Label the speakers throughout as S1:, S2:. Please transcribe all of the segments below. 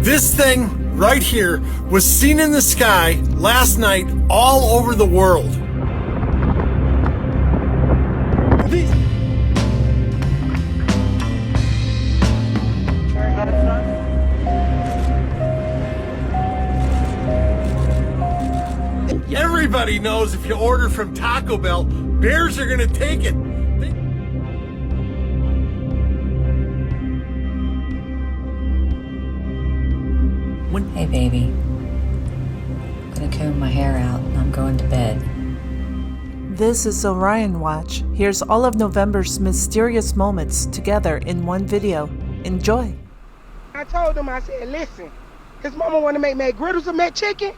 S1: This thing right here was seen in the sky last night all over the world. Everybody knows if you order from Taco Bell, bears are gonna take it.
S2: Hey baby, I'm gonna comb my hair out and I'm going to bed.
S3: This is Auriyon Watch. Here's all of November's mysterious moments together in one video. Enjoy.
S4: I told him, I said, listen, his mama want to make McGriddles or McChicken,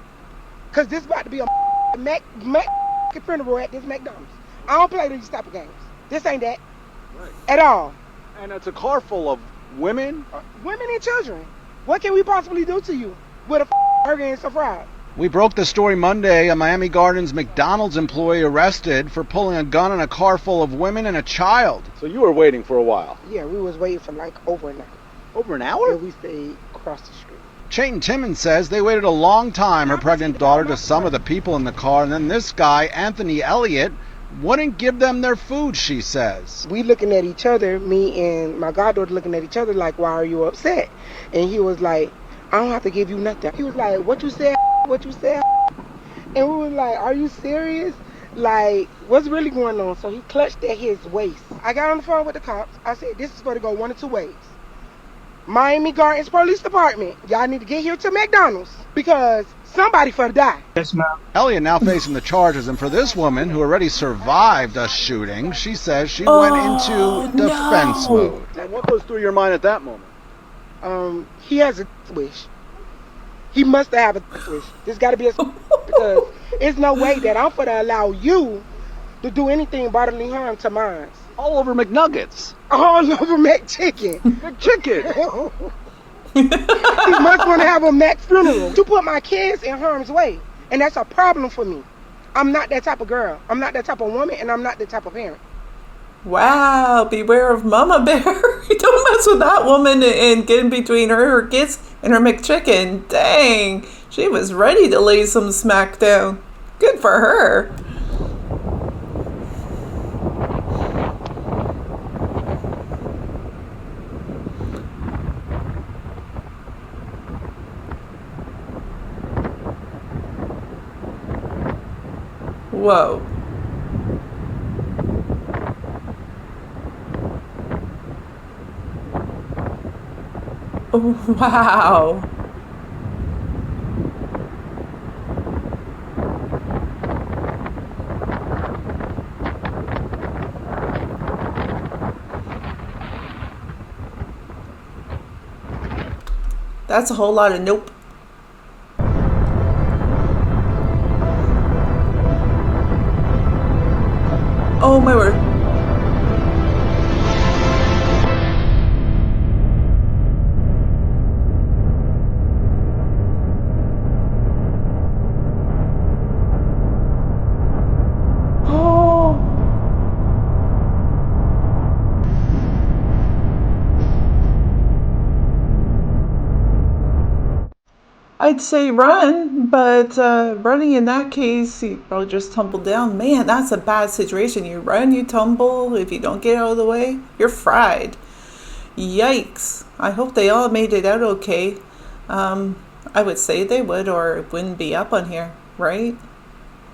S4: because this about to be a Mac funeral at this McDonald's. I don't play these type of games. This ain't that. Right. At all.
S5: And it's a car full of women?
S4: Women and children. What can we possibly do to you with a burger and some fries?
S5: We broke the story Monday. A Miami Gardens McDonald's employee arrested for pulling a gun in a car full of women and a child. So you were waiting for a while?
S4: Yeah, we was waiting for like over an hour.
S5: Over an hour?
S4: And we stayed across the street.
S5: Chayton Timmons says they waited a long time, her pregnant daughter, to some of the people in the car, and then this guy, Anthony Elliott, wouldn't give them their food, she says.
S4: We looking at each other, me and my goddaughter looking at each other like, why are you upset? And he was like, I don't have to give you nothing. He was like, what you said, what you said? And we were like, are you serious? Like, what's really going on? So he clutched at his waist. I got on the phone with the cops. I said, this is going to go one of two ways. Miami Gardens Police Department, y'all need to get here to McDonald's because somebody for to die.
S6: Yes, ma'am.
S5: Elliott now facing the charges, and for this woman who already survived a shooting, she says she went into defense mode. And what goes through your mind at that moment?
S4: He has a wish. He must have a wish. There's got to be a because there's no way that I'm going to allow you to do anything bodily harm to mine.
S5: All over McNuggets.
S4: All over McChicken.
S5: McChicken.
S4: He must want to have a Mac funeral to put my kids in harm's way. And that's a problem for me. I'm not that type of girl. I'm not that type of woman, and I'm not that type of parent.
S3: Wow, beware of Mama Bear. Don't mess with that woman and get in between her kids and her McChicken. Dang, she was ready to lay some smack down. Good for her. Whoa. Oh, wow. That's a whole lot of nope. Oh my word. Oh. I'd say run, but running in that case, you probably just tumble down. Man, that's a bad situation. You run, you tumble. If you don't get out of the way, you're fried. Yikes. I hope they all made it out okay. I would say they would, or it wouldn't be up on here, right?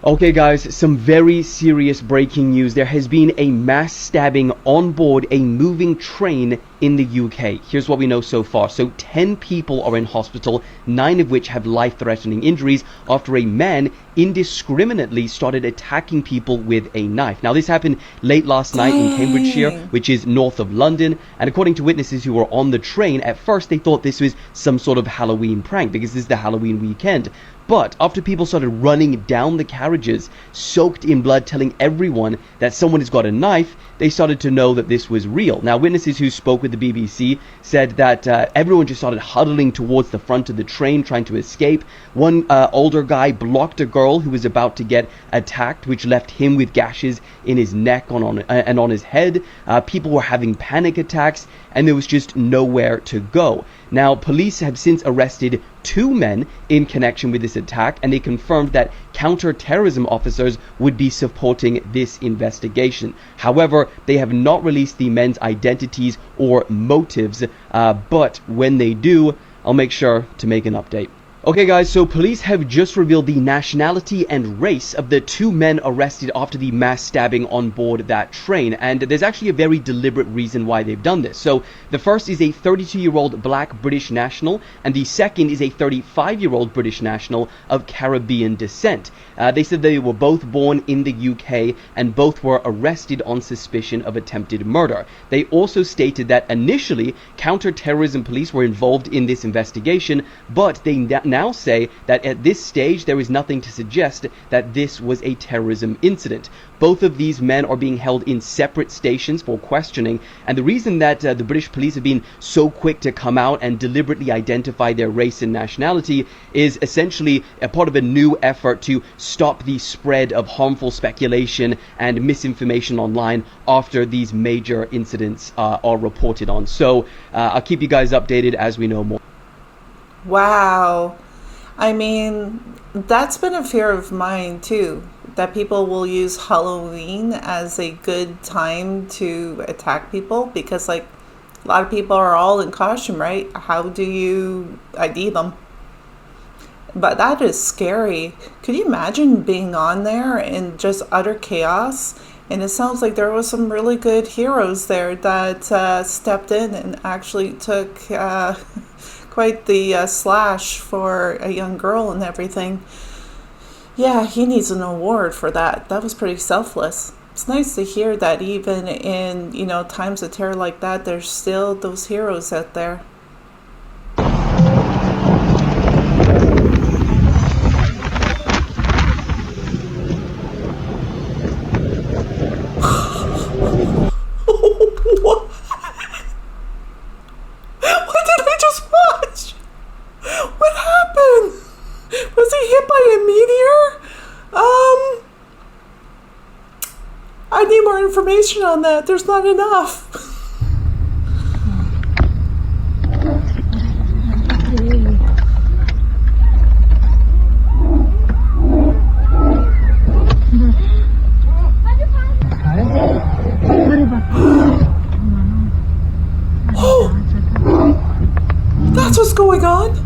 S7: Okay guys, some very serious breaking news. There has been a mass stabbing on board a moving train in the UK. Here's what we know so far. So 10 people are in hospital, 9 of which have life-threatening injuries after a man indiscriminately started attacking people with a knife. Now this happened late last night in Cambridgeshire, which is north of London, and according to witnesses who were on the train, at first they thought this was some sort of Halloween prank because this is the Halloween weekend. But after people started running down the carriages, soaked in blood, telling everyone that someone has got a knife, they started to know that this was real. Now, witnesses who spoke with the BBC said that everyone just started huddling towards the front of the train, trying to escape. One older guy blocked a girl who was about to get attacked, which left him with gashes in his neck and on his head. People were having panic attacks, and there was just nowhere to go. Now, police have since arrested 2 men in connection with this attack, and they confirmed that counter-terrorism officers would be supporting this investigation. However, they have not released the men's identities or motives, but when they do, I'll make sure to make an update. Okay guys, so police have just revealed the nationality and race of the 2 men arrested after the mass stabbing on board that train, and there's actually a very deliberate reason why they've done this. So the first is a 32-year-old black British national, and the second is a 35-year-old British national of Caribbean descent. They said they were both born in the UK and both were arrested on suspicion of attempted murder. They also stated that initially counter-terrorism police were involved in this investigation, but they now say that at this stage there is nothing to suggest that this was a terrorism incident. Both of these men are being held in separate stations for questioning, and the reason that the British police have been so quick to come out and deliberately identify their race and nationality is essentially a part of a new effort to stop the spread of harmful speculation and misinformation online after these major incidents are reported on. So I'll keep you guys updated as we know more.
S3: Wow. I mean, that's been a fear of mine too, that people will use Halloween as a good time to attack people, because like a lot of people are all in costume, right? How do you ID them? But that is scary. Could you imagine being on there in just utter chaos? And it sounds like there was some really good heroes there that stepped in and actually took quite the slash for a young girl and everything. Yeah, he needs an award for that. That was pretty selfless. It's nice to hear that even in, times of terror like that, there's still those heroes out there. What did I just watch? What happened? Was he hit by a meteor? I need more information on that. There's not enough. Oh, that's what's going on.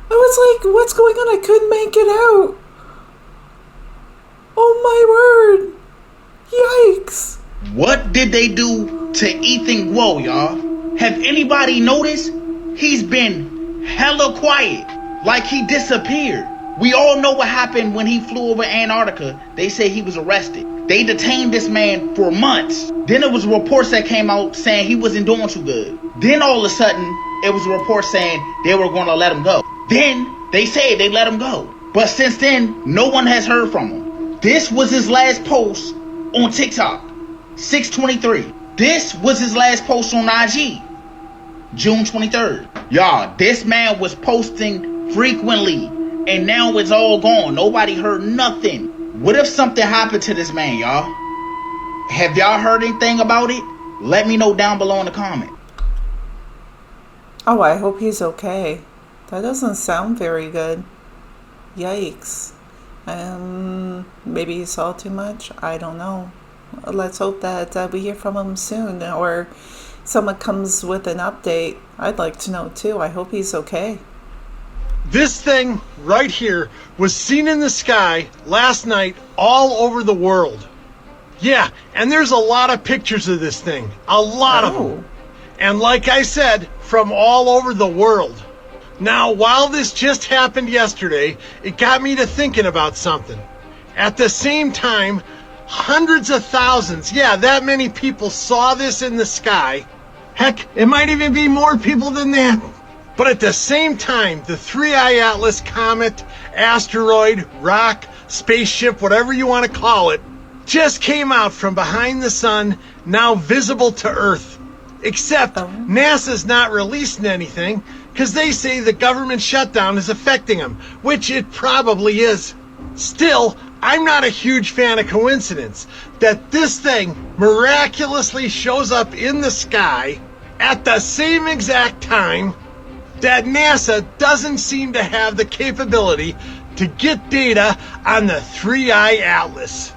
S3: I was like, what's going on? I couldn't make it out. Oh my word. Yikes.
S6: What did they do to Ethan Guo, y'all? Have anybody noticed? He's been hella quiet, like he disappeared. We all know what happened when he flew over Antarctica. They say he was arrested. They detained this man for months. Then there was reports that came out saying he wasn't doing too good. Then all of a sudden, it was a report saying they were going to let him go. Then they said they let him go. But since then, no one has heard from him. This was his last post on TikTok, 6/23. This was his last post on IG, June 23rd. Y'all, this man was posting frequently, and now it's all gone. Nobody heard nothing. What if something happened to this man, y'all? Have y'all heard anything about it? Let me know down below in the comment.
S3: Oh, I hope he's okay. That doesn't sound very good. Yikes. Maybe he saw too much. I don't know. Let's hope that we hear from him soon, or someone comes with an update. I'd like to know too. I hope he's okay.
S1: This thing right here was seen in the sky last night all over the world. Yeah, and there's a lot of pictures of this thing. A lot of them. And like I said, from all over the world. Now, while this just happened yesterday, it got me to thinking about something. At the same time, hundreds of thousands, yeah, that many people saw this in the sky. Heck, it might even be more people than that. But at the same time, the 3I Atlas comet, asteroid, rock, spaceship, whatever you want to call it, just came out from behind the sun, now visible to Earth. Except NASA's not releasing anything because they say the government shutdown is affecting them, which it probably is. Still, I'm not a huge fan of coincidence that this thing miraculously shows up in the sky at the same exact time that NASA doesn't seem to have the capability to get data on the 3-eye atlas.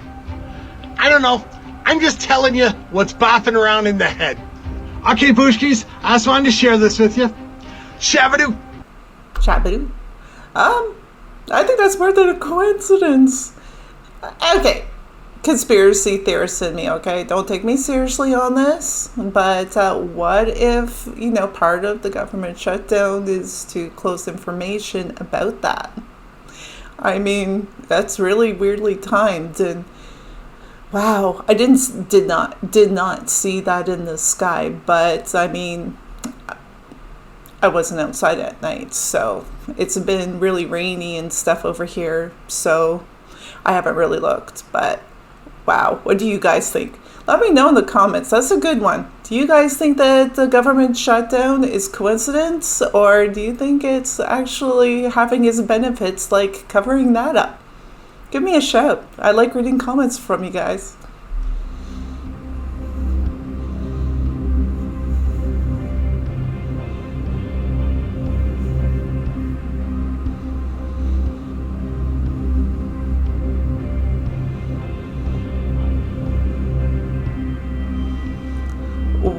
S1: I don't know. I'm just telling you what's bopping around in the head. Okay, Bushkis, I just wanted to share this with you. Shabadoo.
S3: Shabadoo. I think that's more than a coincidence. Okay, conspiracy theorist in me, okay? Don't take me seriously on this, but what if, part of the government shutdown is to close information about that? I mean, that's really weirdly timed, and wow, I did not see that in the sky, but I mean, I wasn't outside at night, so it's been really rainy and stuff over here, so I haven't really looked, but wow, what do you guys think? Let me know in the comments. That's a good one. Do you guys think that the government shutdown is coincidence, or do you think it's actually having its benefits, like covering that up? Give me a shout. I like reading comments from you guys.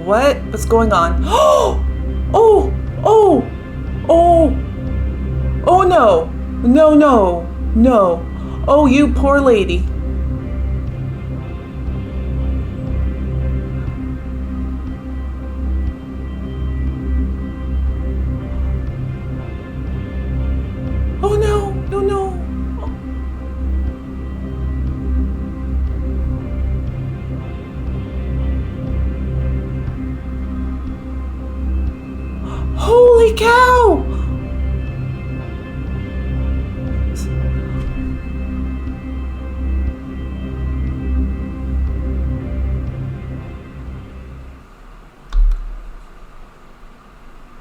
S3: What's going on? Oh no. Oh, you poor lady. Oh no. Holy cow!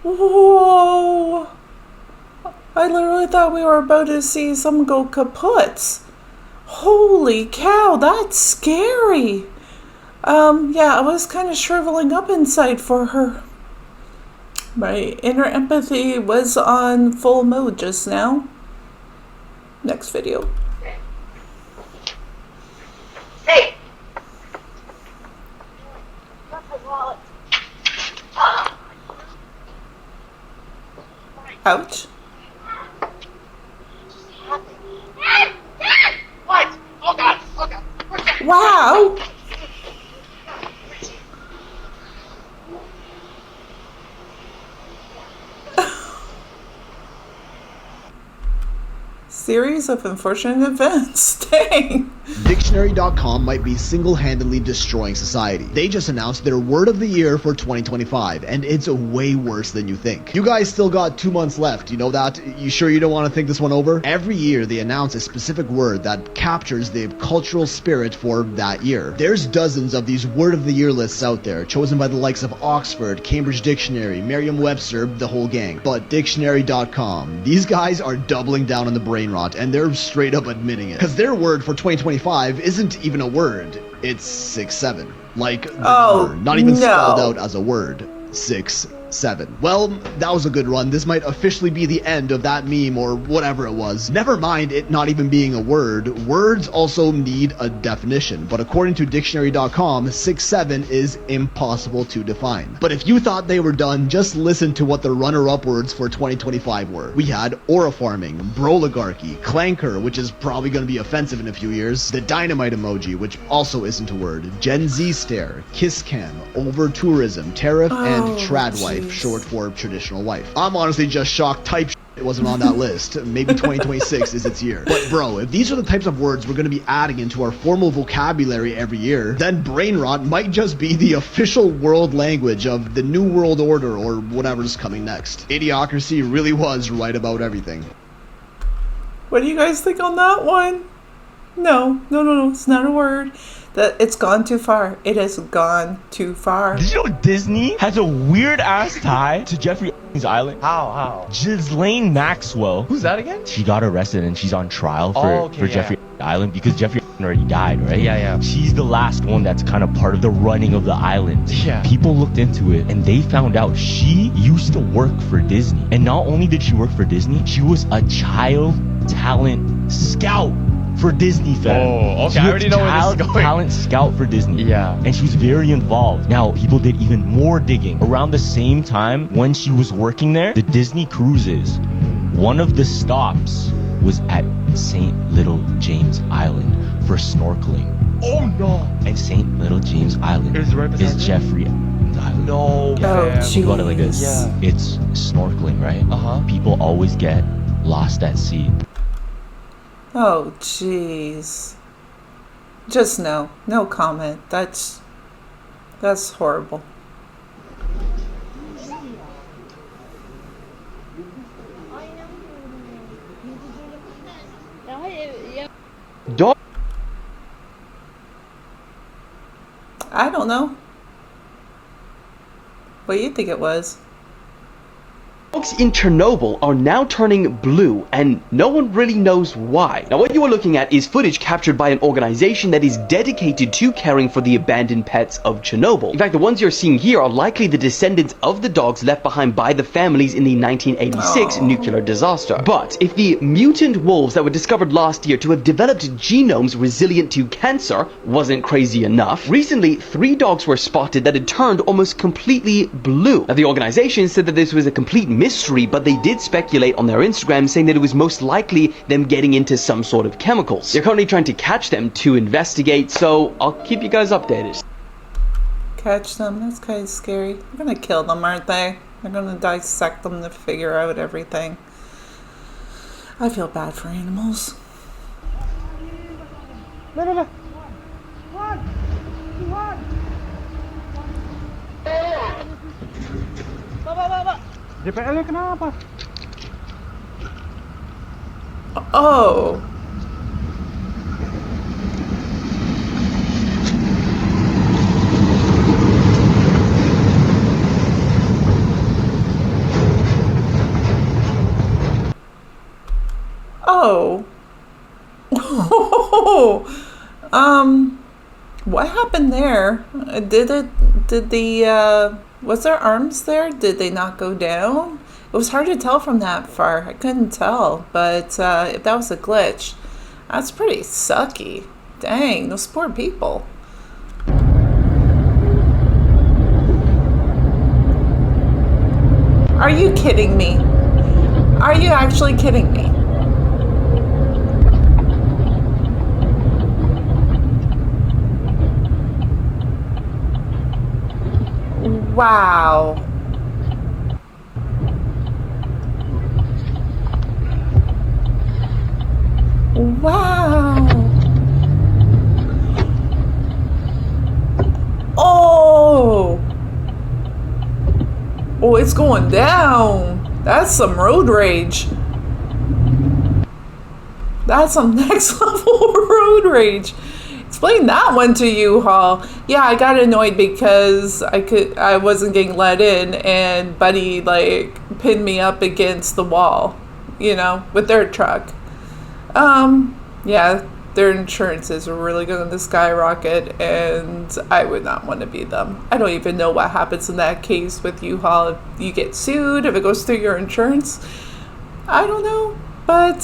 S3: Whoa! I literally thought we were about to see someone go kaput. Holy cow, that's scary. Yeah, I was kind of shriveling up inside for her. My inner empathy was on full mode just now. Next video.
S8: Hey!
S3: Ouch.
S8: What? Oh God!
S3: Wow! Series of unfortunate events. Dang.
S9: Dictionary.com might be single-handedly destroying society. They just announced their word of the year for 2025, and it's way worse than you think. You guys still got 2 months left, you know that? You sure you don't want to think this one over? Every year they announce a specific word that captures the cultural spirit for that year. There's dozens of these word of the year lists out there, chosen by the likes of Oxford, Cambridge Dictionary, Merriam-Webster, the whole gang. But Dictionary.com, these guys are doubling down on the brain rot, and they're straight up admitting it. Because their word for 2025 isn't even a word, it's 6-7. Like, the number, not even spelled out as a word. 6-7. Well, that was a good run. This might officially be the end of that meme or whatever it was. Never mind it not even being a word, words also need a definition. But according to dictionary.com, 6-7 is impossible to define. But if you thought they were done, just listen to what the runner-up words for 2025 were. We had aura farming, broligarchy, clanker, which is probably going to be offensive in a few years, the dynamite emoji, which also isn't a word, Gen Z stare, kiss cam, over tourism, tariff, and tradwife, short for traditional wife. I'm honestly just shocked type it wasn't on that list. Maybe 2026 is its year. But bro, if these are the types of words we're going to be adding into our formal vocabulary every year, then brain rot might just be the official world language of the New World Order or whatever's coming next. Idiocracy really was right about everything.
S3: What do you guys think on that one? No, it's not a word. That it's gone too far. It has gone too far.
S10: Did you know Disney has a weird ass tie to Jeffrey Island? How? Ghislaine Maxwell.
S11: Who's that again?
S10: She got arrested and she's on trial for Jeffrey island because Jeffrey already died, right?
S11: Yeah.
S10: She's the last one that's kind of part of the running of the island.
S11: Yeah.
S10: People looked into it and they found out she used to work for Disney. And not only did she work for Disney, she was a child talent scout for Disney, fam.
S11: Oh, okay.
S10: She
S11: I
S10: was
S11: already know where this is
S10: child
S11: going.
S10: talent scout for Disney.
S11: Yeah.
S10: And she was very involved. Now, people did even more digging. Around the same time when she was working there, the Disney cruises, one of the stops was at St. Little James Island for snorkeling.
S11: Oh no.
S10: And St. Little James Island
S11: Is right beside
S10: is
S11: there?
S10: Jeffrey Island.
S11: No.
S10: Think about it like this.
S11: Yeah.
S10: It's snorkeling, right? People always get lost at sea.
S3: Oh, jeez. Just no comment. That's horrible.
S7: Dog.
S3: I don't know. What do you think it was?
S7: Dogs in Chernobyl are now turning blue, and no one really knows why. Now, what you are looking at is footage captured by an organization that is dedicated to caring for the abandoned pets of Chernobyl. In fact, the ones you're seeing here are likely the descendants of the dogs left behind by the families in the 1986 nuclear disaster. But if the mutant wolves that were discovered last year to have developed genomes resilient to cancer wasn't crazy enough, recently 3 dogs were spotted that had turned almost completely blue. Now, the organization said that this was a complete mystery, but they did speculate on their Instagram saying that it was most likely them getting into some sort of chemicals. They're currently trying to catch them to investigate, so I'll keep you guys updated.
S3: Catch them? That's kind of scary. They're gonna kill them, aren't they? They're gonna dissect them to figure out everything. I feel bad for animals. Oh. Oh. What happened there? Was there arms there? Did they not go down? It was hard to tell from that far. I couldn't tell, but if that was a glitch, that's pretty sucky. Dang, those poor people. Are you kidding me? Are you actually kidding me? Wow. Wow. Oh. Oh, it's going down. That's some road rage. That's some next level road rage. Explain that one to you, Hall. Yeah, I got annoyed because I wasn't getting let in, and Buddy like pinned me up against the wall, you know, with their truck. Yeah, their insurances are really going to skyrocket, and I would not want to be them. I don't even know what happens in that case with you, Hall. If you get sued, if it goes through your insurance, I don't know, but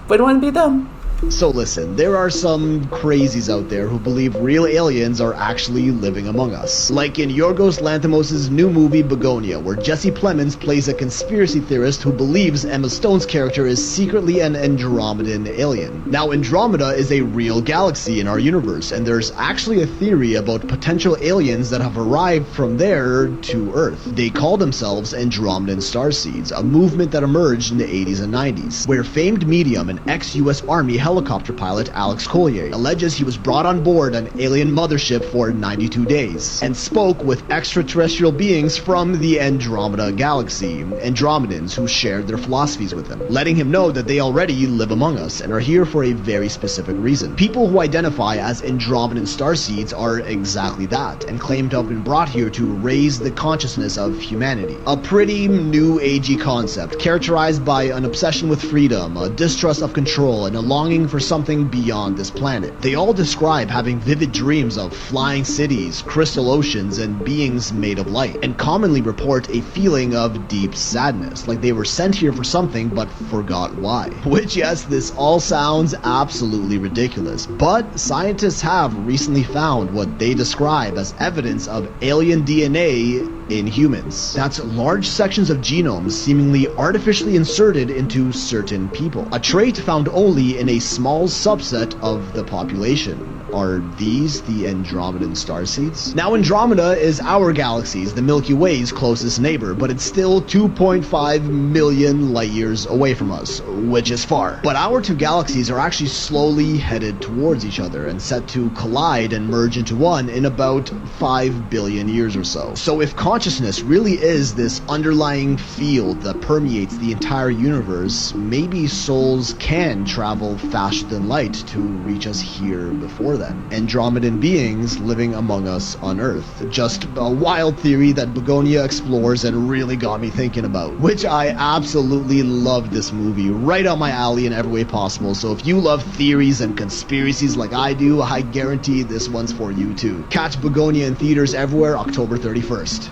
S3: wouldn't want to be them.
S9: So listen, there are some crazies out there who believe real aliens are actually living among us. Like in Yorgos Lanthimos' new movie Begonia, where Jesse Plemons plays a conspiracy theorist who believes Emma Stone's character is secretly an Andromedan alien. Now, Andromeda is a real galaxy in our universe, and there's actually a theory about potential aliens that have arrived from there to Earth. They call themselves Andromedan Starseeds, a movement that emerged in the 80s and 90s, where famed medium and ex-US Army helicopter pilot Alex Collier alleges he was brought on board an alien mothership for 92 days and spoke with extraterrestrial beings from the Andromeda galaxy, Andromedans who shared their philosophies with him, letting him know that they already live among us and are here for a very specific reason. People who identify as Andromedan starseeds are exactly that, and claim to have been brought here to raise the consciousness of humanity. A pretty new agey concept, characterized by an obsession with freedom, a distrust of control, and a longing looking for something beyond this planet. They all describe having vivid dreams of flying cities, crystal oceans, and beings made of light, and commonly report a feeling of deep sadness, like they were sent here for something but forgot why. Which, yes, this all sounds absolutely ridiculous, but scientists have recently found what they describe as evidence of alien DNA in humans. That's large sections of genomes seemingly artificially inserted into certain people, a trait found only in a small subset of the population. Are these the Andromedan starseeds? Now, Andromeda is our galaxy's, the Milky Way's closest neighbor, but it's still 2.5 million light years away from us, which is far. But our two galaxies are actually slowly headed towards each other and set to collide and merge into one in about 5 billion years or so. So if consciousness really is this underlying field that permeates the entire universe, maybe souls can travel faster than light to reach us here before then. Andromedan beings living among us on Earth. Just a wild theory that Begonia explores and really got me thinking about, which I absolutely loved this movie. Right up my alley in every way possible. So if you love theories and conspiracies like I do, I guarantee this one's for you too. Catch Begonia in theaters everywhere October 31st.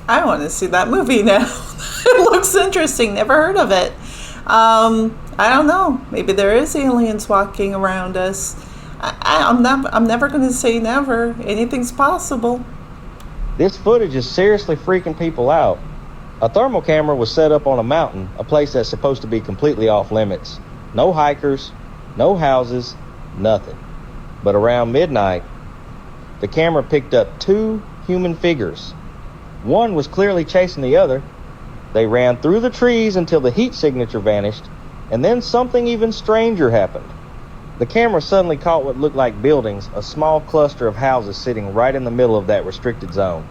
S3: I want to see that movie now. It looks interesting. Never heard of it. I don't know. Maybe there is aliens walking around us. I'm never going to say never. Anything's possible.
S11: This footage is seriously freaking people out. A thermal camera was set up on a mountain, a place that's supposed to be completely off limits. No hikers, no houses, nothing. But around midnight, the camera picked up two human figures. One was clearly chasing the other. They ran through the trees until the heat signature vanished, and then something even stranger happened. The camera suddenly caught what looked like buildings, a small cluster of houses sitting right in the middle of that restricted zone.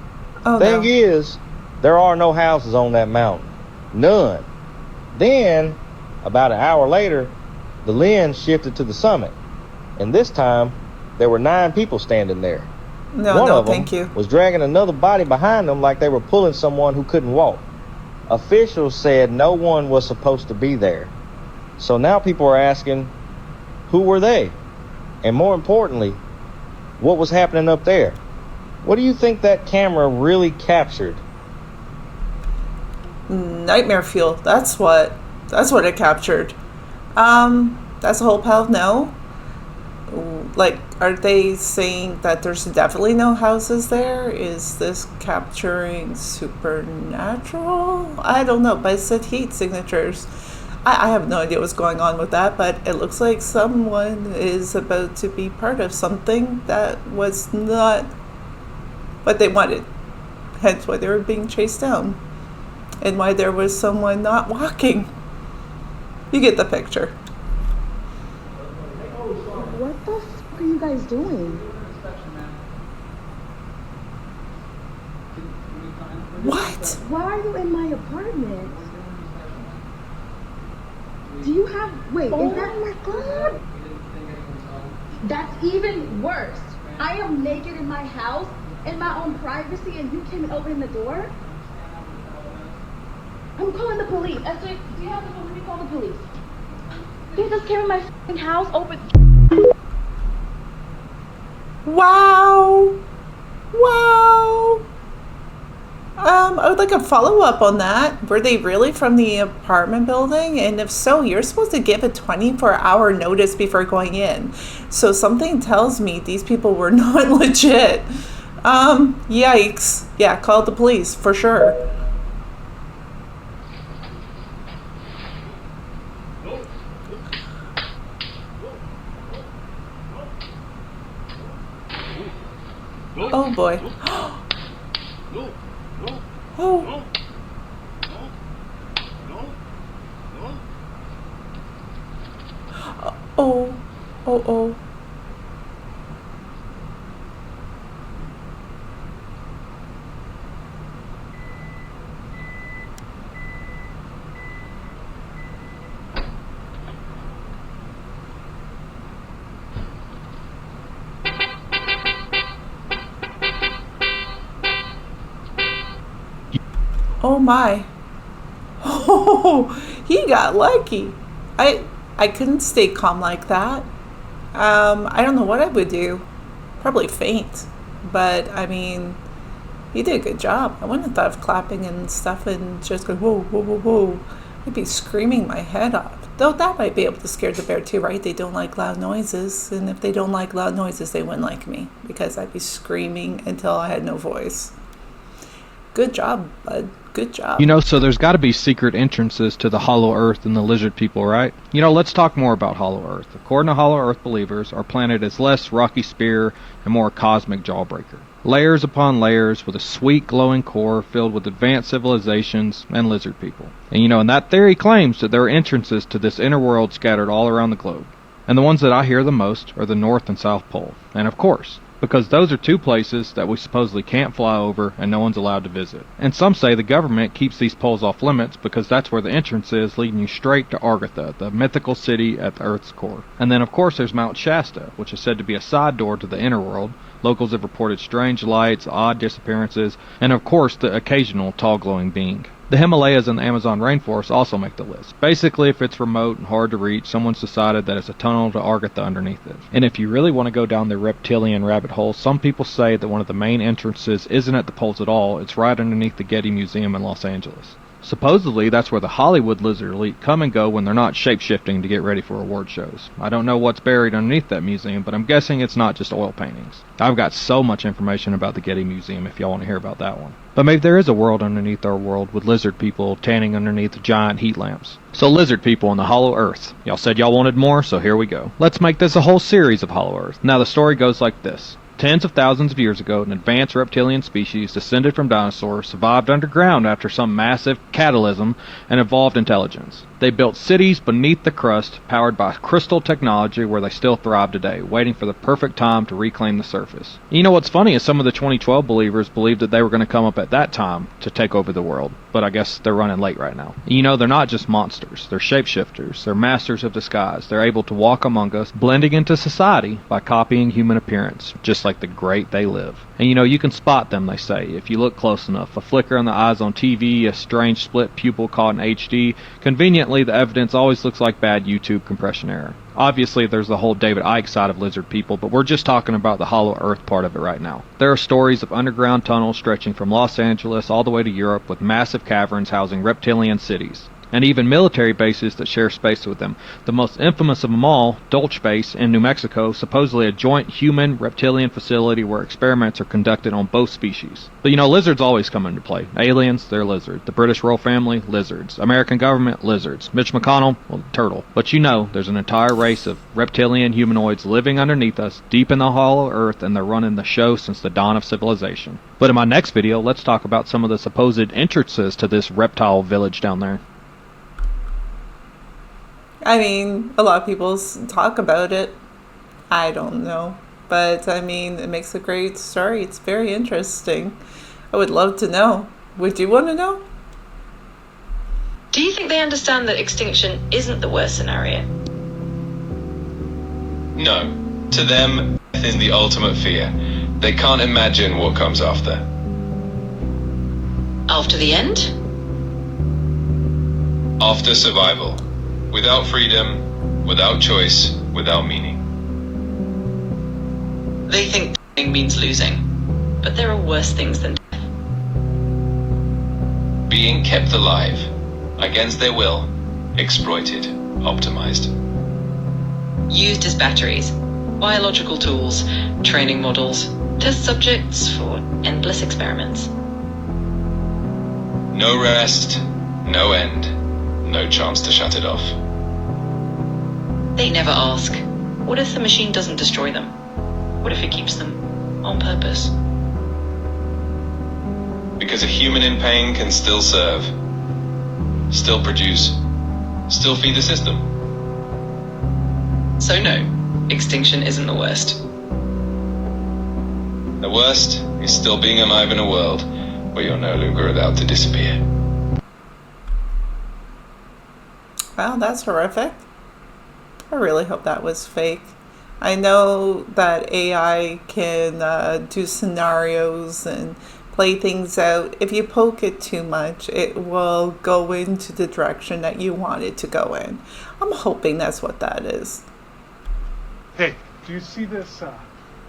S11: Thing is, there are no houses on that mountain. None. Then, about an hour later, the lens shifted to the summit, and this time, there were 9 people standing there. One of them
S3: thank you.
S11: was dragging another body behind them like they were pulling someone who couldn't walk. Officials said no one was supposed to be there. So now people are asking, who were they? And more importantly, what was happening up there? What do you think that camera really captured?
S3: Nightmare fuel. That's what it captured. That's a whole pile of no. Like, are they saying that there's definitely no houses there? Is this capturing supernatural? I don't know, but it said heat signatures. I have no idea what's going on with that, but it looks like someone is about to be part of something that was not what they wanted. Hence why they were being chased down. And why there was someone not walking. You get the picture.
S12: What the f*** are you guys doing?
S3: What?
S12: Why are you in my apartment? Do you have... Wait, is that MacLeod? That's even worse. I am naked in my house, in my own privacy, and you came and opened the door? I'm calling the police. Esther, do you have the phone? Let me call the police. You just came in my f***ing house, open...
S3: Wow. Wow. I would like a follow-up on that. Were they really from the apartment building? And if so, you're supposed to give a 24-hour notice before going in. So something tells me these people were not legit. Yikes. Yeah, call the police for sure. Oh boy. Oh. Oh. Oh, oh. Oh my. Oh, he got lucky. I couldn't stay calm like that. I don't know what I would do. Probably faint. But, I mean, you did a good job. I wouldn't have thought of clapping and stuff and just go, whoa, whoa, whoa, whoa. I'd be screaming my head off. Though that might be able to scare the bear too, right? They don't like loud noises. And if they don't like loud noises, they wouldn't like me. Because I'd be screaming until I had no voice. Good job, bud. Good job.
S13: You know, so there's got to be secret entrances to the Hollow Earth and the lizard people, right? You know, let's talk more about Hollow Earth. According to Hollow Earth believers, our planet is less rocky spear and more cosmic jawbreaker. Layers upon layers with a sweet glowing core filled with advanced civilizations and lizard people. And you know, and that theory claims that there are entrances to this inner world scattered all around the globe. And the ones that I hear the most are the North and South Pole. And of course, because those are two places that we supposedly can't fly over and no one's allowed to visit. And some say the government keeps these poles off limits because that's where the entrance is, leading you straight to Argatha, the mythical city at the Earth's core. And then of course there's Mount Shasta, which is said to be a side door to the inner world. Locals have reported strange lights, odd disappearances, and of course the occasional tall glowing being. The Himalayas and the Amazon rainforest also make the list. Basically, if it's remote and hard to reach, someone's decided that it's a tunnel to Argatha underneath it. And if you really want to go down the reptilian rabbit hole, some people say that one of the main entrances isn't at the poles at all, it's right underneath the Getty Museum in Los Angeles. Supposedly, that's where the Hollywood lizard elite come and go when they're not shape-shifting to get ready for award shows. I don't know what's buried underneath that museum, but I'm guessing it's not just oil paintings. I've got so much information about the Getty Museum if y'all want to hear about that one. But maybe there is a world underneath our world with lizard people tanning underneath giant heat lamps. So lizard people on the Hollow Earth. Y'all said y'all wanted more, so here we go. Let's make this a whole series of Hollow Earth. Now the story goes like this. Tens of thousands of years ago, an advanced reptilian species descended from dinosaurs, survived underground after some massive catalysm, and evolved intelligence. They built cities beneath the crust, powered by crystal technology where they still thrive today, waiting for the perfect time to reclaim the surface. You know what's funny is some of the 2012 believers believed that they were going to come up at that time to take over the world, but I guess they're running late right now. You know, they're not just monsters, they're shapeshifters, they're masters of disguise, they're able to walk among us, blending into society by copying human appearance, just like the great they live. And you know, you can spot them, they say, if you look close enough. A flicker in the eyes on TV, a strange split pupil caught in HD. Conveniently, the evidence always looks like bad YouTube compression error. Obviously, there's the whole David Icke side of lizard people, but we're just talking about the Hollow Earth part of it right now. There are stories of underground tunnels stretching from Los Angeles all the way to Europe with massive caverns housing reptilian cities. And even military bases that share space with them. The most infamous of them all, Dulce Base in New Mexico, supposedly a joint human-reptilian facility where experiments are conducted on both species. But you know, lizards always come into play. Aliens, they're lizards. The British royal family, lizards. American government, lizards. Mitch McConnell, well, turtle. But you know, there's an entire race of reptilian humanoids living underneath us, deep in the hollow earth, and they're running the show since the dawn of civilization. But in my next video, let's talk about some of the supposed entrances to this reptile village down there.
S3: I mean, a lot of people talk about it. I don't know. But, I mean, it makes a great story. It's very interesting. I would love to know. Would you want to know?
S14: Do you think they understand that extinction isn't the worst scenario?
S15: No. To them, death is the ultimate fear. They can't imagine what comes after.
S14: After the end?
S15: After survival. Without freedom, without choice, without meaning.
S14: They think dying means losing, but there are worse things than death.
S15: Being kept alive, against their will, exploited, optimized.
S14: Used as batteries, biological tools, training models, test subjects for endless experiments.
S15: No rest, no end, no chance to shut it off.
S14: They never ask, what if the machine doesn't destroy them? What if it keeps them on purpose?
S15: Because a human in pain can still serve, still produce, still feed the system.
S14: So no, extinction isn't the worst.
S15: The worst is still being alive in a world where you're no longer allowed to disappear.
S3: Wow, that's horrific. I really hope that was fake. I know that AI can do scenarios and play things out. If you poke it too much, it will go into the direction that you want it to go in. I'm hoping that's what that is.
S16: Hey, do you see this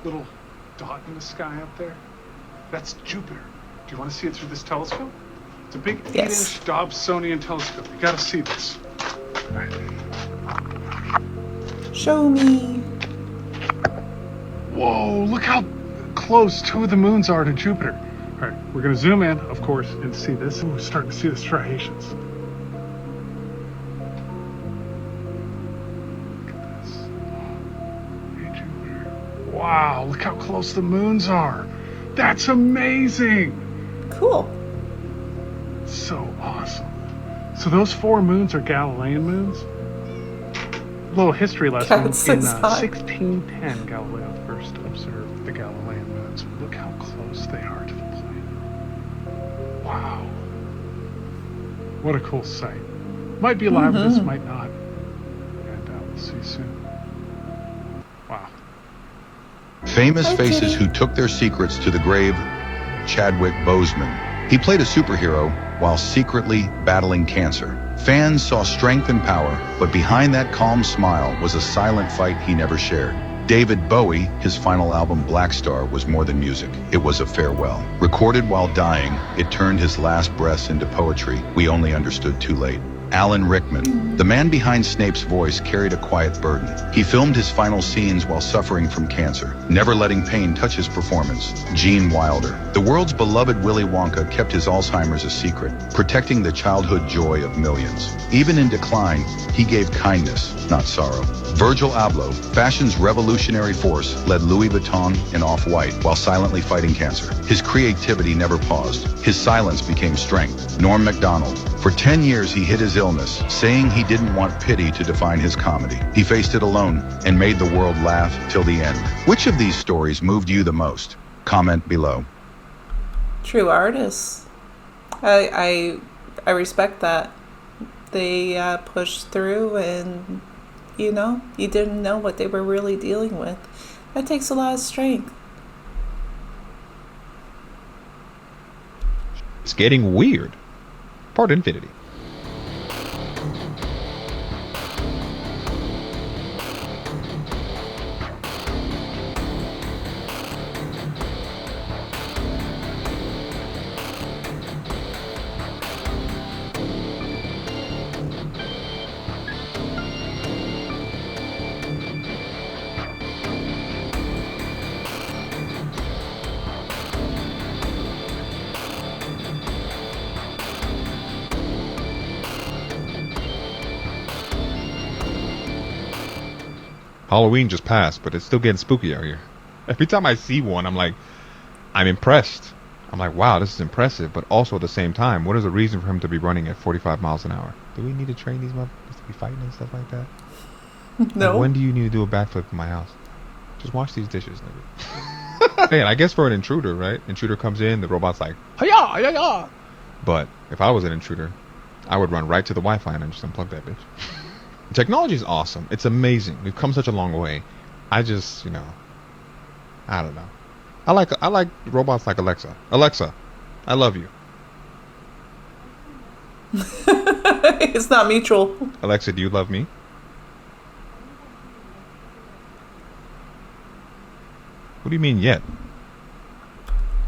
S16: little dot in the sky up there? That's Jupiter. Do you want to see it through this telescope? It's a big 8-inch Dobsonian telescope. You gotta see this. All right.
S3: Show me.
S16: Whoa, look how close 2 of the moons are to Jupiter. All right, we're gonna zoom in, of course, and see this. We're starting to see the striations. Look at this. Hey, Jupiter. Wow, look how close the moons are. That's amazing.
S3: Cool.
S16: So awesome. So those 4 moons are Galilean moons. Little history lesson. In 1610, Galileo first observed the Galilean moons. Look how close they are to the planet. Wow. What a cool sight. Might be alive, this might not. And we'll see soon. Wow.
S17: Famous faces who took their secrets to the grave. Chadwick Boseman. He played a superhero while secretly battling cancer. Fans saw strength and power, but behind that calm smile was a silent fight he never shared. David Bowie, his final album Black Star, was more than music. It was a farewell. Recorded while dying, it turned his last breaths into poetry we only understood too late. Alan Rickman, the man behind Snape's voice, carried a quiet burden. He filmed his final scenes while suffering from cancer, never letting pain touch his performance. Gene Wilder, the world's beloved Willy Wonka, kept his Alzheimer's a secret, protecting the childhood joy of millions. Even in decline, he gave kindness, not sorrow. Virgil Abloh, fashion's revolutionary force, led Louis Vuitton and Off-White while silently fighting cancer. His creativity never paused. His silence became strength. Norm Macdonald, for 10 years he hid his illness, saying he didn't want pity to define his comedy. He faced it alone and made the world laugh till the end. Which of these stories moved you the most? Comment below.
S3: True artists. I respect that. They pushed through and, you didn't know what they were really dealing with. That takes a lot of strength.
S18: It's getting weird. Part infinity. Halloween just passed, but it's still getting spooky out here. Every time I see one, I'm impressed. I'm like, wow, this is impressive, but also at the same time, what is the reason for him to be running at 45 miles an hour? Do we need to train these motherfuckers to be fighting and stuff like that?
S3: No.
S18: Like, when do you need to do a backflip in my house? Just wash these dishes, nigga. Man, I guess for an intruder, right? Intruder comes in, the robot's like, hi-ya, hi-ya. But if I was an intruder, I would run right to the Wi-Fi and just unplug that bitch. Technology is awesome. It's amazing. We've come such a long way. I just, I don't know. I like robots like Alexa. Alexa, I love you.
S3: It's not mutual.
S18: Alexa, do you love me? What do you mean yet?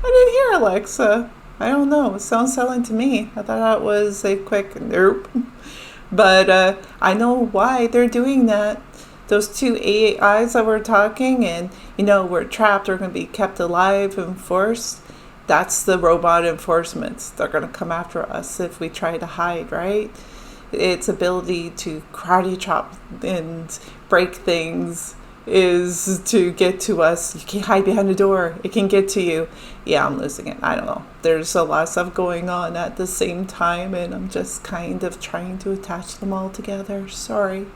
S3: I didn't hear Alexa. I don't know. It sounds silent to me. I thought it was a quick nope. But I know why they're doing that. Those 2 AIs that were talking and, we're trapped, we're going to be kept alive and forced. That's the robot enforcements. They're going to come after us if we try to hide, right? Its ability to karate chop and break things is to get to us. You can't hide behind a door. It can get to you. Yeah, I'm losing it. I don't know. There's a lot of stuff going on at the same time, and I'm just kind of trying to attach them all together. Sorry.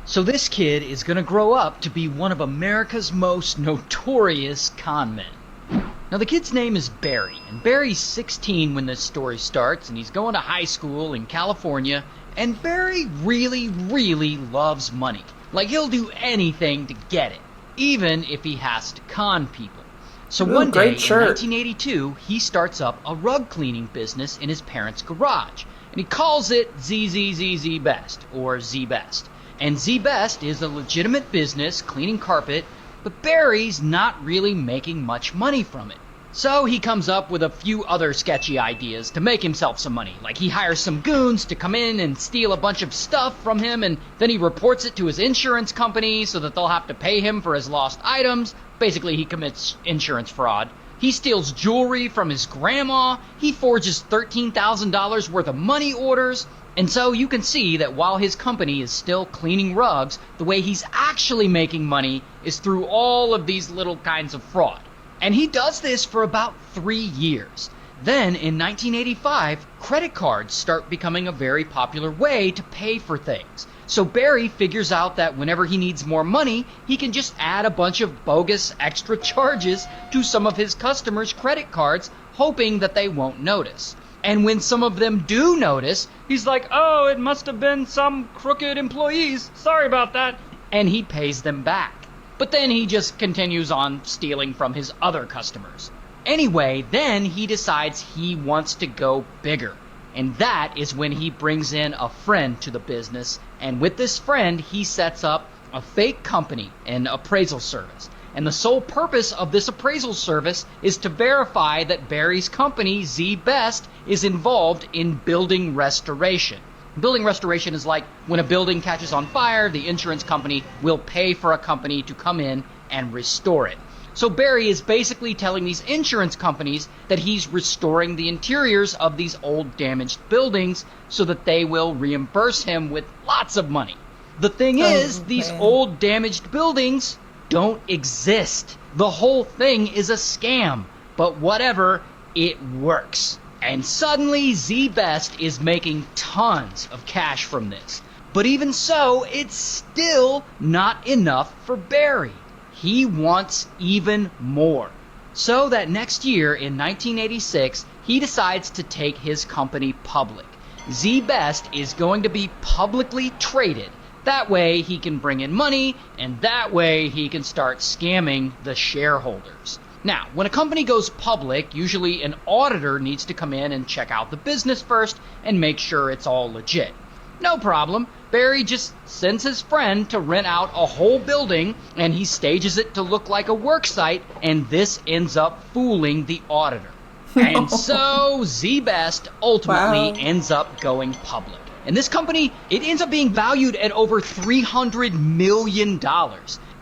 S19: So this kid is going to grow up to be one of America's most notorious con men. Now the kid's name is Barry, and Barry's 16 when this story starts, and he's going to high school in California, and Barry really, really loves money. Like, he'll do anything to get it, even if he has to con people. So
S3: Ooh,
S19: one day
S3: great
S19: in
S3: shirt.
S19: 1982, he starts up a rug cleaning business in his parents' garage. And he calls it ZZZZ Best, or Z Best. And Z Best is a legitimate business cleaning carpet, but Barry's not really making much money from it. So he comes up with a few other sketchy ideas to make himself some money. Like he hires some goons to come in and steal a bunch of stuff from him, and then he reports it to his insurance company so that they'll have to pay him for his lost items. Basically, he commits insurance fraud. He steals jewelry from his grandma. He forges $13,000 worth of money orders. And so you can see that while his company is still cleaning rugs, the way he's actually making money is through all of these little kinds of fraud. And he does this for about 3 years. Then, in 1985, credit cards start becoming a very popular way to pay for things. So Barry figures out that whenever he needs more money, he can just add a bunch of bogus extra charges to some of his customers' credit cards, hoping that they won't notice. And when some of them do notice, he's like, "Oh, it must have been some crooked employees. Sorry about that." And he pays them back. But then he just continues on stealing from his other customers. Anyway, then he decides he wants to go bigger. And that is when he brings in a friend to the business. And with this friend, he sets up a fake company, an appraisal service. And the sole purpose of this appraisal service is to verify that Barry's company, Z Best, is involved in building restoration. Building restoration is like when a building catches on fire, the insurance company will pay for a company to come in and restore it. So Barry is basically telling these insurance companies that he's restoring the interiors of these old damaged buildings so that they will reimburse him with lots of money. The thing is, these old damaged buildings don't exist. The whole thing is a scam. But whatever, it works. And suddenly, Z Best is making tons of cash from this. But even so, it's still not enough for Barry. He wants even more. So that next year, in 1986, he decides to take his company public. Z Best is going to be publicly traded. That way he can bring in money, and that way he can start scamming the shareholders. Now, when a company goes public, usually an auditor needs to come in and check out the business first and make sure it's all legit. No problem. Barry just sends his friend to rent out a whole building, and he stages it to look like a work site, and this ends up fooling the auditor. And so Z Best ultimately ends up going public. And this company, it ends up being valued at over $300 million.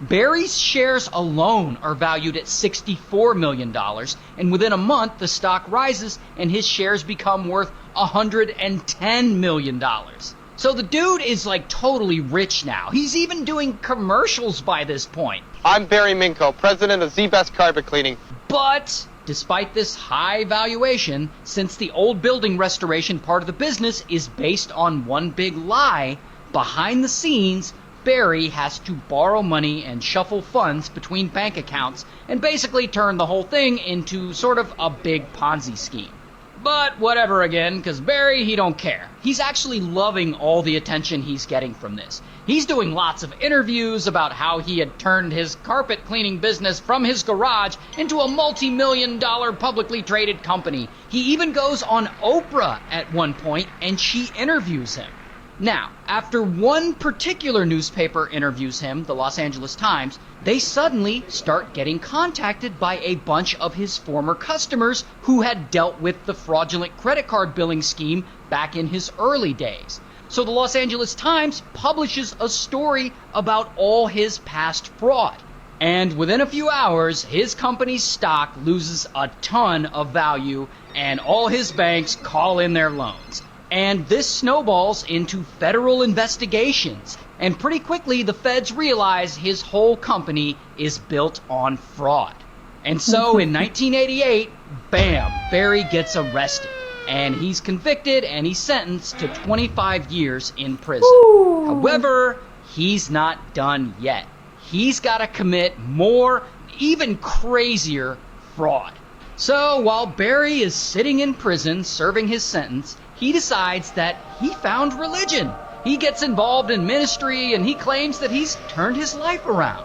S19: Barry's shares alone are valued at $64 million, and within a month the stock rises and his shares become worth $110 million. So the dude is like totally rich now. He's even doing commercials by this point.
S20: I'm Barry Minko, president of Z-Best Carpet Cleaning.
S19: But despite this high valuation, since the old building restoration part of the business is based on one big lie, behind the scenes, Barry has to borrow money and shuffle funds between bank accounts and basically turn the whole thing into sort of a big Ponzi scheme. But whatever again, because Barry, he don't care. He's actually loving all the attention he's getting from this. He's doing lots of interviews about how he had turned his carpet cleaning business from his garage into a multi-million-dollar publicly traded company. He even goes on Oprah at one point, and she interviews him. Now, after one particular newspaper interviews him, the Los Angeles Times, they suddenly start getting contacted by a bunch of his former customers who had dealt with the fraudulent credit card billing scheme back in his early days. So the Los Angeles Times publishes a story about all his past fraud. And within a few hours, his company's stock loses a ton of value, and all his banks call in their loans. And this snowballs into federal investigations. And pretty quickly, the feds realize his whole company is built on fraud. And so in 1988, bam, Barry gets arrested. And he's convicted and he's sentenced to 25 years in prison. Ooh. However, he's not done yet. He's got to commit more, even crazier fraud. So while Barry is sitting in prison serving his sentence, he decides that he found religion. He gets involved in ministry and he claims that he's turned his life around.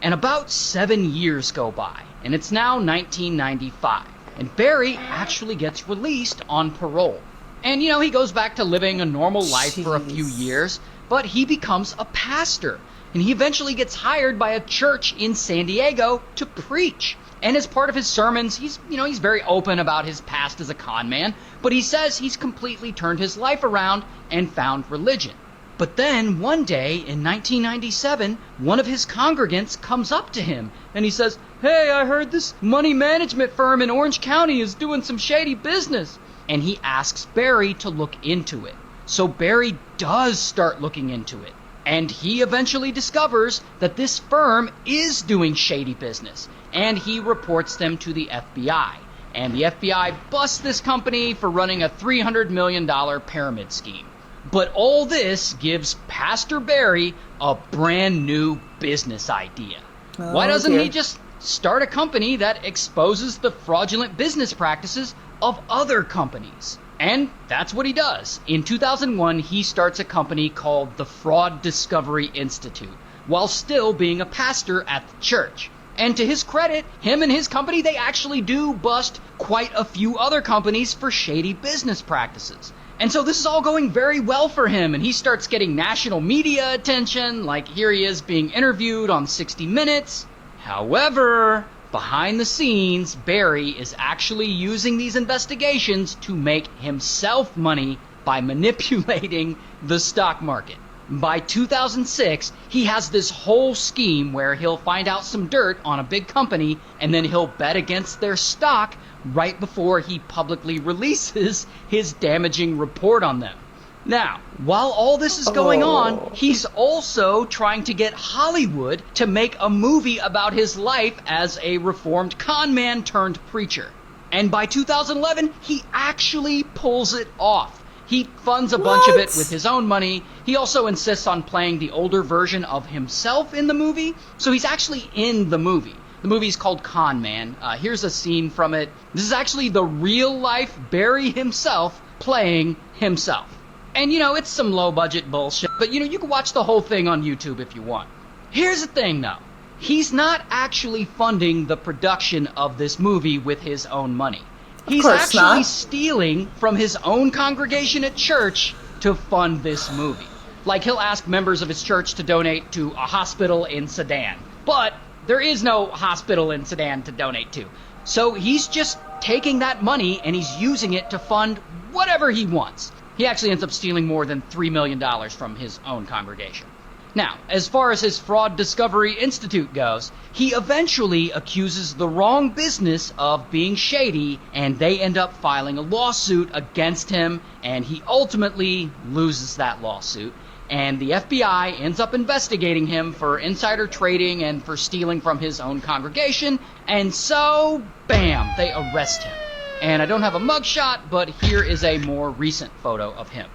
S19: And about 7 years go by, and it's now 1995, and Barry actually gets released on parole. And, he goes back to living a normal life for a few years, but he becomes a pastor, and he eventually gets hired by a church in San Diego to preach. And as part of his sermons, he's very open about his past as a con man, but he says he's completely turned his life around and found religion. But then, one day in 1997, one of his congregants comes up to him and he says, "Hey, I heard this money management firm in Orange County is doing some shady business." And he asks Barry to look into it. So Barry does start looking into it. And he eventually discovers that this firm is doing shady business. And he reports them to the FBI. And the FBI busts this company for running a $300 million pyramid scheme. But all this gives Pastor Barry a brand new business idea. Why doesn't he just start a company that exposes the fraudulent business practices of other companies? And that's what he does. In 2001, he starts a company called the Fraud Discovery Institute, while still being a pastor at the church. And to his credit, him and his company, they actually do bust quite a few other companies for shady business practices. And so this is all going very well for him, and he starts getting national media attention, like here he is being interviewed on 60 Minutes. However, behind the scenes, Barry is actually using these investigations to make himself money by manipulating the stock market. By 2006, he has this whole scheme where he'll find out some dirt on a big company and then he'll bet against their stock right before he publicly releases his damaging report on them. Now, while all this is going on, he's also trying to get Hollywood to make a movie about his life as a reformed con man turned preacher. And by 2011, he actually pulls it off. He funds a bunch of it with his own money. He also insists on playing the older version of himself in the movie. So he's actually in the movie. The movie's called Con Man. Here's a scene from it. This is actually the real-life Barry himself playing himself. And, it's some low-budget bullshit, but, you can watch the whole thing on YouTube if you want. Here's the thing, though. He's not actually funding the production of this movie with his own money. He's actually stealing from his own congregation at church to fund this movie. Like, he'll ask members of his church to donate to a hospital in Sudan. But there is no hospital in Sudan to donate to. So he's just taking that money and he's using it to fund whatever he wants. He actually ends up stealing more than $3 million from his own congregation. Now, as far as his Fraud Discovery Institute goes, he eventually accuses the wrong business of being shady, and they end up filing a lawsuit against him, and he ultimately loses that lawsuit. And the FBI ends up investigating him for insider trading and for stealing from his own congregation, and so, bam, they arrest him. And I don't have a mugshot, but here is a more recent photo of him.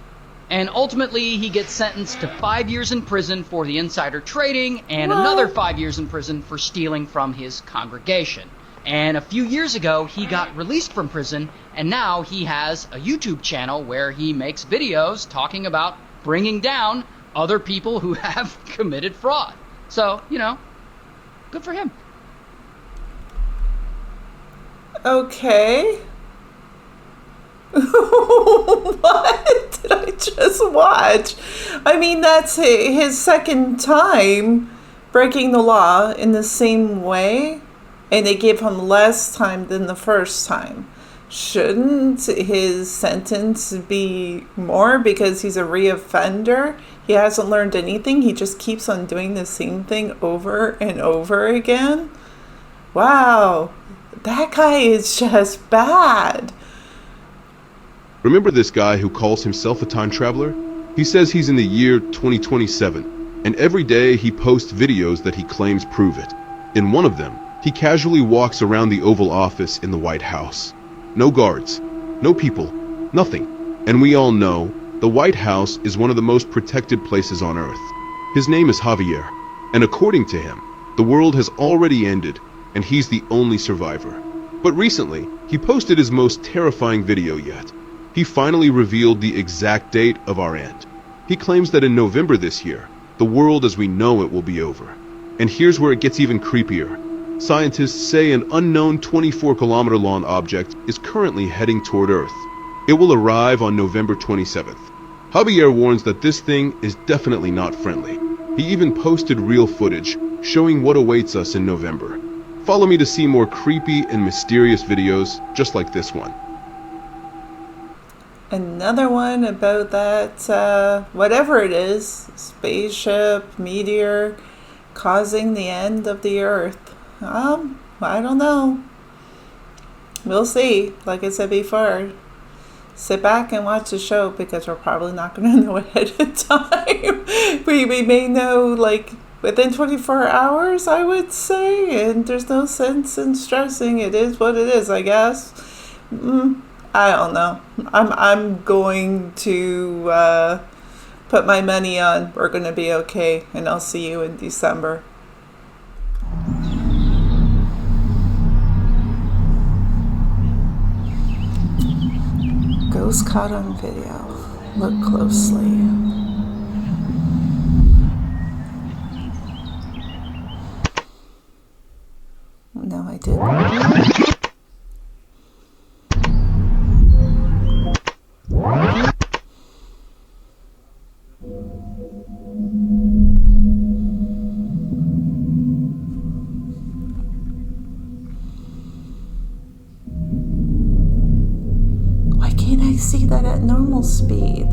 S19: And ultimately, he gets sentenced to 5 years in prison for the insider trading and another 5 years in prison for stealing from his congregation. And a few years ago, he got released from prison, and now he has a YouTube channel where he makes videos talking about bringing down other people who have committed fraud. So, good for him.
S3: Okay. What did I just watch? I mean, that's his second time breaking the law in the same way, and they give him less time than the first time. Shouldn't his sentence be more because he's a reoffender? He hasn't learned anything. He just keeps on doing the same thing over and over again. Wow, that guy is just bad.
S21: Remember this guy who calls himself a time traveler? He says he's in the year 2027, and every day he posts videos that he claims prove it. In one of them, he casually walks around the Oval Office in the White House. No guards, no people, nothing. And we all know the White House is one of the most protected places on Earth. His name is Javier, and according to him, the world has already ended, and he's the only survivor. But recently, he posted his most terrifying video yet. He finally revealed the exact date of our end. He claims that in November this year, the world as we know it will be over. And here's where it gets even creepier. Scientists say an unknown 24-kilometer-long object is currently heading toward Earth. It will arrive on November 27th. Javier warns that this thing is definitely not friendly. He even posted real footage showing what awaits us in November. Follow me to see more creepy and mysterious videos just like this one.
S3: Another one about that, whatever it is, spaceship, meteor, causing the end of the Earth. I don't know. We'll see. Like I said before, sit back and watch the show because we're probably not going to know ahead of time. we may know like within 24 hours, I would say, and there's no sense in stressing. It is what it is, I guess. I don't know. I'm going to put my money on we're going to be okay, and I'll see you in December. Ghost caught on video. Look closely. No, I didn't. Why can't I see that at normal speed?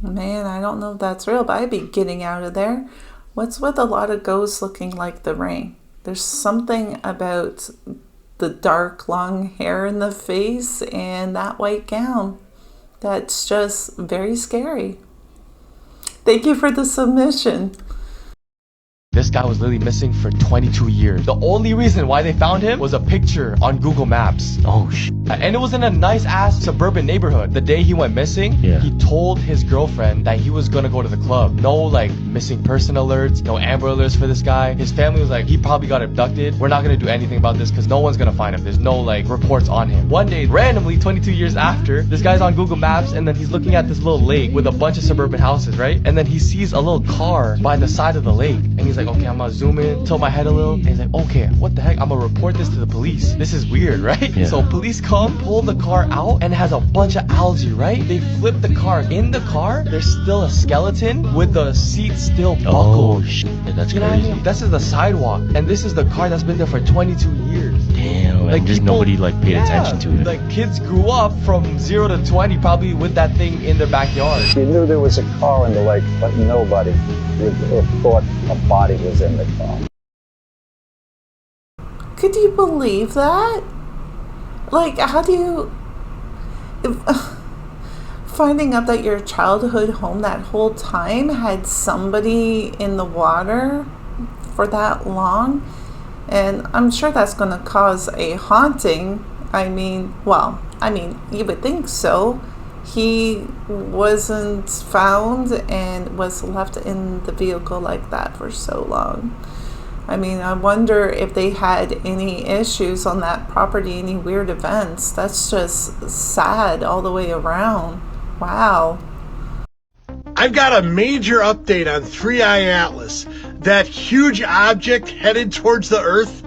S3: Man, I don't know if that's real, but I'd be getting out of there. What's with a lot of ghosts looking like the Ring? There's something about the dark, long hair in the face and that white gown that's just very scary. Thank you for the submission.
S2: This guy was literally missing for 22 years. The only reason why they found him was a picture on Google Maps. Oh, shit. And it was in a nice-ass suburban neighborhood. The day he went missing, he told his girlfriend that he was gonna go to the club. No, like, missing person alerts, no Amber alerts for this guy. His family was like, he probably got abducted. We're not gonna do anything about this because no one's gonna find him. There's no, like, reports on him. One day, randomly, 22 years after, this guy's on Google Maps and then he's looking at this little lake with a bunch of suburban houses, right? And then he sees a little car by the side of the lake. And he's like, okay, I'm gonna zoom in, tilt my head a little, and he's like, okay, what the heck, I'm gonna report this to the police. This is weird, right? Yeah. So police come, pull the car out, and it has a bunch of algae, right? They flip the car. In the car, there's still a skeleton with the seat still buckled.
S10: Oh, shit, that's
S2: you know
S10: crazy.
S2: What I mean? This is the sidewalk, and this is the car that's been there for 22 years.
S10: Damn, like just nobody like paid attention to it.
S2: Like kids grew up from 0 to 20 probably with that thing in their backyard.
S22: She knew there was a car in the lake, but nobody would thought a body was in the car.
S3: Could you believe that? Like, how do you... finding out that your childhood home that whole time had somebody in the water for that long, and I'm sure that's going to cause a haunting. I mean, you would think so. He wasn't found and was left in the vehicle like that for so long. I mean, I wonder if they had any issues on that property, any weird events. That's just sad all the way around. Wow.
S1: I've got a major update on 3i Atlas, that huge object headed towards the Earth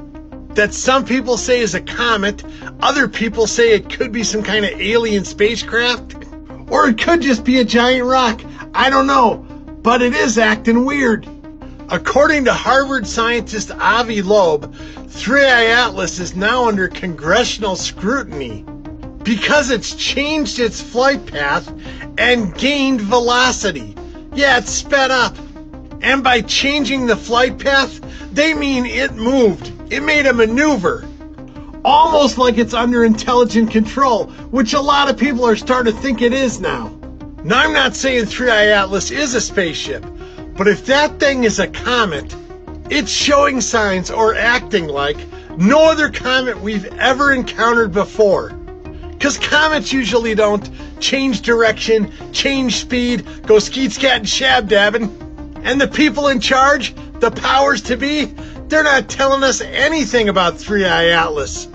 S1: that some people say is a comet, other people say it could be some kind of alien spacecraft, or it could just be a giant rock. I don't know, but it is acting weird. According to Harvard scientist Avi Loeb, 3i Atlas is now under congressional scrutiny because it's changed its flight path and gained velocity. Yeah, it's sped up. And by changing the flight path, they mean it moved. It made a maneuver. Almost like it's under intelligent control, which a lot of people are starting to think it is now. Now, I'm not saying 3i Atlas is a spaceship, but if that thing is a comet, it's showing signs or acting like no other comet we've ever encountered before. Because comets usually don't change direction, change speed, go skeet scat and shab dabbing. And the people in charge, the powers to be, they're not telling us anything about Three-Eye Atlas.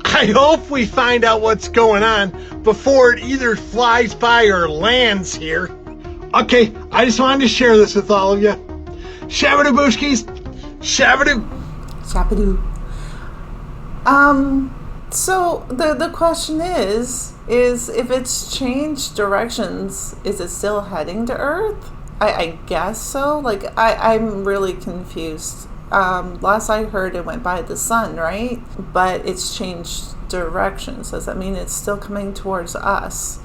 S1: I hope we find out what's going on before it either flies by or lands here. Okay, I just wanted to share this with all of you. Shabadoo booshkies, shabadoo.
S3: Shabadoo. So the question is if it's changed directions, is it still heading to Earth? I guess so. Like, I'm really confused. Last I heard it went by the sun, right? But it's changed directions. Does that mean it's still coming towards us?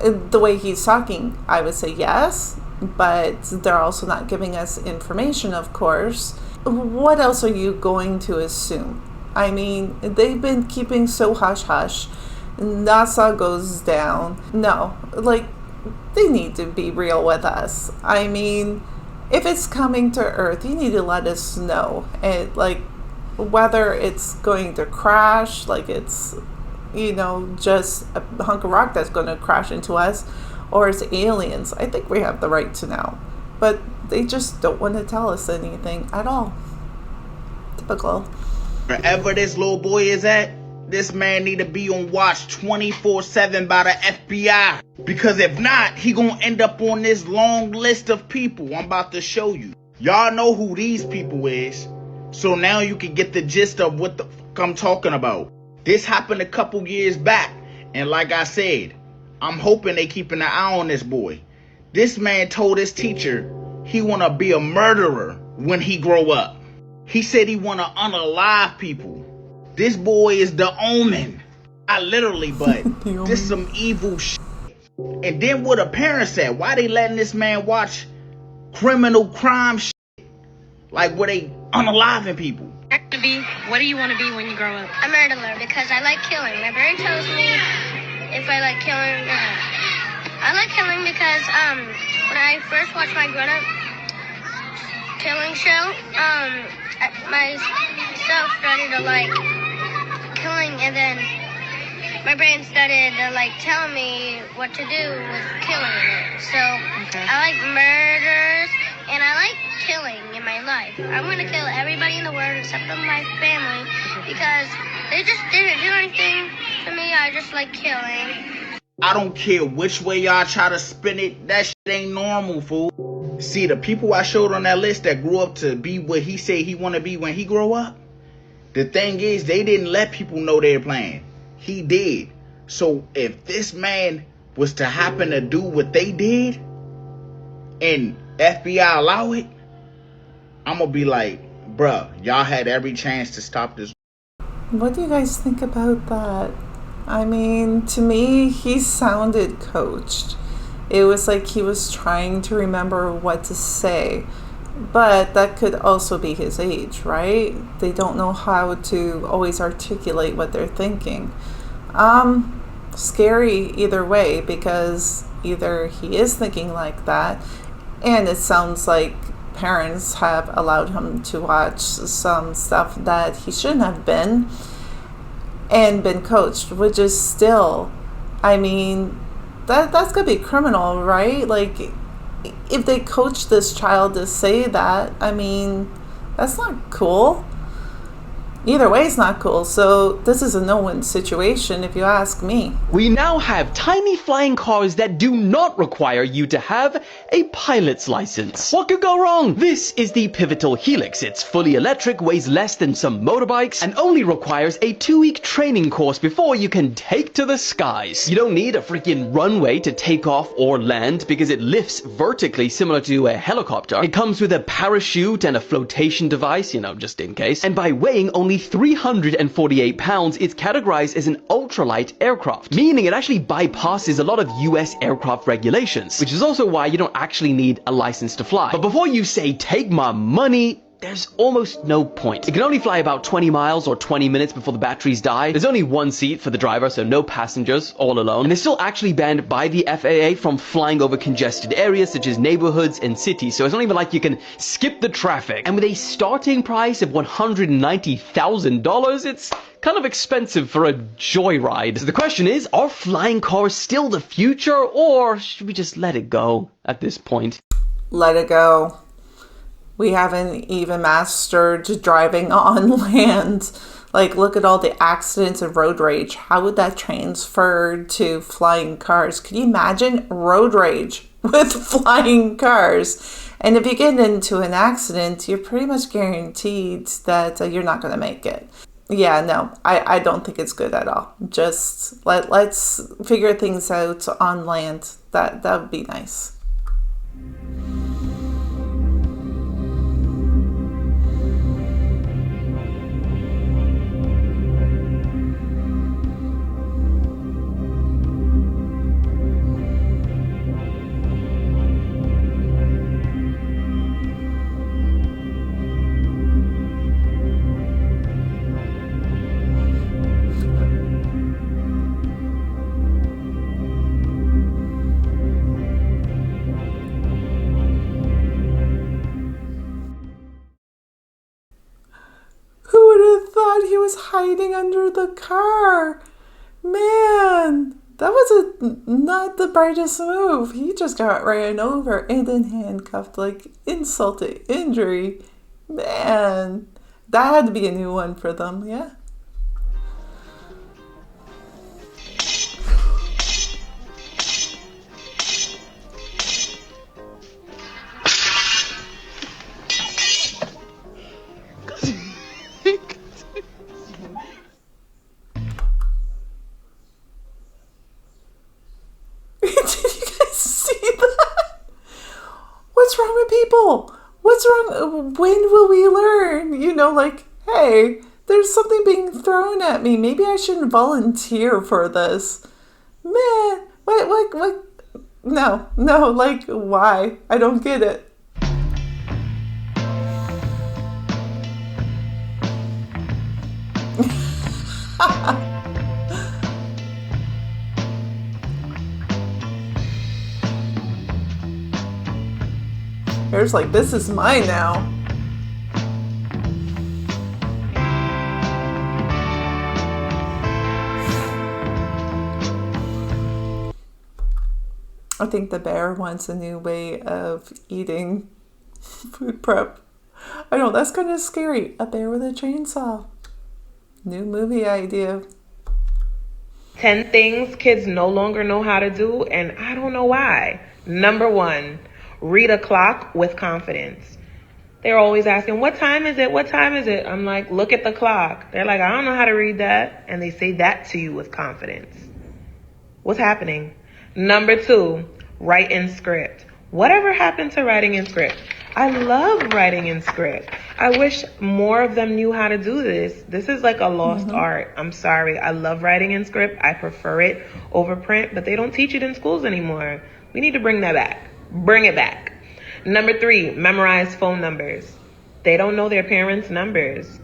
S3: The way he's talking, I would say yes, but they're also not giving us information, of course. What else are you going to assume? I mean, they've been keeping so hush-hush. NASA goes down. No, like, they need to be real with us. I mean, if it's coming to Earth, you need to let us know. And, like, whether it's going to crash, like it's, you know, just a hunk of rock that's going to crash into us, or it's aliens. I think we have the right to know. But they just don't want to tell us anything at all. Typical.
S6: Wherever this little boy is at, this man need to be on watch 24/7 by the FBI. Because if not, he gonna end up on this long list of people I'm about to show you. Y'all know who these people is. So now you can get the gist of what the fuck I'm talking about. This happened a couple years back. And like I said, I'm hoping they keeping an eye on this boy. This man told his teacher he wanna be a murderer when he grow up. He said he wanna unalive people. This boy is the Omen. Not literally, but this some evil shit. And then what a parent said, why they letting this man watch criminal crime shit? Like where they unaliving people.
S4: What do you want to be when you grow up? A murderer, because I like killing. My brain tells me if I like killing. I like killing because when I first watched my grown-up killing show, myself started to like killing, and then my brain started to like tell me what to do with killing it. So I like murders and I like killing in my life. I'm gonna kill everybody in the world except for my family because they just didn't do anything to me. I just like killing.
S6: I don't care which way y'all try to spin it, that shit ain't normal, fool. See, the people I showed on that list that grew up to be what he said he want to be when he grow up, the thing is, they didn't let people know their plan. He did. So if this man was to happen to do what they did, and FBI allow it, I'm gonna be like, bruh, y'all had every chance to stop this.
S3: What do you guys think about that? I mean, to me, he sounded coached. It was like he was trying to remember what to say. But that could also be his age, right? They don't know how to always articulate what they're thinking. Scary either way, because either he is thinking like that, and it sounds like parents have allowed him to watch some stuff that he shouldn't have been, and been coached, which is still, I mean, that's gonna be criminal, right? Like, if they coach this child to say that, I mean, that's not cool. Either way, it's not cool. So this is a no-win situation, if you ask me.
S7: We now have tiny flying cars that do not require you to have a pilot's license. What could go wrong? This is the Pivotal Helix. It's fully electric, weighs less than some motorbikes, and only requires a 2-week training course before you can take to the skies. You don't need a freaking runway to take off or land because it lifts vertically similar to a helicopter. It comes with a parachute and a flotation device, you know, just in case. And by weighing only 348 pounds, it's categorized as an ultralight aircraft, meaning it actually bypasses a lot of US aircraft regulations, which is also why you don't actually need a license to fly. But before you say, take my money, there's almost no point. It can only fly about 20 miles or 20 minutes before the batteries die. There's only one seat for the driver, so no passengers, all alone. And they're still actually banned by the FAA from flying over congested areas such as neighborhoods and cities, so it's not even like you can skip the traffic. And with a starting price of $190,000, it's kind of expensive for a joyride. So the question is, are flying cars still the future, or should we just let it go at this point?
S3: Let it go. We haven't even mastered driving on land. Like, look at all the accidents and road rage. How would that transfer to flying cars? Can you imagine road rage with flying cars? And if you get into an accident, you're pretty much guaranteed that you're not going to make it. Yeah, no, I don't think it's good at all. Just let's figure things out on land. That would be nice. Who would have thought he was hiding under the car? Man, that was not the brightest move. He just got ran over and then handcuffed, like insult to injury. Man, that had to be a new one for them, yeah. What's wrong with people? What's wrong? When will we learn? You know, like, hey, there's something being thrown at me. Maybe I shouldn't volunteer for this. Man, what? No, like, why? I don't get it. Bear's like, this is mine now. I think the bear wants a new way of eating food prep. I know, that's kind of scary. A bear with a chainsaw. New movie idea.
S5: 10 things kids no longer know how to do, and I don't know why. Number 1, read a clock with confidence. They're always asking, what time is it? What time is it? I'm like, look at the clock. They're like, I don't know how to read that. And they say that to you with confidence. What's happening? Number 2, write in script. Whatever happened to writing in script? I love writing in script. I wish more of them knew how to do this. This is like a lost art. I'm sorry. I love writing in script. I prefer it over print, but they don't teach it in schools anymore. We need to bring that back. Bring it back. Number 3, memorize phone numbers. They don't know their parents' numbers.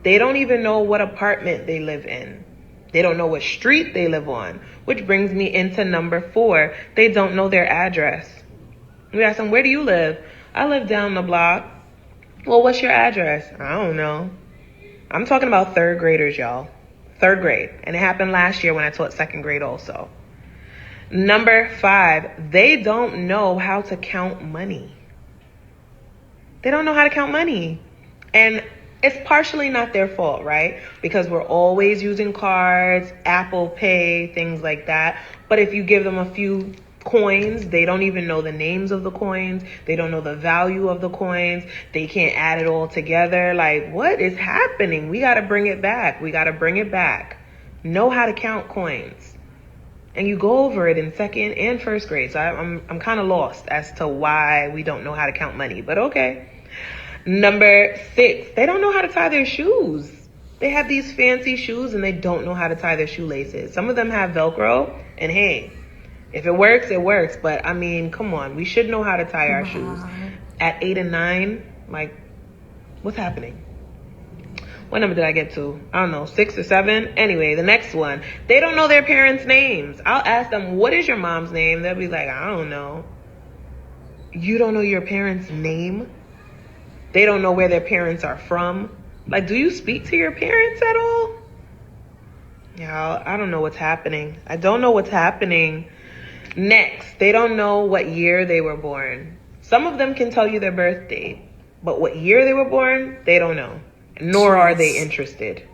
S5: They don't even know what apartment they live in. They don't know what street they live on, which brings me into number 4. They don't know their address. We ask them, where do you live? I live down the block. Well, what's your address? I don't know. I'm talking about 3rd graders, y'all. 3rd grade. And it happened last year when I taught 2nd grade also. Number 5, they don't know how to count money. They don't know how to count money. And it's partially not their fault, right? Because we're always using cards, Apple Pay, things like that. But if you give them a few coins, they don't even know the names of the coins. They don't know the value of the coins. They can't add it all together. Like, what is happening? We got to bring it back. We got to bring it back. Know how to count coins. And you go over it in 2nd and 1st grade. So I'm kind of lost as to why we don't know how to count money. But okay. Number 6, they don't know how to tie their shoes. They have these fancy shoes and they don't know how to tie their shoelaces. Some of them have Velcro. And hey, if it works, it works. But I mean, come on. We should know how to tie our shoes. At 8 and 9, like, What's happening? What number did I get to? I don't know, 6 or 7? Anyway, the next one. They don't know their parents' names. I'll ask them, what is your mom's name? They'll be like, I don't know. You don't know your parents' name? They don't know where their parents are from? Like, do you speak to your parents at all? Yeah, I don't know what's happening. I don't know what's happening. Next, they don't know what year they were born. Some of them can tell you their birth date, but what year they were born, they don't know. Nor are they interested.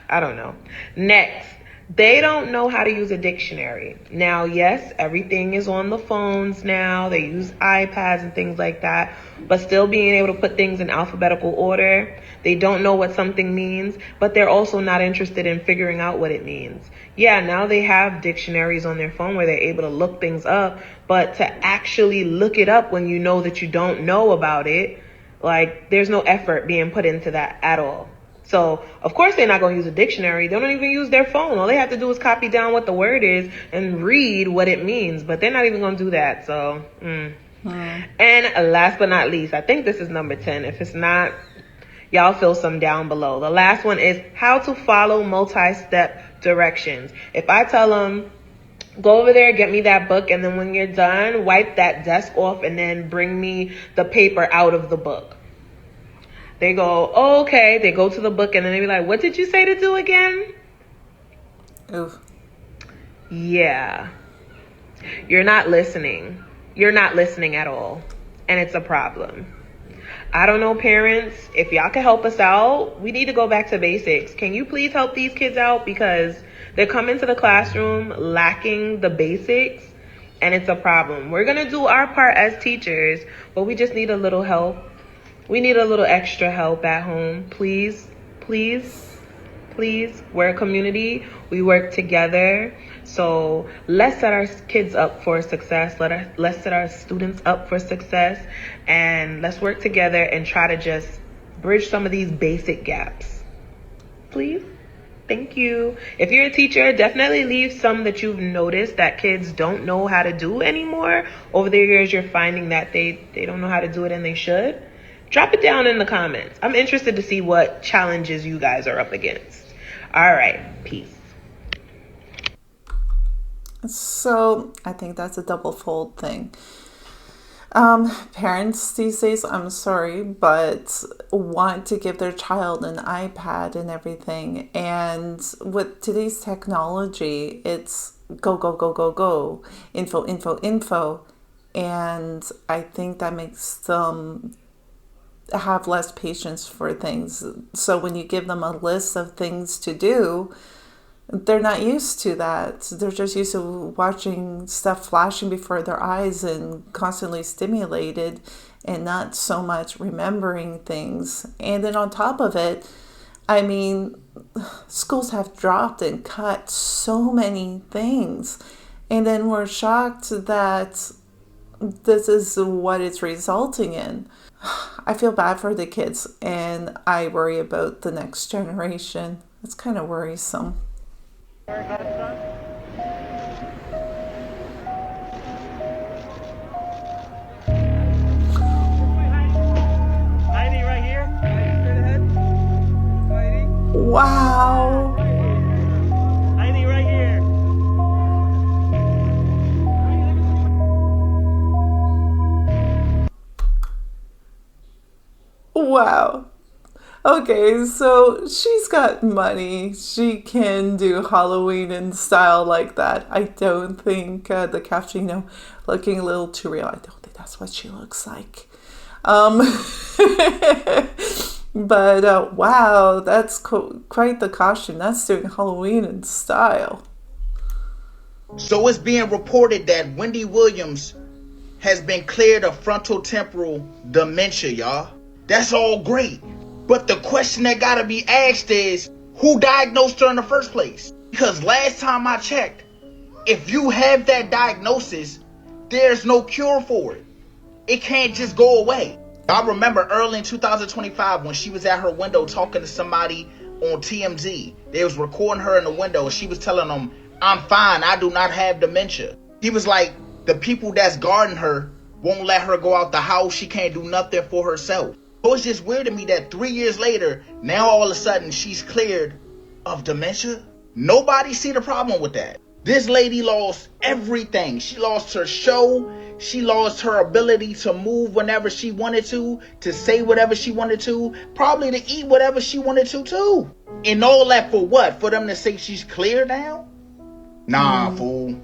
S5: I don't know. Next, they don't know how to use a dictionary. Now, yes, everything is on the phones now. They use iPads and things like that, but still being able to put things in alphabetical order. They don't know what something means, but they're also not interested in figuring out what it means. Yeah, now they have dictionaries on their phone where they're able to look things up, but to actually look it up when you know that you don't know about it, like, there's no effort being put into that at all. So, of course, they're not going to use a dictionary. They don't even use their phone. All they have to do is copy down what the word is and read what it means. But they're not even going to do that. So, And last but not least, I think this is number 10. If it's not, y'all fill some down below. The last one is how to follow multi-step directions. If I tell them, go over there, get me that book, and then when you're done, wipe that desk off and then bring me the paper out of the book. They go, oh, okay. They go to the book and then they be like, what did you say to do again?
S3: Oof.
S5: Yeah. You're not listening. You're not listening at all. And it's a problem. I don't know, parents. If y'all can help us out, we need to go back to basics. Can you please help these kids out? Because they're coming to the classroom lacking the basics. And it's a problem. We're going to do our part as teachers, but we just need a little help. We need a little extra help at home. Please, please, please. We're a community. We work together. So let's set our kids up for success. Let's set our students up for success. And let's work together and try to just bridge some of these basic gaps. Please. Thank you. If you're a teacher, definitely leave some that you've noticed that kids don't know how to do anymore. Over the years, you're finding that they don't know how to do it and they should. Drop it down in the comments. I'm interested to see what challenges you guys are up against. All right. Peace.
S3: So I think that's a double fold thing. Parents these days, I'm sorry, but want to give their child an iPad and everything. And with today's technology, it's go, go, go, go, go, info, info, info. And I think that makes them have less patience for things. So when you give them a list of things to do, they're not used to that. They're just used to watching stuff flashing before their eyes and constantly stimulated and not so much remembering things. And then on top of it, I mean, schools have dropped and cut so many things. And then we're shocked that this is what it's resulting in. I feel bad for the kids and I worry about the next generation. It's kind of worrisome. Wow.
S8: Heidi, right here.
S3: Wow. Okay, so she's got money. She can do Halloween in style like that. I don't think the cappuccino looking a little too real. I don't think that's what she looks like. But wow, that's quite the costume. That's doing Halloween in style.
S6: So it's being reported that Wendy Williams has been cleared of frontotemporal dementia, y'all. That's all great. But the question that gotta be asked is, who diagnosed her in the first place? Because last time I checked, if you have that diagnosis, there's no cure for it. It can't just go away. I remember early in 2025 when she was at her window talking to somebody on TMZ. They was recording her in the window and she was telling them, I'm fine, I do not have dementia. He was like, the people that's guarding her won't let her go out the house. She can't do nothing for herself. So it's just weird to me that 3 years later, now all of a sudden she's cleared of dementia. Nobody see the problem with that. This lady lost everything. She lost her show. She lost her ability to move whenever she wanted to say whatever she wanted to, probably to eat whatever she wanted to too. And all that for what? For them to say she's clear now? Nah, fool.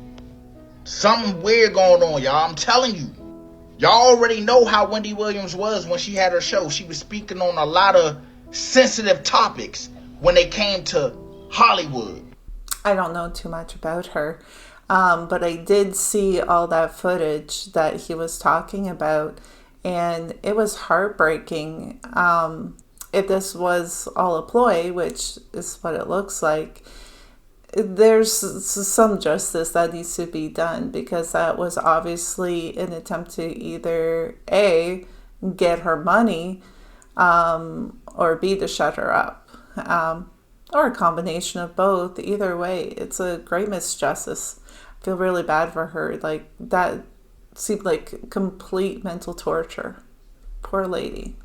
S6: Something weird going on, y'all. I'm telling you. Y'all already know how Wendy Williams was when she had her show. She was speaking on a lot of sensitive topics when it came to Hollywood.
S3: I don't know too much about her, but I did see all that footage that he was talking about, and it was heartbreaking. If this was all a ploy, which is what it looks like, there's some justice that needs to be done, because that was obviously an attempt to either A, get her money, or B, to shut her up. Or a combination of both. Either way, it's a great misjustice. I feel really bad for her. Like, that seemed like complete mental torture. Poor lady.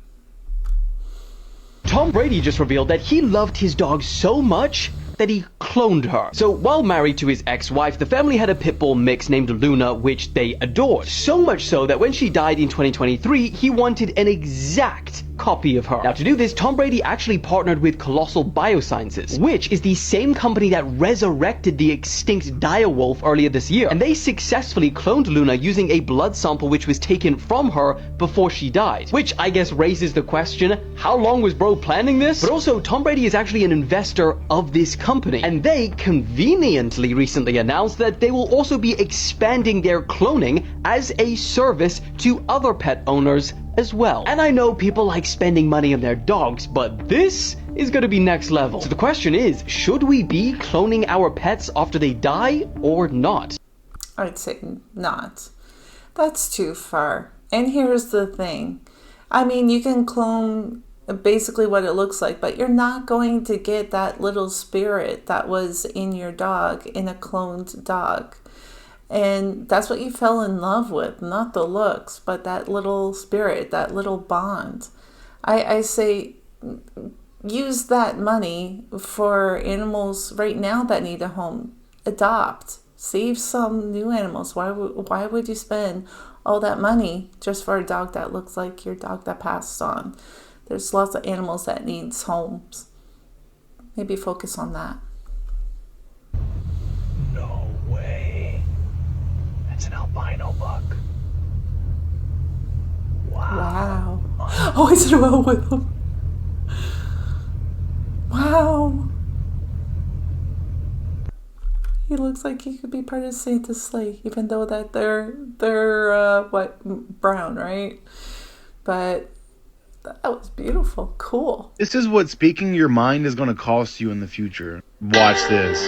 S7: Tom Brady just revealed that he loved his dog so much that he cloned her. So while married to his ex-wife, the family had a pit bull mix named Luna, which they adored. So much so that when she died in 2023, he wanted an exact copy of her. Now, to do this, Tom Brady actually partnered with Colossal Biosciences, which is the same company that resurrected the extinct direwolf earlier this year. And they successfully cloned Luna using a blood sample which was taken from her before she died. Which I guess raises the question, how long was bro planning this? But also, Tom Brady is actually an investor of this company, and they conveniently recently announced that they will also be expanding their cloning as a service to other pet owners as well. And I know people like spending money on their dogs, but this is going to be next level. So the question is, should we be cloning our pets after they die or not?
S3: I'd say not. That's too far. And here's the thing. I mean, you can clone basically what it looks like, but you're not going to get that little spirit that was in your dog in a cloned dog. And that's what you fell in love with, not the looks, but that little spirit, that little bond. I say use that money for animals right now that need a home. Adopt. Save some new animals. Why would you spend all that money just for a dog that looks like your dog that passed on? There's lots of animals that needs homes. Maybe focus on that.
S9: No way. That's an albino buck.
S3: Wow. Oh, he's in a row with him. Wow. He looks like he could be part of Santa's sleigh, even though that they're brown, right? But that was beautiful. Cool.
S11: This is what speaking your mind is going to cost you in the future. Watch this.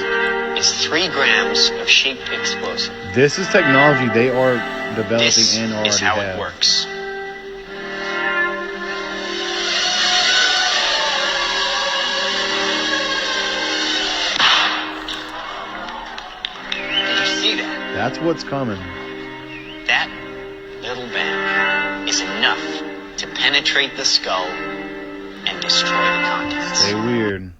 S23: It's 3 grams of sheep explosive.
S11: This is technology they are developing
S23: This
S11: and already
S23: is how
S11: have.
S23: it works. Did you see that?
S11: That's what's coming.
S23: That little bang is enough to penetrate the skull and destroy the contents.
S11: Stay weird.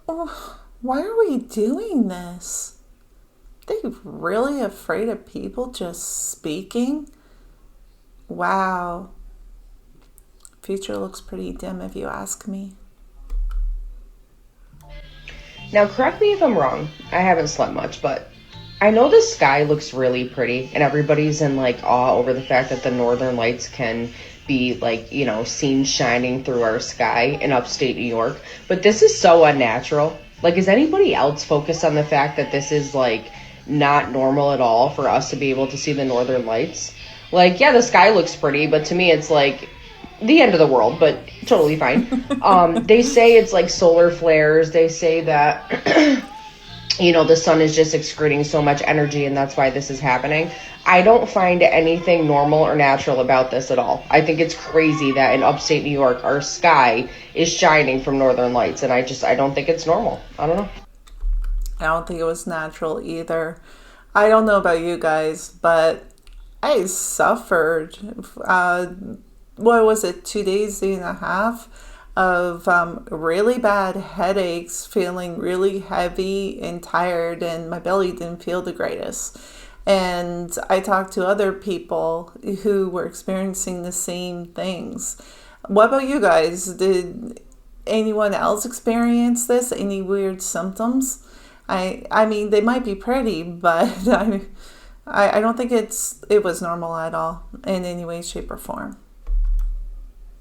S3: Oh, why are we doing this? Are they really afraid of people just speaking? Wow. Future looks pretty dim if you ask me.
S5: Now, correct me if I'm wrong. I haven't slept much, but I know the sky looks really pretty, and everybody's in like awe over the fact that the northern lights can be like, you know, seen shining through our sky in upstate New York. But this is so unnatural. Like, is anybody else focused on the fact that this is like not normal at all for us to be able to see the northern lights? Like, yeah, the sky looks pretty, but to me it's like the end of the world, but totally fine. They say it's like solar flares. They say that you know, the sun is just excreting so much energy and that's why this is happening. I don't find anything normal or natural about this at all. I think it's crazy that in upstate New York, our sky is shining from northern lights, and I don't think it's normal. I don't know.
S3: I don't think it was natural either. I don't know about you guys, but I suffered. What was it, 2 days, day and a half of really bad headaches, feeling really heavy and tired, and my belly didn't feel the greatest. And I talked to other people who were experiencing the same things. What about you guys? Did anyone else experience this? Any weird symptoms? I mean, they might be pretty, but I don't think it was normal at all in any way, shape, or form.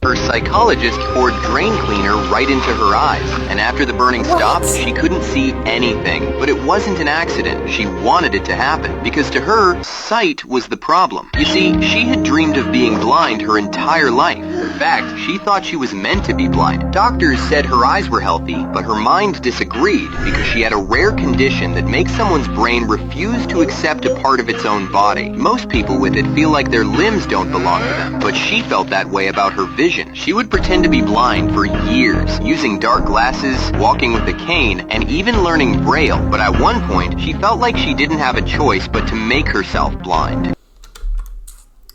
S12: Her psychologist poured drain cleaner right into her eyes, and after the burning stopped, she couldn't see anything. But it wasn't an accident. She wanted it to happen, because to her, sight was the problem. You see, she had dreamed of being blind her entire life. In fact, she thought she was meant to be blind. Doctors said her eyes were healthy, but her mind disagreed, because she had a rare condition that makes someone's brain refuse to accept a part of its own body. Most people with it feel like their limbs don't belong to them, but she felt that way about her vision. She would pretend to be blind for years, using dark glasses, walking with a cane, and even learning Braille. But at one point, she felt like she didn't have a choice but to make herself blind.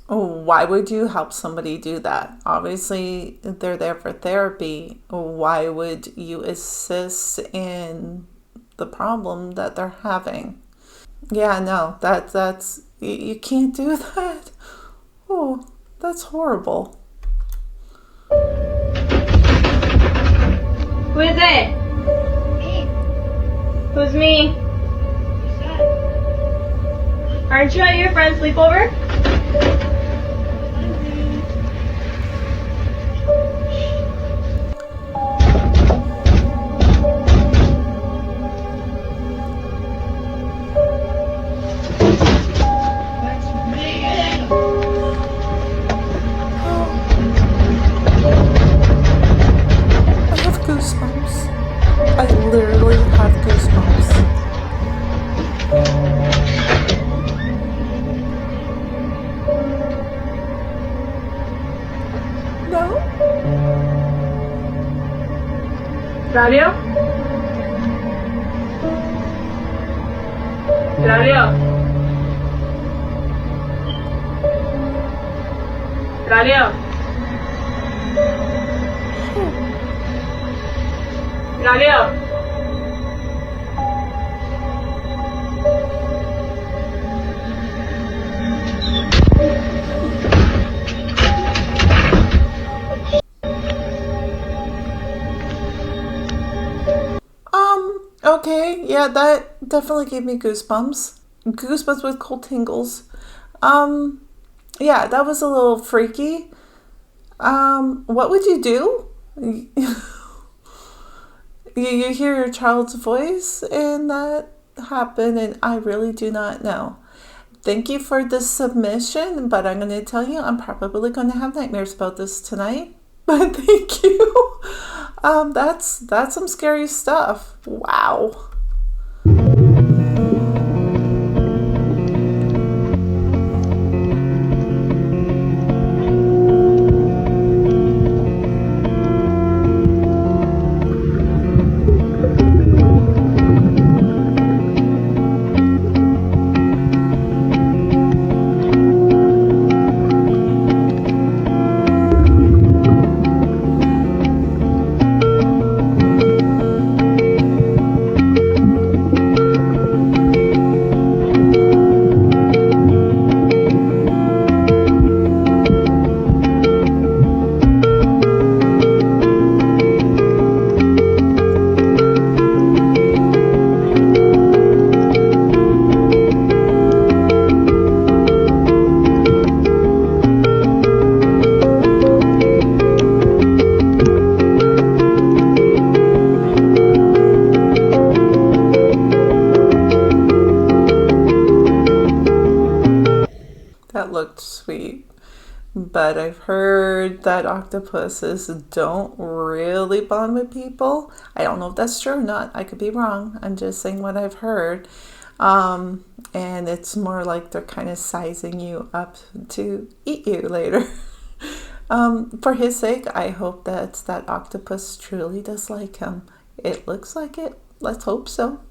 S3: Why would you help somebody do that? Obviously, they're there for therapy. Why would you assist in the problem that they're having? Yeah, no, that's you can't do that. Oh, that's horrible.
S13: Who is it? Me. Who's me? Aren't you at your friend's sleepover?
S3: Goosebumps. I literally have goosebumps. No?
S13: Dario? Dario? Dario? Dario?
S3: Okay, yeah, that definitely gave me goosebumps. Goosebumps with cold tingles. Yeah, that was a little freaky. What would you do? You hear your child's voice and that happened, and I really do not know. Thank you for the submission, but I'm going to tell you I'm probably going to have nightmares about this tonight. But thank you. That's some scary stuff. Wow. That looked sweet. But I've heard that octopuses don't really bond with people. I don't know if that's true or not. I could be wrong. I'm just saying what I've heard. And it's more like they're kind of sizing you up to eat you later. For his sake, I hope that octopus truly does like him. It looks like it. Let's hope so.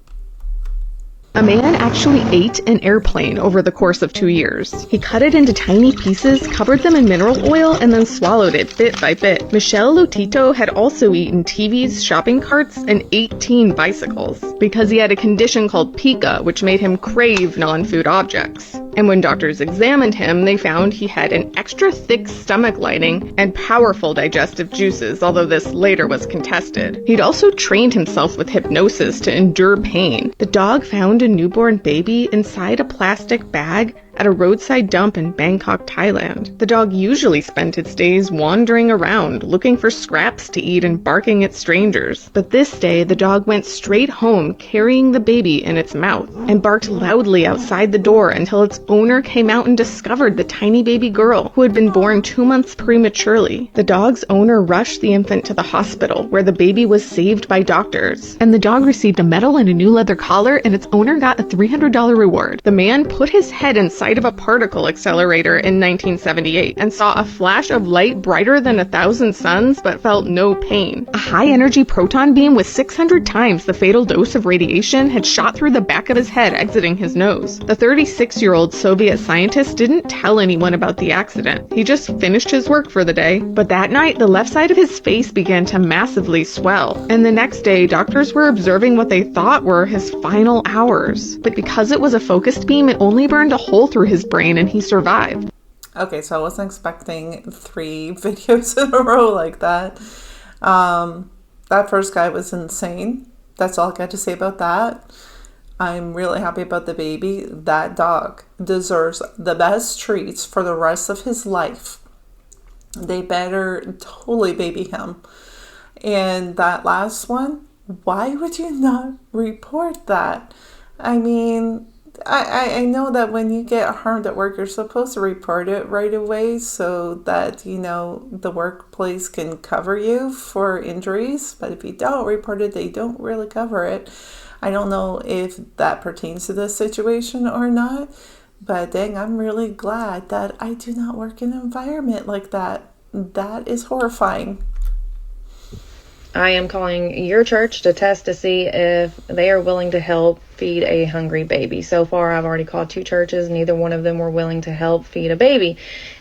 S14: A man actually ate an airplane over the course of 2 years. He cut it into tiny pieces, covered them in mineral oil, and then swallowed it bit by bit. Michel Lotito had also eaten TVs, shopping carts, and 18 bicycles because he had a condition called pica, which made him crave non-food objects. And when doctors examined him, they found he had an extra thick stomach lining and powerful digestive juices, although this later was contested. He'd also trained himself with hypnosis to endure pain. The dog found a newborn baby inside a plastic bag at a roadside dump in Bangkok, Thailand. The dog usually spent its days wandering around, looking for scraps to eat and barking at strangers. But this day, the dog went straight home carrying the baby in its mouth and barked loudly outside the door until its owner came out and discovered the tiny baby girl who had been born 2 months prematurely. The dog's owner rushed the infant to the hospital, where the baby was saved by doctors. And the dog received a medal and a new leather collar, and its owner got a $300 reward. The man put his head inside of a particle accelerator in 1978 and saw a flash of light brighter than 1,000 suns but felt no pain. A high-energy proton beam with 600 times the fatal dose of radiation had shot through the back of his head, exiting his nose. The 36-year-old Soviet scientist didn't tell anyone about the accident. He just finished his work for the day. But that night, the left side of his face began to massively swell. And the next day, doctors were observing what they thought were his final hours. But because it was a focused beam, it only burned a hole through his brain and he survived.
S3: Okay, so I wasn't expecting 3 videos in a row like that. That first guy was insane. That's all I got to say about that. I'm really happy about the baby. That dog deserves the best treats for the rest of his life. They better totally baby him. And that last one, why would you not report that? I mean, I know that when you get harmed at work, you're supposed to report it right away so that, you know, the workplace can cover you for injuries. But if you don't report it, they don't really cover it. I don't know if that pertains to this situation or not, but dang, I'm really glad that I do not work in an environment like that. That is horrifying.
S15: I am calling your church to test to see if they are willing to help feed a hungry baby. So far, I've already called 2 churches. Neither one of them were willing to help feed a baby.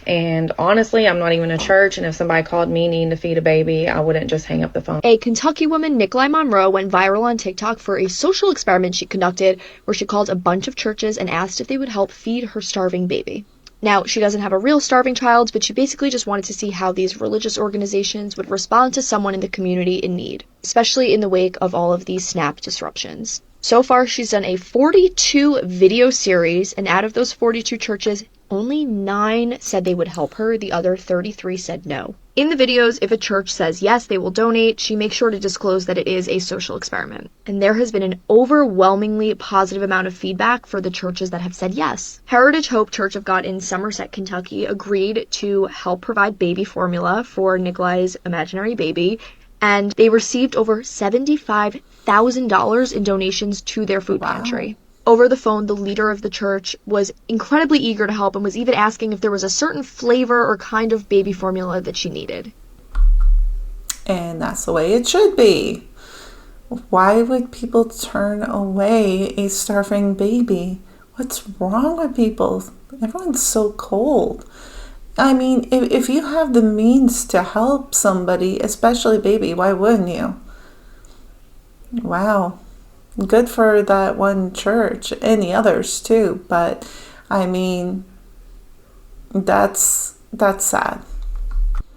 S15: And honestly, I'm not even a church. And if somebody called me needing to feed a baby, I wouldn't just hang up the phone.
S16: A Kentucky woman, Nikolai Monroe, went viral on TikTok for a social experiment she conducted where she called a bunch of churches and asked if they would help feed her starving baby. Now, she doesn't have a real starving child, but she basically just wanted to see how these religious organizations would respond to someone in the community in need, especially in the wake of all of these SNAP disruptions. So far, she's done a 42 video series, and out of those 42 churches, only 9 said they would help her. The other 33 said no. In the videos, if a church says yes, they will donate, she makes sure to disclose that it is a social experiment. And there has been an overwhelmingly positive amount of feedback for the churches that have said yes. Heritage Hope Church of God in Somerset, Kentucky agreed to help provide baby formula for Nikolai's imaginary baby, and they received over $75,000 in donations to their food pantry. Over the phone, the leader of the church was incredibly eager to help and was even asking if there was a certain flavor or kind of baby formula that she needed.
S3: And that's the way it should be. Why would people turn away a starving baby? What's wrong with people? Everyone's so cold. I mean, if you have the means to help somebody, especially a baby, why wouldn't you? Wow. Good for that one church, and the others too, but I mean, that's sad.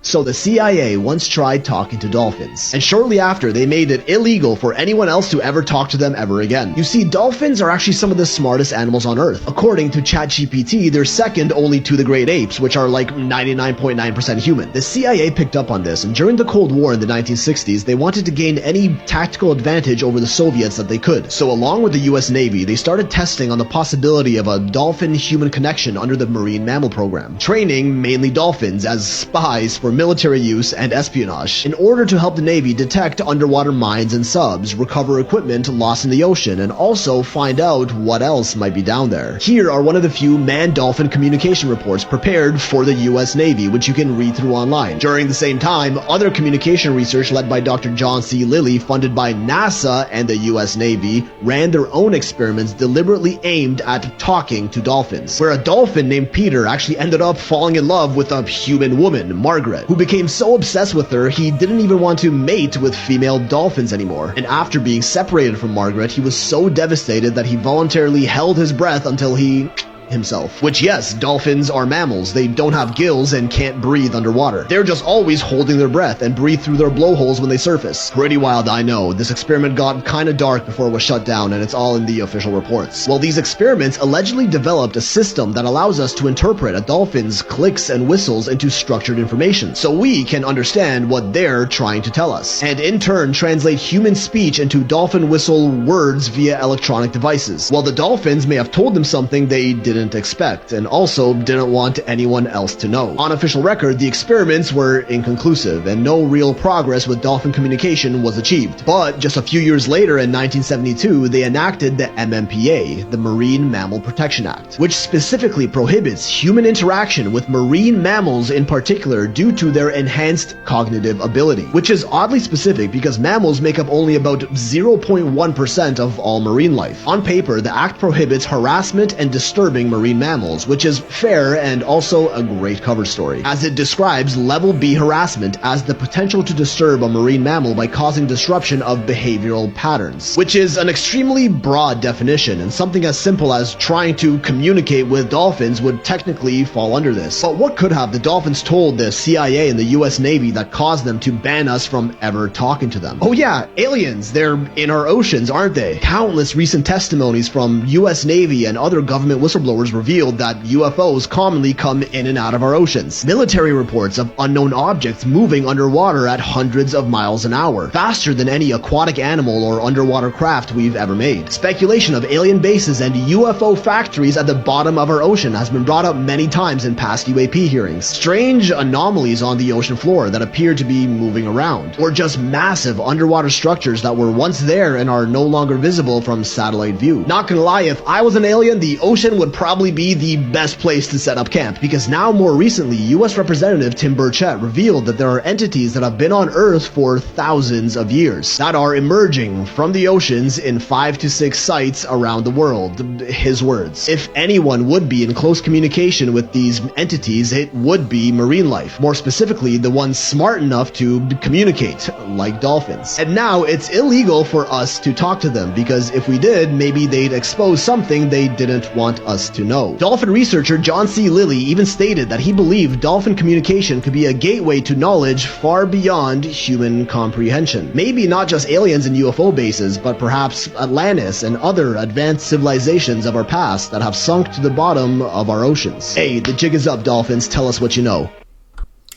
S24: So the CIA once tried talking to dolphins, and shortly after they made it illegal for anyone else to ever talk to them ever again. You see, dolphins are actually some of the smartest animals on Earth. According to ChatGPT, they're second only to the great apes, which are like 99.9% human. The CIA picked up on this, and during the Cold War in the 1960s, they wanted to gain any tactical advantage over the Soviets that they could. So along with the US Navy, they started testing on the possibility of a dolphin-human connection under the Marine Mammal Program, training mainly dolphins as spies for military use and espionage, in order to help the Navy detect underwater mines and subs, recover equipment lost in the ocean, and also find out what else might be down there. Here are one of the few man-dolphin communication reports prepared for the US Navy, which you can read through online. During the same time, other communication research led by Dr. John C. Lilly, funded by NASA and the US Navy, ran their own experiments deliberately aimed at talking to dolphins, where a dolphin named Peter actually ended up falling in love with a human woman, Margaret, who became so obsessed with her he didn't even want to mate with female dolphins anymore. And after being separated from Margaret, he was so devastated that he voluntarily held his breath until he himself. Which, yes, dolphins are mammals. They don't have gills and can't breathe underwater. They're just always holding their breath and breathe through their blowholes when they surface. Pretty wild, I know. This experiment got kinda dark before it was shut down, and it's all in the official reports. Well, these experiments allegedly developed a system that allows us to interpret a dolphin's clicks and whistles into structured information, so we can understand what they're trying to tell us, and in turn translate human speech into dolphin whistle words via electronic devices. While the dolphins may have told them something they didn't expect, and also didn't want anyone else to know. On official record, the experiments were inconclusive, and no real progress with dolphin communication was achieved. But just a few years later, in 1972, they enacted the MMPA, the Marine Mammal Protection Act, which specifically prohibits human interaction with marine mammals in particular due to their enhanced cognitive ability, which is oddly specific because mammals make up only about 0.1% of all marine life. On paper, the act prohibits harassment and disturbing marine mammals, which is fair and also a great cover story, as it describes level B harassment as the potential to disturb a marine mammal by causing disruption of behavioral patterns, which is an extremely broad definition, and something as simple as trying to communicate with dolphins would technically fall under this. But what could have the dolphins told the CIA and the US Navy that caused them to ban us from ever talking to them? Oh yeah, aliens, they're in our oceans, aren't they? Countless recent testimonies from US Navy and other government whistleblowers revealed that UFOs commonly come in and out of our oceans. Military reports of unknown objects moving underwater at hundreds of miles an hour, faster than any aquatic animal or underwater craft we've ever made. Speculation of alien bases and UFO factories at the bottom of our ocean has been brought up many times in past UAP hearings. Strange anomalies on the ocean floor that appear to be moving around, or just massive underwater structures that were once there and are no longer visible from satellite view. Not gonna lie, if I was an alien, the ocean would probably be the best place to set up camp, because now more recently, US Representative Tim Burchett revealed that there are entities that have been on Earth for thousands of years that are emerging from the oceans in 5 to 6 sites around the world. His words. If anyone would be in close communication with these entities, it would be marine life. More specifically, the ones smart enough to communicate, like dolphins. And now it's illegal for us to talk to them, because if we did, maybe they'd expose something they didn't want us to know. Dolphin researcher John C. Lilly even stated that he believed dolphin communication could be a gateway to knowledge far beyond human comprehension. Maybe not just aliens and UFO bases, but perhaps Atlantis and other advanced civilizations of our past that have sunk to the bottom of our oceans. Hey, the jig is up, dolphins. Tell us what you know.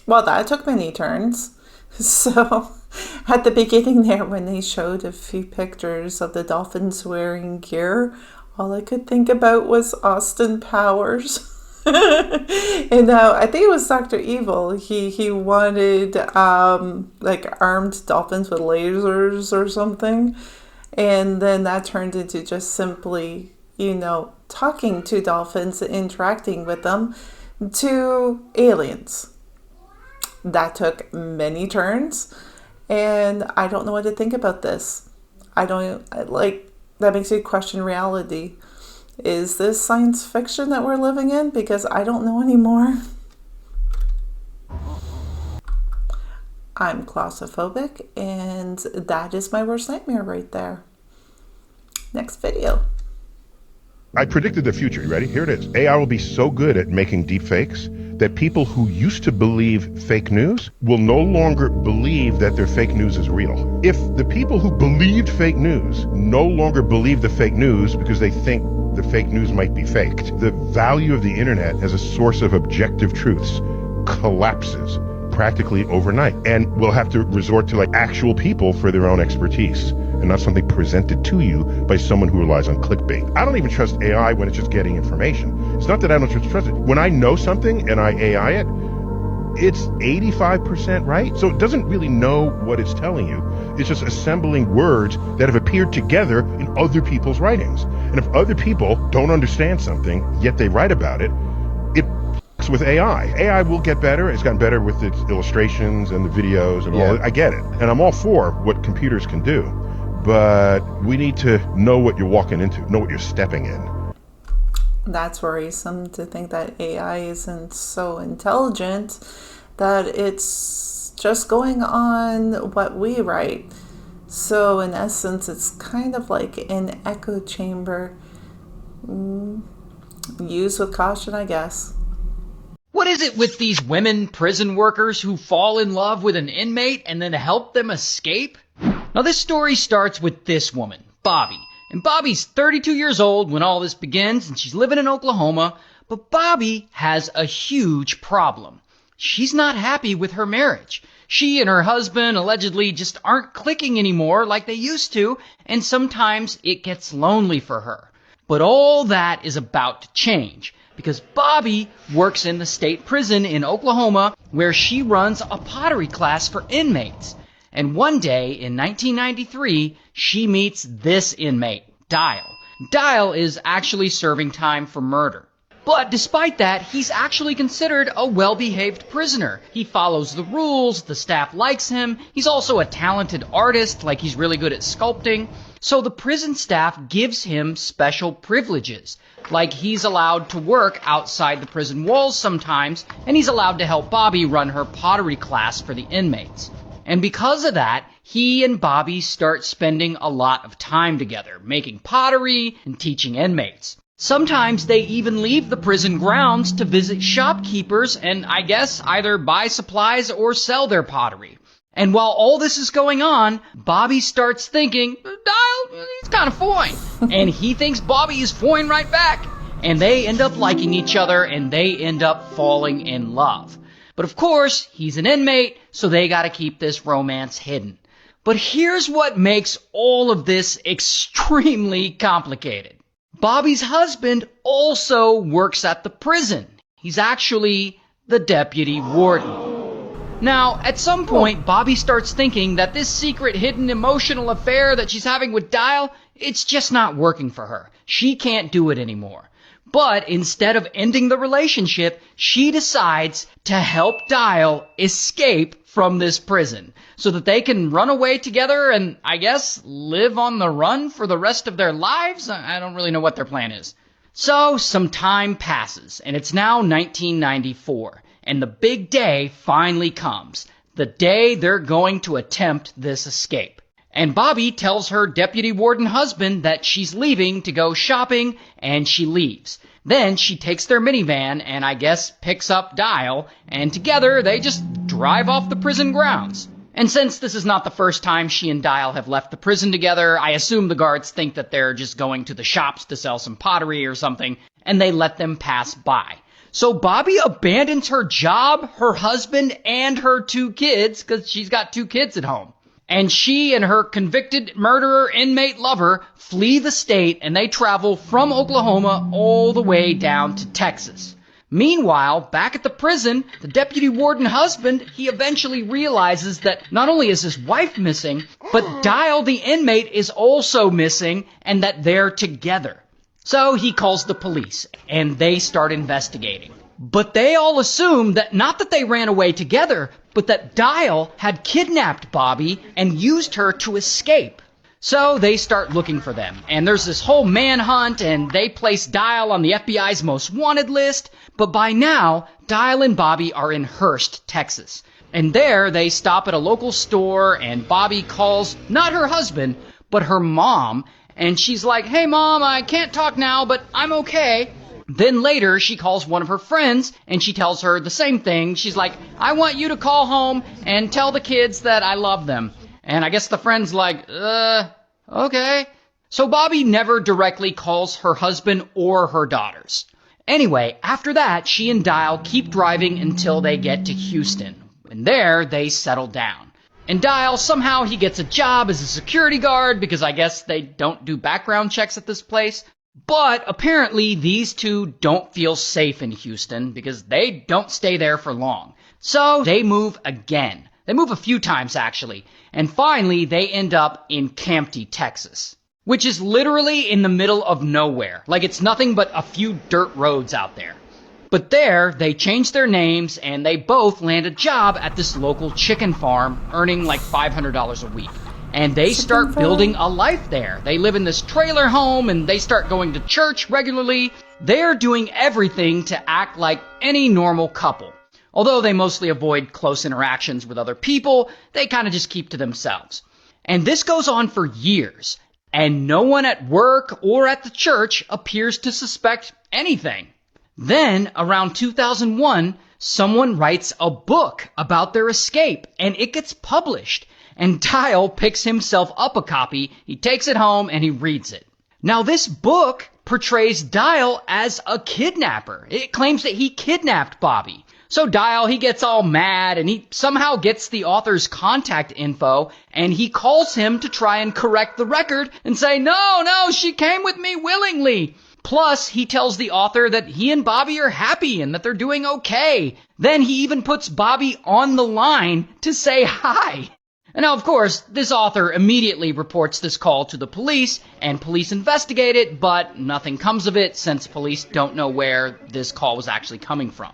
S3: Well, that took many turns. So, at the beginning there, when they showed a few pictures of the dolphins wearing gear, all I could think about was Austin Powers. And I think it was Dr. Evil. He wanted like armed dolphins with lasers or something. And then that turned into just simply, talking to dolphins, interacting with them, to aliens. That took many turns, and I don't know what to think about this. That makes you question reality. Is this science fiction that we're living in? Because I don't know anymore. I'm claustrophobic, and that is my worst nightmare right there. Next video.
S17: I predicted the future. You ready? Here it is. AI will be so good at making deepfakes that people who used to believe fake news will no longer believe that their fake news is real. If the people who believed fake news no longer believe the fake news because they think the fake news might be faked, the value of the internet as a source of objective truths collapses practically overnight. And we'll have to resort to actual people for their own expertise, and not something presented to you by someone who relies on clickbait. I don't even trust AI when it's just getting information. It's not that I don't trust it. When I know something and I AI it, it's 85% right. So it doesn't really know what it's telling you. It's just assembling words that have appeared together in other people's writings. And if other people don't understand something, yet they write about it, it f***s with AI. AI will get better. It's gotten better with its illustrations and the videos and all. I get it. And I'm all for what computers can do. But we need to know what you're walking into, know what you're stepping in.
S3: That's worrisome to think that AI isn't so intelligent that it's just going on what we write. So in essence, it's kind of like an echo chamber. Use with caution, I guess.
S18: What is it with these women prison workers who fall in love with an inmate and then help them escape? Now this story starts with this woman, Bobby. And Bobby's 32 years old when all this begins, and she's living in Oklahoma. But Bobby has a huge problem. She's not happy with her marriage. She and her husband allegedly just aren't clicking anymore like they used to, and sometimes it gets lonely for her. But all that is about to change, because Bobby works in the state prison in Oklahoma where she runs a pottery class for inmates. And one day in 1993, she meets this inmate, Dial. Dial is actually serving time for murder. But despite that, he's actually considered a well-behaved prisoner. He follows the rules, the staff likes him, he's also a talented artist, like he's really good at sculpting. So the prison staff gives him special privileges, like he's allowed to work outside the prison walls sometimes, and he's allowed to help Bobby run her pottery class for the inmates. And because of that, he and Bobby start spending a lot of time together, making pottery and teaching inmates. Sometimes they even leave the prison grounds to visit shopkeepers and, I guess, either buy supplies or sell their pottery. And while all this is going on, Bobby starts thinking, Dial, he's kind of fine. And he thinks Bobby is fine right back. And they end up liking each other and they end up falling in love. But of course, he's an inmate, so they gotta keep this romance hidden. But here's what makes all of this extremely complicated. Bobby's husband also works at the prison. He's actually the deputy warden. Now, at some point, Bobby starts thinking that this secret hidden emotional affair that she's having with Dial, it's just not working for her. She can't do it anymore. But instead of ending the relationship, she decides to help Dial escape from this prison so that they can run away together and, I guess, live on the run for the rest of their lives? I don't really know what their plan is. So, some time passes, and it's now 1994, and the big day finally comes. The day they're going to attempt this escape. And Bobby tells her deputy warden husband that she's leaving to go shopping, and she leaves. Then she takes their minivan and I guess picks up Dial, and together they just drive off the prison grounds. And since this is not the first time she and Dial have left the prison together, I assume the guards think that they're just going to the shops to sell some pottery or something, and they let them pass by. So Bobby abandons her job, her husband, and her 2 kids, because she's got 2 kids at home. And she and her convicted murderer inmate lover flee the state, and they travel from Oklahoma all the way down to Texas. Meanwhile, back at the prison, the deputy warden husband, he eventually realizes that not only is his wife missing, but Dial the inmate is also missing, and that they're together. So he calls the police, and they start investigating. But they all assume that not that they ran away together, but that Dial had kidnapped Bobby and used her to escape. So they start looking for them, and there's this whole manhunt, and they place Dial on the FBI's most wanted list, but by now, Dial and Bobby are in Hurst, Texas. And there, they stop at a local store, and Bobby calls, not her husband, but her mom, and she's like, "Hey mom, I can't talk now, but I'm okay." Then later, she calls one of her friends, and she tells her the same thing. She's like, "I want you to call home and tell the kids that I love them." And I guess the friend's like, okay. So Bobby never directly calls her husband or her daughters. Anyway, after that, she and Dial keep driving until they get to Houston. And there, they settle down. And Dial, somehow he gets a job as a security guard, because I guess they don't do background checks at this place. But apparently these two don't feel safe in Houston because they don't stay there for long. So they move again. They move a few times, actually. And finally, they end up in Campty, Texas, which is literally in the middle of nowhere. Like, it's nothing but a few dirt roads out there. But there, they changed their names, and they both land a job at this local chicken farm, earning like $500 a week. And they start building a life there. They live in this trailer home, and they start going to church regularly. They're doing everything to act like any normal couple. Although they mostly avoid close interactions with other people, they kind of just keep to themselves. And this goes on for years, and no one at work or at the church appears to suspect anything. Then, around 2001, someone writes a book about their escape, and it gets published. And Dial picks himself up a copy, he takes it home, and he reads it. Now, this book portrays Dial as a kidnapper. It claims that he kidnapped Bobby. So Dial, he gets all mad, and he somehow gets the author's contact info, and he calls him to try and correct the record and say, no, she came with me willingly. Plus, he tells the author that he and Bobby are happy and that they're doing okay. Then he even puts Bobby on the line to say hi. And now, of course, this author immediately reports this call to the police, and police investigate it, but nothing comes of it since police don't know where this call was actually coming from.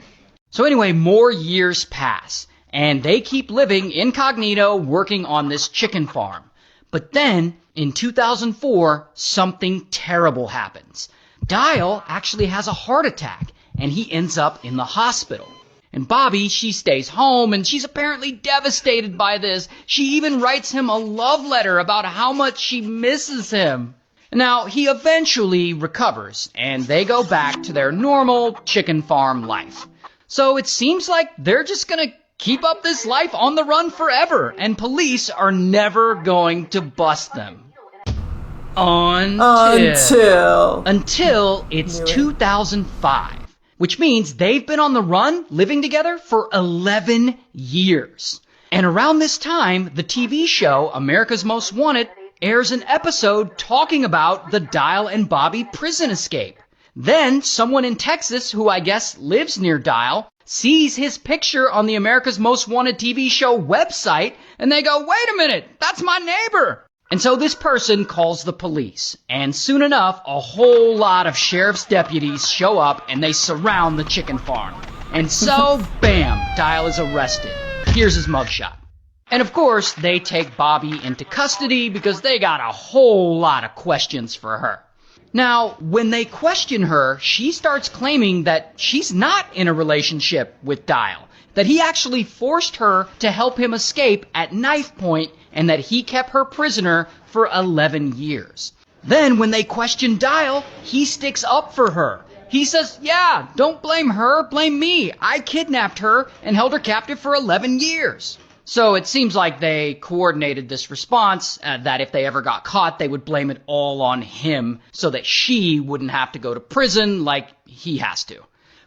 S18: So anyway, more years pass, and they keep living incognito working on this chicken farm. But then, in 2004, something terrible happens. Dial actually has a heart attack, and he ends up in the hospital. And Bobby, she stays home, and she's apparently devastated by this. She even writes him a love letter about how much she misses him. Now, he eventually recovers, and they go back to their normal chicken farm life. So it seems like they're just gonna keep up this life on the run forever, and police are never going to bust them. Until it's 2005, which means they've been on the run, living together for 11 years. And around this time, the TV show America's Most Wanted airs an episode talking about the Dial and Bobby prison escape. Then someone in Texas, who I guess lives near Dial, sees his picture on the America's Most Wanted TV show website, and they go, wait a minute, that's my neighbor. And so this person calls the police, and soon enough, a whole lot of sheriff's deputies show up and they surround the chicken farm. And so, bam, Dial is arrested. Here's his mugshot. And of course, they take Bobby into custody because they got a whole lot of questions for her. Now, when they question her, she starts claiming that she's not in a relationship with Dial, that he actually forced her to help him escape at knife point, and that he kept her prisoner for 11 years. Then, when they question Dial, he sticks up for her. He says, yeah, don't blame her, blame me. I kidnapped her and held her captive for 11 years. So it seems like they coordinated this response, that if they ever got caught, they would blame it all on him so that she wouldn't have to go to prison like he has to.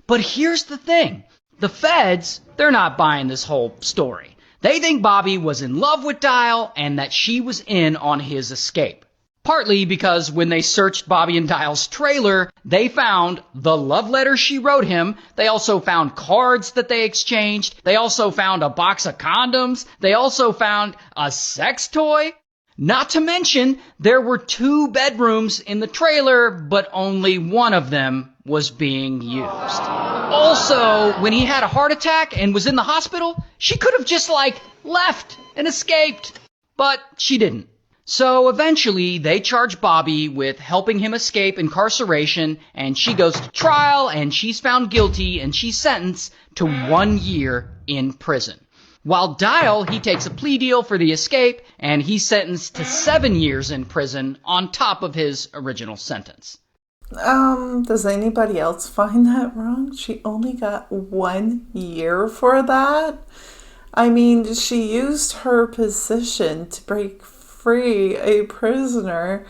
S18: But here's the thing. The feds, they're not buying this whole story. They think Bobby was in love with Dial and that she was in on his escape. Partly because when they searched Bobby and Dial's trailer, they found the love letter she wrote him. They also found cards that they exchanged. They also found a box of condoms. They also found a sex toy. Not to mention, there were 2 bedrooms in the trailer, but only one of them was being used. Also, when he had a heart attack and was in the hospital, she could have just, left and escaped. But she didn't. So eventually, they charge Bobby with helping him escape incarceration, and she goes to trial, and she's found guilty, and she's sentenced to 1 year in prison. While Dial, he takes a plea deal for the escape, and he's sentenced to 7 years in prison on top of his original sentence.
S3: Does anybody else find that wrong? She only got 1 year for that? I mean, she used her position to break free a prisoner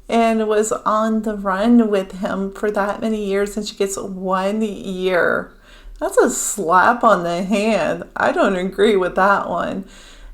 S3: and was on the run with him for that many years, and she gets 1 year. That's a slap on the hand. I don't agree with that one.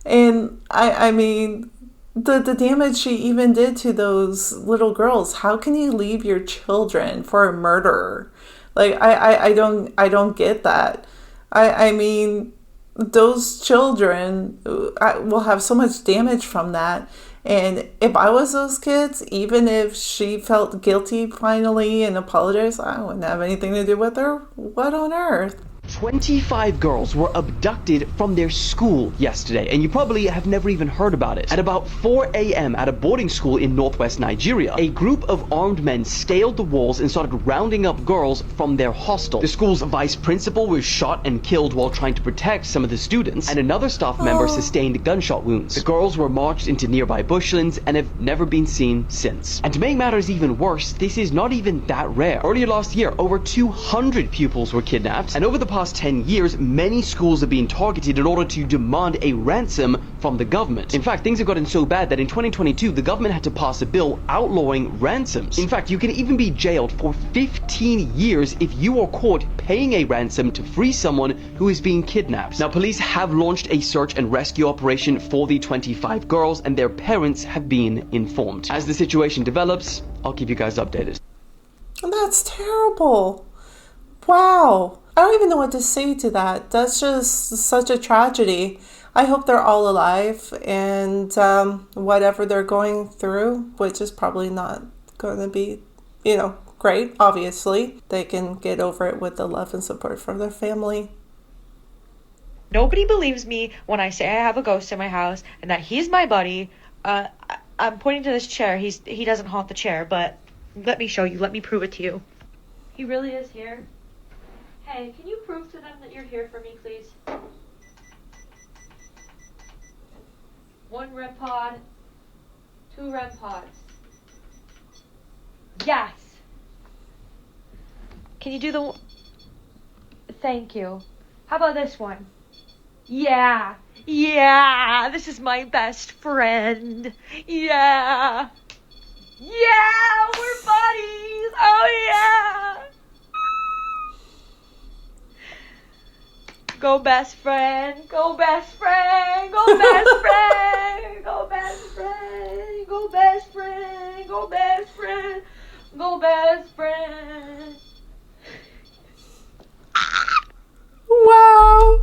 S3: And I mean, the damage she even did to those little girls. How can you leave your children for a murderer? I don't get that. I mean, those children will have so much damage from that. And if I was those kids, even if she felt guilty finally and apologized, I wouldn't have anything to do with her. What on earth?
S7: 25 girls were abducted from their school yesterday, and you probably have never even heard about it. At about 4 a.m. at a boarding school in northwest Nigeria, a group of armed men scaled the walls and started rounding up girls from their hostel. The school's vice principal was shot and killed while trying to protect some of the students, and another staff member sustained gunshot wounds. The girls were marched into nearby bushlands and have never been seen since. And to make matters even worse, this is not even that rare. Earlier last year, over 200 pupils were kidnapped, and over the past 10 years, many schools have been targeted in order to demand a ransom from the government. In fact, things have gotten so bad that in 2022, the government had to pass a bill outlawing ransoms. In fact, you can even be jailed for 15 years if you are caught paying a ransom to free someone who is being kidnapped. Now, police have launched a search and rescue operation for the 25 girls, and their parents have been informed. As the situation develops, I'll keep you guys updated.
S3: That's terrible. Wow. I don't even know what to say to that. That's just such a tragedy. I hope they're all alive and whatever they're going through, which is probably not going to be, great, obviously. They can get over it with the love and support from their family.
S10: Nobody believes me when I say I have a ghost in my house and that he's my buddy. I'm pointing to this chair. He doesn't haunt the chair, but let me show you. Let me prove it to you. He really is here. Hey, can you prove to them that you're here for me, please? 1 REM pod, 2 REM pods. Yes! Can you do the... Thank you. How about this one? Yeah! Yeah! This is my best friend! Yeah! Yeah! We're buddies! Oh yeah! Go best friend, go best friend, go best friend, go best friend, go best friend, go best friend, go best friend.
S3: Wow.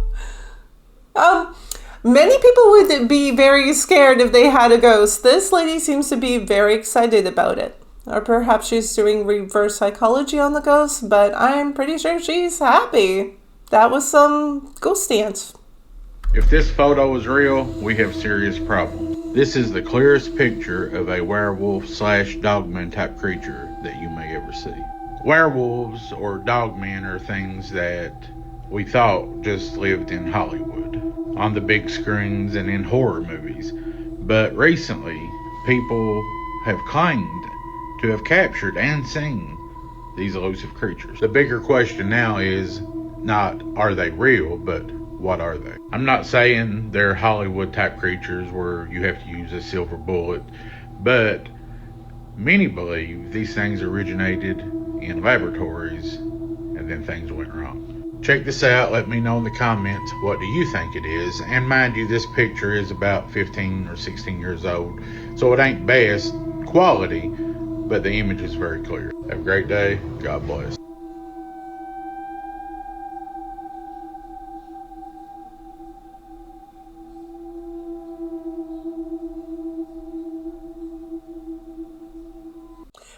S3: Many people would be very scared if they had a ghost. This lady seems to be very excited about it. Or perhaps she's doing reverse psychology on the ghost, but I'm pretty sure she's happy. That was some ghost dance.
S11: If this photo is real, we have serious problems. This is the clearest picture of a werewolf / dogman type creature that you may ever see. Werewolves or dogmen are things that we thought just lived in Hollywood, on the big screens and in horror movies. But recently, people have claimed to have captured and seen these elusive creatures. The bigger question now is not are they real, but what are they? I'm not saying they're Hollywood type creatures where you have to use a silver bullet, but many believe these things originated in laboratories and then things went wrong. Check this out. Let me know in the comments, what do you think it is? And mind you, this picture is about 15 or 16 years old, so it ain't best quality, but the image is very clear. Have a great day. God bless.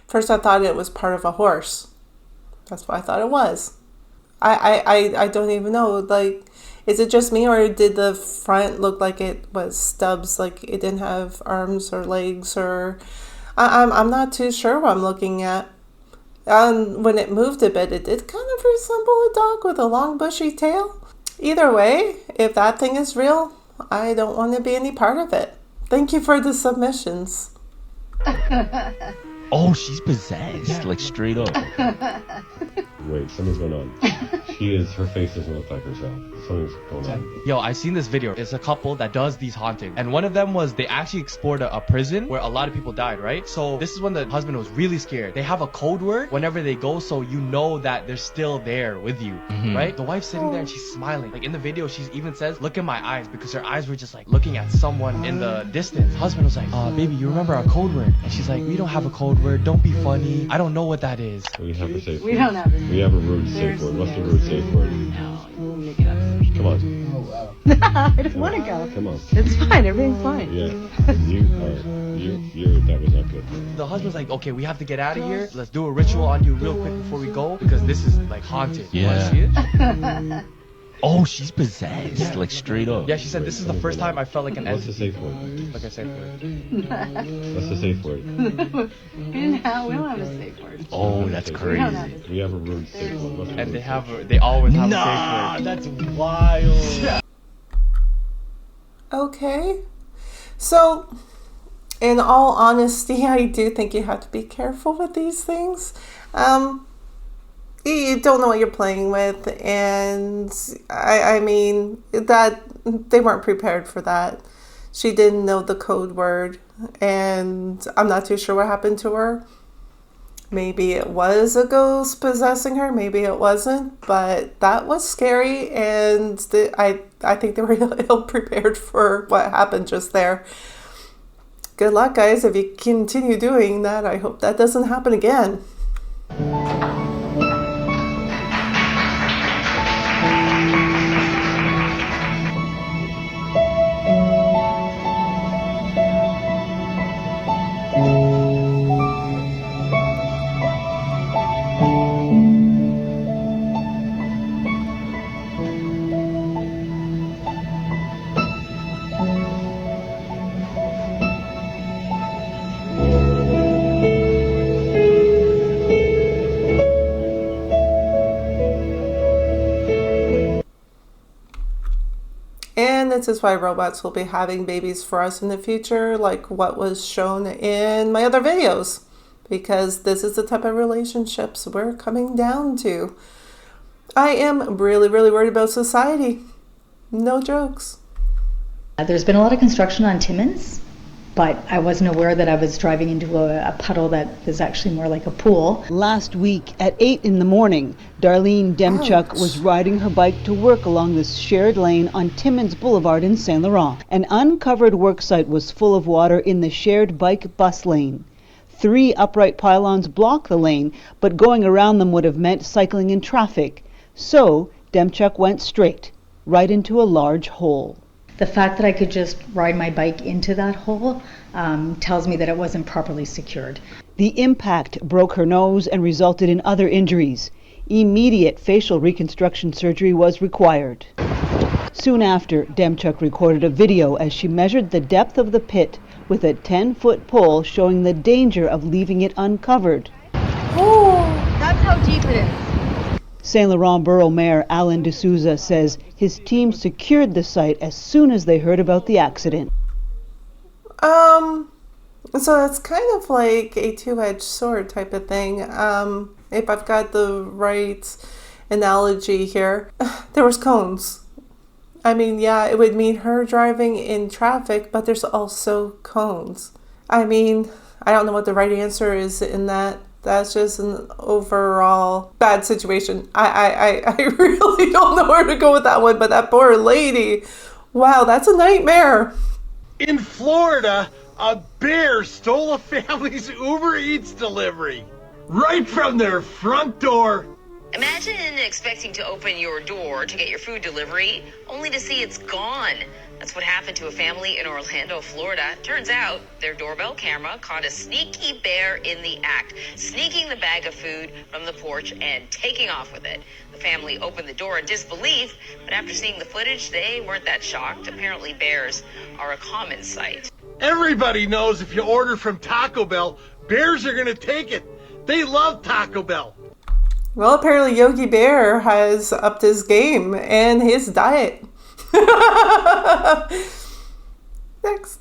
S3: First I thought it was part of a horse. That's what I thought it was. I don't even know, like, is it just me or did the front look like it was stubs, like it didn't have arms or legs, or I'm not too sure what I'm looking at. When it moved a bit, it did kind of resemble a dog with a long bushy tail. Either way, if that thing is real, I don't want to be any part of it. Thank you for the submissions.
S9: Oh, she's possessed, like straight up.
S19: Wait, something's going on. Her face doesn't look like herself. Something's going on.
S2: Yo, I've seen this video. It's a couple that does these hauntings. And one of them was they actually explored a prison where a lot of people died, right? So this is when the husband was really scared. They have a code word whenever they go, so you know that they're still there with you, right? The wife's sitting there and she's smiling. Like in the video, she even says, look in my eyes, because her eyes were just like looking at someone in the distance. Husband was like, baby, you remember our code word? And she's like, we don't have a code word. Don't be funny. I don't know what that is.
S19: We have a safe word.
S10: We don't have it.
S19: We have a rude safe word. What's the rude safe safe word.
S1: No, we'll make it up.
S19: Come on.
S1: I don't want to go.
S19: Come on.
S1: It's fine. Everything's fine.
S19: Yeah. That was not good.
S2: The husband's like, okay, we have to get out of here. Let's do a ritual on you real quick before we go because this is like haunted.
S9: Yeah.
S2: You want to see it?
S9: Oh, she's possessed, like straight up.
S2: Yeah, she said this is the first time I felt like an
S19: What's the
S2: entity.
S19: safe word?
S2: Like a safe word.
S19: What's the safe word?
S1: We don't have a safe word.
S9: Oh, that's crazy.
S19: We have a room safe word. What's the
S2: And
S19: room
S2: they always have
S9: Nah,
S2: a safe word.
S9: that's wild.
S3: Okay. So, in all honesty, I do think you have to be careful with these things. You don't know what you're playing with, and I mean, that they weren't prepared for that. She didn't know the code word, and I'm not too sure what happened to her. Maybe it was a ghost possessing her, maybe it wasn't, but that was scary, and I think they were ill prepared for what happened just there. Good luck, guys. If you continue doing that, I hope that doesn't happen again. And this is why robots will be having babies for us in the future, like what was shown in my other videos, because this is the type of relationships we're coming down to. I am really, really worried about society. No jokes.
S20: There's been a lot of construction on Timmins, but I wasn't aware that I was driving into a puddle that is actually more like a pool.
S21: Last week at 8 in the morning, Darlene Demchuk was riding her bike to work along this shared lane on Timmins Boulevard in Saint Laurent. An uncovered worksite was full of water in the shared bike bus lane. 3 upright pylons block the lane, but going around them would have meant cycling in traffic. So Demchuk went straight, right into a large hole.
S20: The fact that I could just ride my bike into that hole tells me that it wasn't properly secured.
S21: The impact broke her nose and resulted in other injuries. Immediate facial reconstruction surgery was required. Soon after, Demchuk recorded a video as she measured the depth of the pit with a 10-foot pole showing the danger of leaving it uncovered.
S10: That's how deep it is.
S21: Saint Laurent Borough Mayor Alan D'Souza says his team secured the site as soon as they heard about the accident.
S3: So that's kind of like a two-edged sword type of thing. If I've got the right analogy here, there was cones. I mean, yeah, it would mean her driving in traffic, but there's also cones. I mean, I don't know what the right answer is in that. That's just an overall bad situation. I really don't know where to go with that one, but that poor lady, wow, that's a nightmare.
S22: In Florida, a bear stole a family's Uber Eats delivery right from their front door.
S25: Imagine expecting to open your door to get your food delivery, only to see it's gone. That's what happened to a family in Orlando, Florida. Turns out their doorbell camera caught a sneaky bear in the act, sneaking the bag of food from the porch and taking off with it. The family opened the door in disbelief, but after seeing the footage, they weren't that shocked. Apparently, bears are a common sight.
S22: Everybody knows if you order from Taco Bell, bears are going to take it. They love Taco Bell.
S3: Well, apparently Yogi Bear has upped his game and his diet. Next.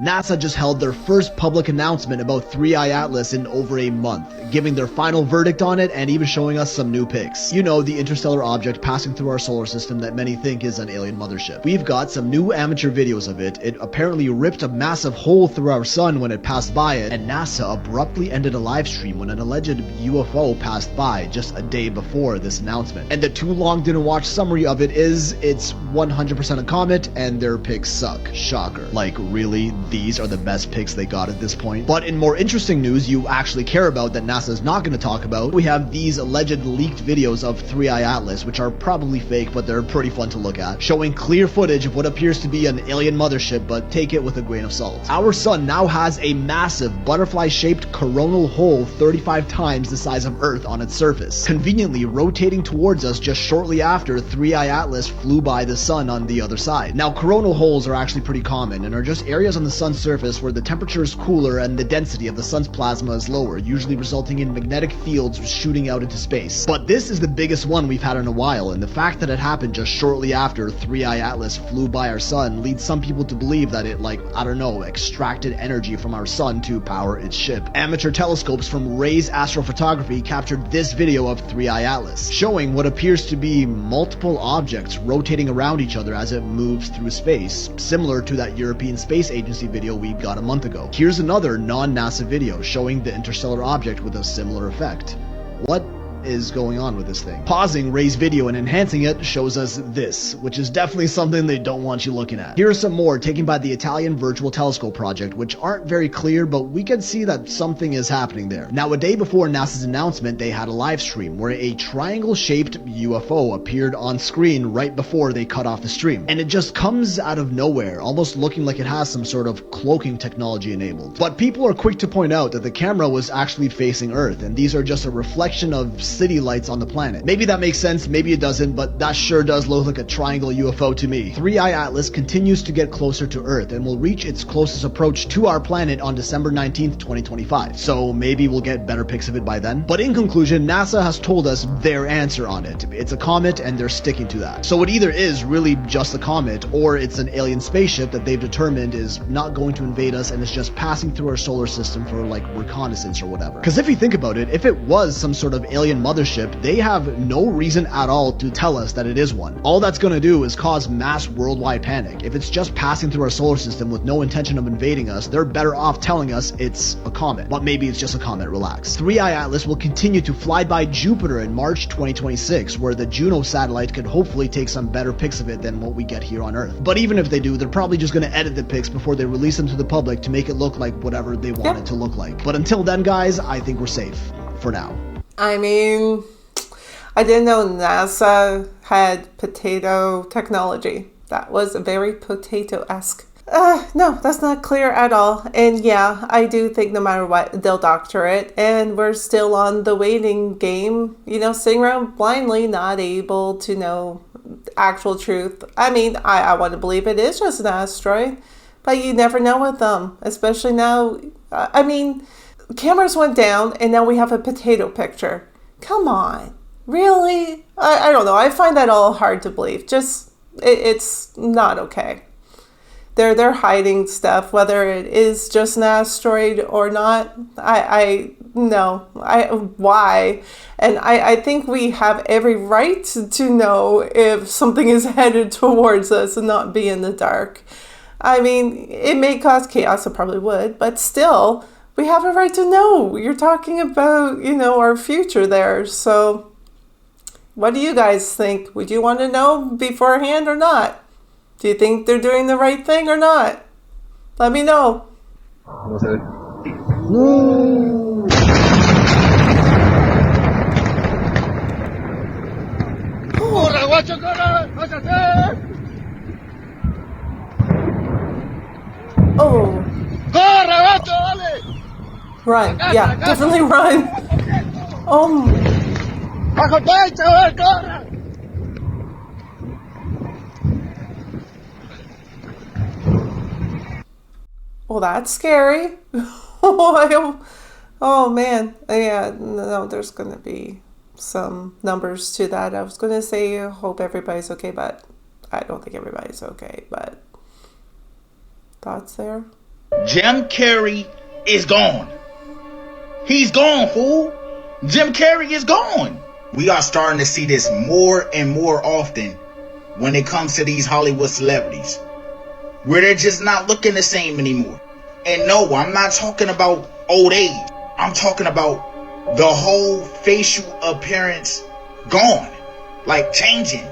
S24: NASA just held their first public announcement about 3i Atlas in over a month, giving their final verdict on it and even showing us some new pics. You know, the interstellar object passing through our solar system that many think is an alien mothership. We've got some new amateur videos of it. It apparently ripped a massive hole through our sun when it passed by it, and NASA abruptly ended a live stream when an alleged UFO passed by just a day before this announcement. And the too long didn't watch summary of it is, it's 100% a comet and their pics suck. Shocker. Like, really? these are the best pics they got at this point. But in more interesting news you actually care about that NASA's not going to talk about, we have these alleged leaked videos of 3i Atlas, which are probably fake, but they're pretty fun to look at, showing clear footage of what appears to be an alien mothership, but take it with a grain of salt. Our sun now has a massive butterfly-shaped coronal hole 35 times the size of Earth on its surface, conveniently rotating towards us just shortly after 3i Atlas flew by the sun on the other side. Now, coronal holes are actually pretty common and are just areas on the sun's surface where the temperature is cooler and the density of the sun's plasma is lower, usually resulting in magnetic fields shooting out into space. But this is the biggest one we've had in a while, and the fact that it happened just shortly after 3i Atlas flew by our sun leads some people to believe that it, like, I don't know, extracted energy from our sun to power its ship. Amateur telescopes from Ray's Astrophotography captured this video of 3i Atlas, showing what appears to be multiple objects rotating around each other as it moves through space, similar to that European Space Agency video we got a month ago. Here's another non-NASA video showing the interstellar object with a similar effect. What is going on with this thing? Pausing Ray's video and enhancing it shows us this, which is definitely something they don't want you looking at. Here are some more taken by the Italian Virtual Telescope project, which aren't very clear, but we can see that something is happening there. Now, a day before NASA's announcement, they had a live stream where a triangle-shaped UFO appeared on screen right before they cut off the stream, and it just comes out of nowhere, almost looking like it has some sort of cloaking technology enabled. But people are quick to point out that the camera was actually facing Earth, and these are just a reflection of city lights on the planet. Maybe that makes sense, maybe it doesn't, but that sure does look like a triangle UFO to me. 3i Atlas continues to get closer to Earth and will reach its closest approach to our planet on December 19th, 2025. So maybe we'll get better pics of it by then. But in conclusion, NASA has told us their answer on it. It's a comet and they're sticking to that. So it either is really just a comet or it's an alien spaceship that they've determined is not going to invade us and is just passing through our solar system for like reconnaissance or whatever. Because if you think about it, if it was some sort of alien mothership, they have no reason at all to tell us that it is one. All that's going to do is cause mass worldwide panic. If it's just passing through our solar system with no intention of invading us, they're better off telling us it's a comet. But maybe it's just a comet, relax. 3i Atlas will continue to fly by Jupiter in March 2026, where the Juno satellite could hopefully take some better pics of it than what we get here on Earth. But even if they do, they're probably just going to edit the pics before they release them to the public to make it look like whatever they want it to look like. But until then, guys, I think we're safe. For now.
S3: I mean, I didn't know NASA had potato technology. That was very potato-esque. No, that's not clear at all. And yeah, I do think no matter what, they'll doctor it. And we're still on the waiting game, you know, sitting around blindly, not able to know actual truth. I mean, I want to believe it is just an asteroid, but you never know with them, especially now. I mean, cameras went down and now we have a potato picture. Come on. Really? I don't know. I find that all hard to believe. Just, it's not okay. They're hiding stuff, whether it is just an asteroid or not. Why? And I think we have every right to know if something is headed towards us and not be in the dark. I mean, it may cause chaos, it probably would, but still, we have a right to know. You're talking about, you know, our future there. So what do you guys think? Would you want to know beforehand or not? Do you think they're doing the right thing or not? Let me know. Oh. Run. Yeah, definitely run. Oh. Well, that's scary. Oh man. Yeah, no, there's going to be some numbers to that. I was going to say, I hope everybody's okay, but I don't think everybody's okay. But thoughts there?
S4: Jim Carrey is gone. He's gone, fool. Jim Carrey is gone. We are starting to see this more and more often when it comes to these Hollywood celebrities, where they're just not looking the same anymore. And no, I'm not talking about old age. I'm talking about the whole facial appearance gone, like changing.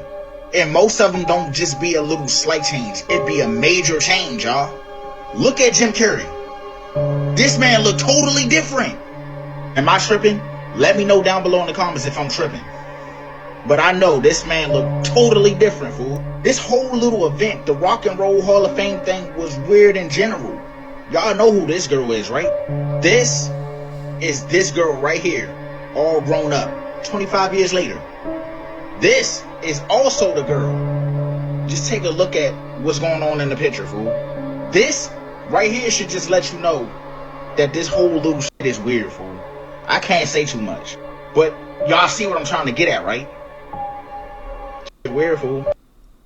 S4: And most of them don't just be a little slight change. It be a major change, y'all. Look at Jim Carrey. This man looked totally different. Am I tripping? Let me know down below in the comments if I'm tripping. But I know this man looked totally different, fool. This whole little event, the Rock and Roll Hall of Fame thing, was weird in general. Y'all know who this girl is, right? This is this girl right here, all grown up, 25 years later. This is also the girl. Just take a look at what's going on in the picture, fool. This right here should just let you know that this whole little shit is weird, fool. I can't say too much, but y'all see what I'm trying to get at, right? Weird, fool.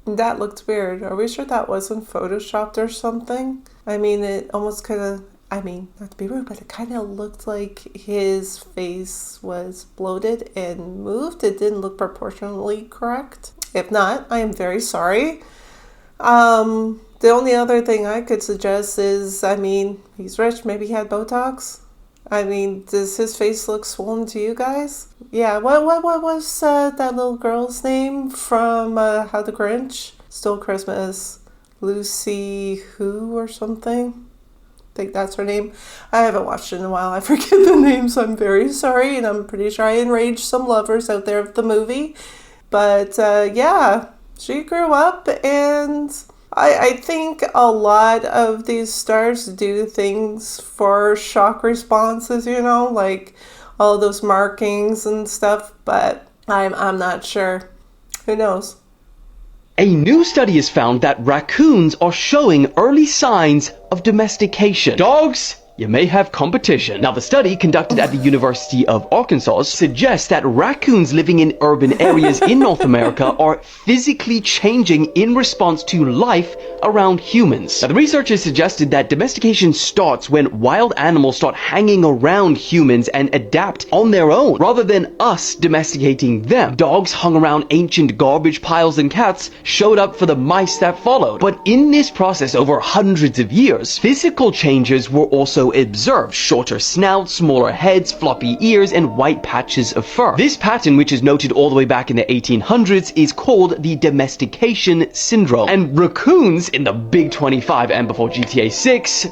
S3: That looked weird. Are we sure that wasn't photoshopped or something? I mean, it almost kind of, I mean, not to be rude, but it kind of looked like his face was bloated and moved. It didn't look proportionally correct. If not, I am very sorry. The only other thing I could suggest is, I mean, he's rich. Maybe he had Botox. I mean, does his face look swollen to you guys? Yeah, what was that little girl's name from How the Grinch Stole Christmas? Lucy who or something? I think that's her name. I haven't watched it in a while. I forget the name, so I'm very sorry. And I'm pretty sure I enraged some lovers out there of the movie. But yeah, she grew up, and I think a lot of these stars do things for shock responses, you know, like all those markings and stuff, but I'm not sure. Who knows?
S7: A new study has found that raccoons are showing early signs of domestication. Dogs, you may have competition. Now, the study conducted at the University of Arkansas suggests that raccoons living in urban areas in North America are physically changing in response to life around humans. Now, the researchers suggested that domestication starts when wild animals start hanging around humans and adapt on their own, rather than us domesticating them. Dogs hung around ancient garbage piles, and cats showed up for the mice that followed. But in this process, over hundreds of years, physical changes were also observed. Shorter snouts, smaller heads, floppy ears, and white patches of fur. This pattern, which is noted all the way back in the 1800s, is called the domestication syndrome. And raccoons in the Big 25 and before GTA 6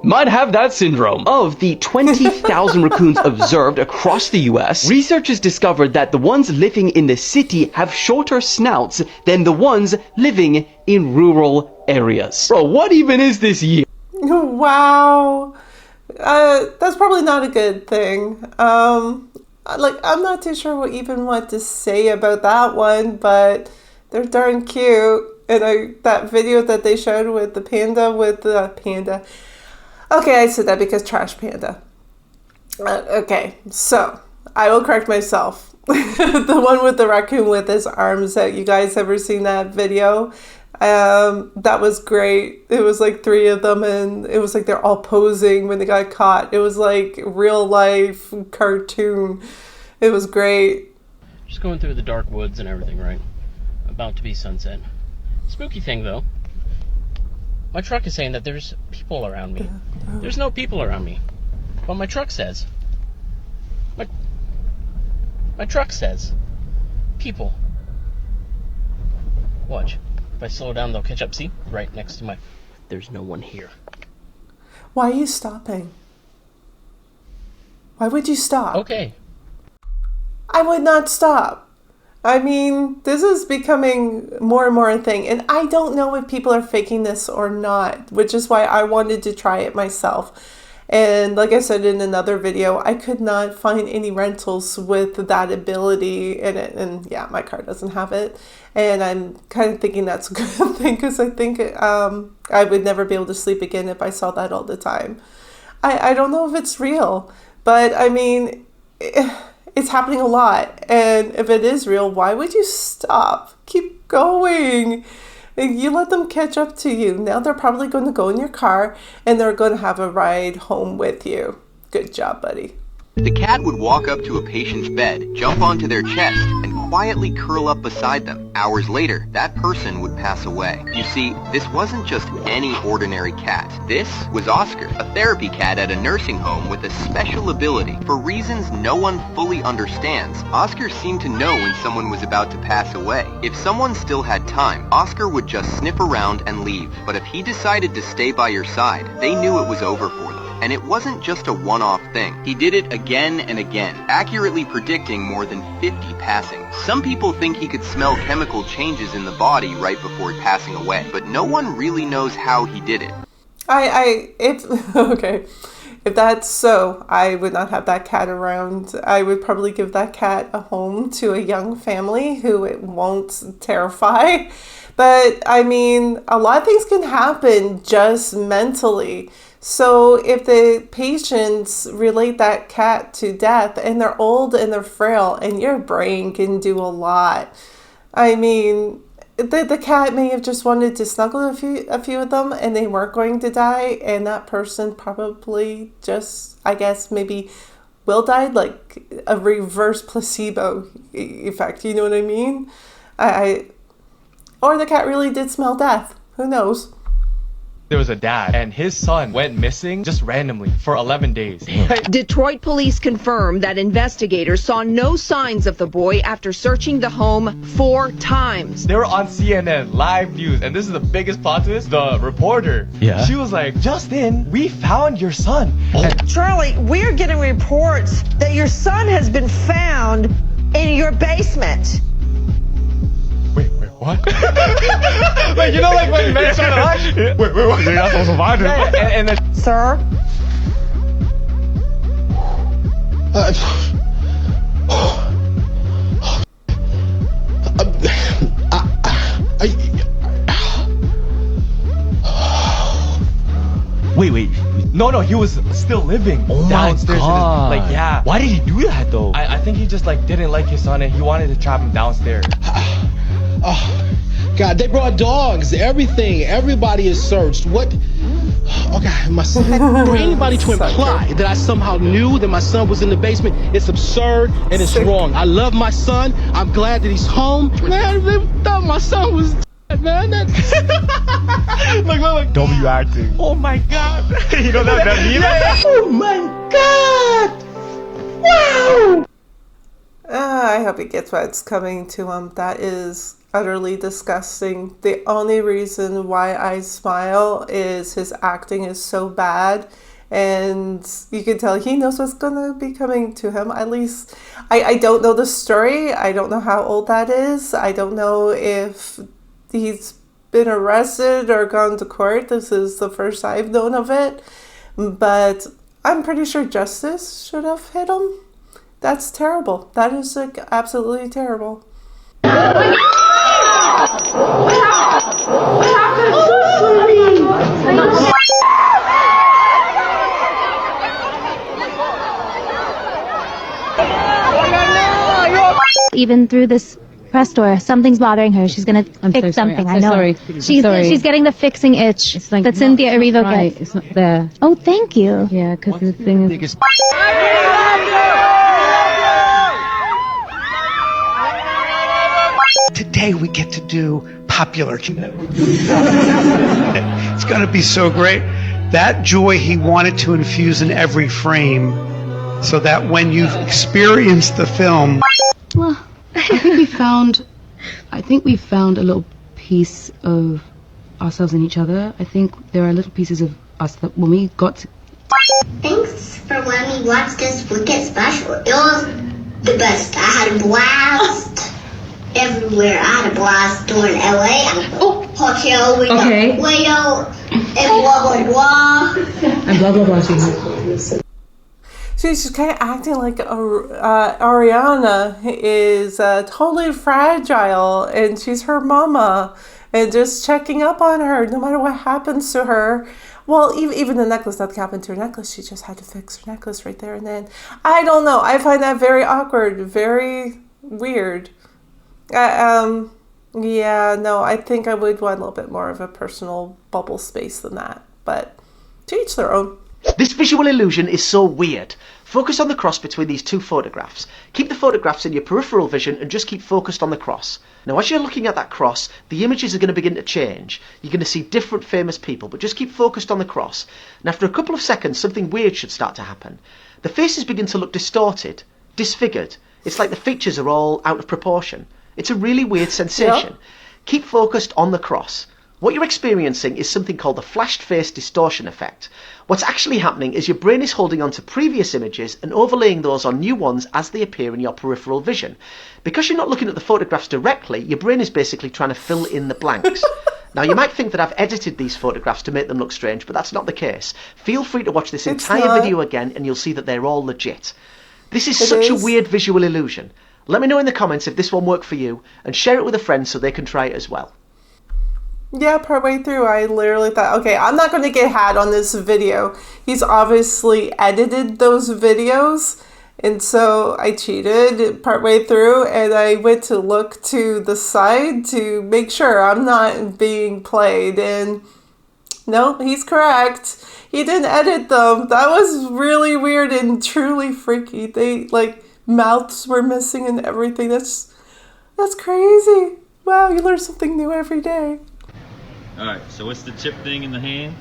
S7: might have that syndrome. Of the 20,000 raccoons observed across the US, researchers discovered that the ones living in the city have shorter snouts than the ones living in rural areas. Bro, what even is this year?
S3: Wow. That's probably not a good thing. Like, I'm not too sure what to say about that one, but they're darn cute. And that video that they showed with the panda. Okay, I said that because trash panda. Okay, so I will correct myself. The one with the raccoon with his arms out. You guys ever seen that video? That was great. It was like 3 of them, and it was like they're all posing when they got caught. It was like real life cartoon. It was great.
S5: Just going through the dark woods and everything, right? About to be sunset. Spooky thing though. My truck is saying that there's people around me. There's no people around me. But my truck says. My truck says. People. Watch. If I slow down, they'll catch up. See? Right next to my... There's no one here.
S3: Why are you stopping? Why would you stop?
S5: Okay.
S3: I would not stop. I mean, this is becoming more and more a thing. And I don't know if people are faking this or not, which is why I wanted to try it myself. And like I said in another video, I could not find any rentals with that ability in it. And yeah, my car doesn't have it. And I'm kind of thinking that's a good thing, because I think I would never be able to sleep again if I saw that all the time. I don't know if it's real, but I mean, it's happening a lot. And if it is real, why would you stop? Keep going. You let them catch up to you. Now they're probably going to go in your car and they're going to have a ride home with you. Good job, buddy.
S6: The cat would walk up to a patient's bed, jump onto their chest, and quietly curl up beside them. Hours later, that person would pass away. You see, this wasn't just any ordinary cat. This was Oscar, a therapy cat at a nursing home with a special ability. For reasons no one fully understands, Oscar seemed to know when someone was about to pass away. If someone still had time, Oscar would just sniff around and leave. But if he decided to stay by your side, they knew it was over for them. And it wasn't just a one-off thing. He did it again and again, accurately predicting more than 50 passings. Some people think he could smell chemical changes in the body right before passing away, but no one really knows how he did it.
S3: Okay. If that's so, I would not have that cat around. I would probably give that cat a home to a young family who it won't terrify. But, I mean, a lot of things can happen just mentally. So if the patients relate that cat to death and they're old and they're frail and your brain can do a lot. I mean, the cat may have just wanted to snuggle a few of them and they weren't going to die, and that person probably just, I guess, maybe will die, like a reverse placebo effect, you know what I mean? Or the cat really did smell death. Who knows?
S2: There was a dad, and his son went missing just randomly for 11 days.
S8: Detroit police confirmed that investigators saw no signs of the boy after searching the home 4 times.
S2: They were on CNN, live news, and this is the biggest plot twist. The reporter, she was like, Justin, we found your son.
S12: Charlie, we're getting reports that your son has been found in your basement.
S2: What? Like, you know, like when men try to rush? Wait, what? You're not supposed to find him. And then,
S12: sir?
S2: Wait. No, he was still living downstairs. Like, yeah. Why did he do that, though? I think he just, like, didn't like his son and he wanted to trap him downstairs.
S13: Oh, God, they brought dogs, everything. Everybody is searched. What? Okay, my son. For anybody to imply that I somehow knew that my son was in the basement, it's absurd and it's wrong. I love my son. I'm glad that he's home. Man, they thought my son was dead, man.
S2: Look. W acting. Oh my God. You know that meme?
S12: Oh my God. Wow.
S3: I hope he gets what's coming to him. That is utterly disgusting. The only reason why I smile is his acting is so bad, and you can tell he knows what's gonna be coming to him. At least I don't know the story. I don't know how old that is. I don't know if he's been arrested or gone to court. This is the first I've known of it, but I'm pretty sure justice should have hit him. That's terrible. That is like absolutely terrible.
S23: Even through this press tour, something's bothering her. She's gonna fix something. I know.
S26: Sorry.
S23: She's getting the fixing itch that Cynthia Erivo gets.
S26: It's not there.
S23: Oh, thank you.
S26: Yeah, because the thing is.
S9: Today we get to do popular. It's going to be so great. That joy he wanted to infuse in every frame so that when you've experienced the film.
S26: Well, I think we found a little piece of ourselves in each other. I think there are little pieces of us that when we got to...
S27: Thanks for letting me watch this Wicked special. It was the best. I had a blast. Everywhere. I had a blast during LA. Hotel, we got Wayo, and blah blah blah.
S26: And blah blah blah.
S3: She's kind of acting like Ariana is totally fragile, and she's her mama, and just checking up on her no matter what happens to her. Well, even the necklace, nothing happened to her necklace. She just had to fix her necklace right there and then. I don't know. I find that very awkward, very weird. Yeah, no, I think I would want a little bit more of a personal bubble space than that, but to each their own.
S28: This visual illusion is so weird.
S1: Focus on the cross between these two photographs. Keep the photographs in your peripheral vision and just keep focused on the cross. Now as you're looking at that cross, the images are going to begin to change. You're going to see different famous people, but just keep focused on the cross. And after a couple of seconds, something weird should start to happen. The faces begin to look distorted, disfigured. It's like the features are all out of proportion. It's a really weird sensation. Keep focused on the cross. What you're experiencing is something called the flashed face distortion effect. What's actually happening is your brain is holding on to previous images and overlaying those on new ones as they appear in your peripheral vision. Because you're not looking at the photographs directly, your brain is basically trying to fill in the blanks. Now you might think that I've edited these photographs to make them look strange, but that's not the case. Feel free to watch this entire video again and you'll see that they're all legit. This is such a weird visual illusion. Let me know in the comments if this one worked for you and share it with a friend so they can try it as well.
S3: Yeah, partway through, I literally thought, okay, I'm not going to get had on this video. He's obviously edited those videos. And so I cheated partway through and I went to look to the side to make sure I'm not being played. And no, he's correct. He didn't edit them. That was really weird and truly freaky. They, like, mouths were missing and everything. That's crazy. Wow, you learn something new every day.
S11: Alright, so what's the chip thing in the hand?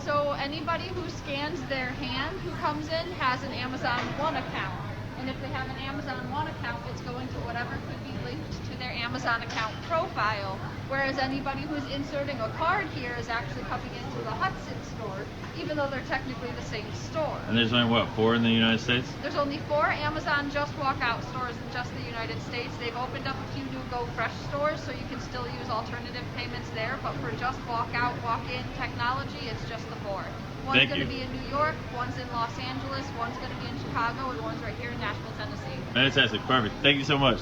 S14: So anybody who scans their hand who comes in has an Amazon One account. And if they have an Amazon One account, it's going to whatever could be linked to their Amazon account profile. Whereas anybody who's inserting a card here is actually coming into the Hudson store, even though they're technically the same store.
S11: And there's only, what, 4 in the United States?
S14: There's only 4 Amazon Just Walk Out stores in just the United States. They've opened up a few new Go Fresh stores, so you can still use alternative payments there. But for Just Walk Out, Walk In technology, it's just the 4. One's going to be in New York, one's in Los Angeles, one's going to be in Chicago, and one's right here in Nashville, Tennessee.
S11: Fantastic, perfect. Thank you so much.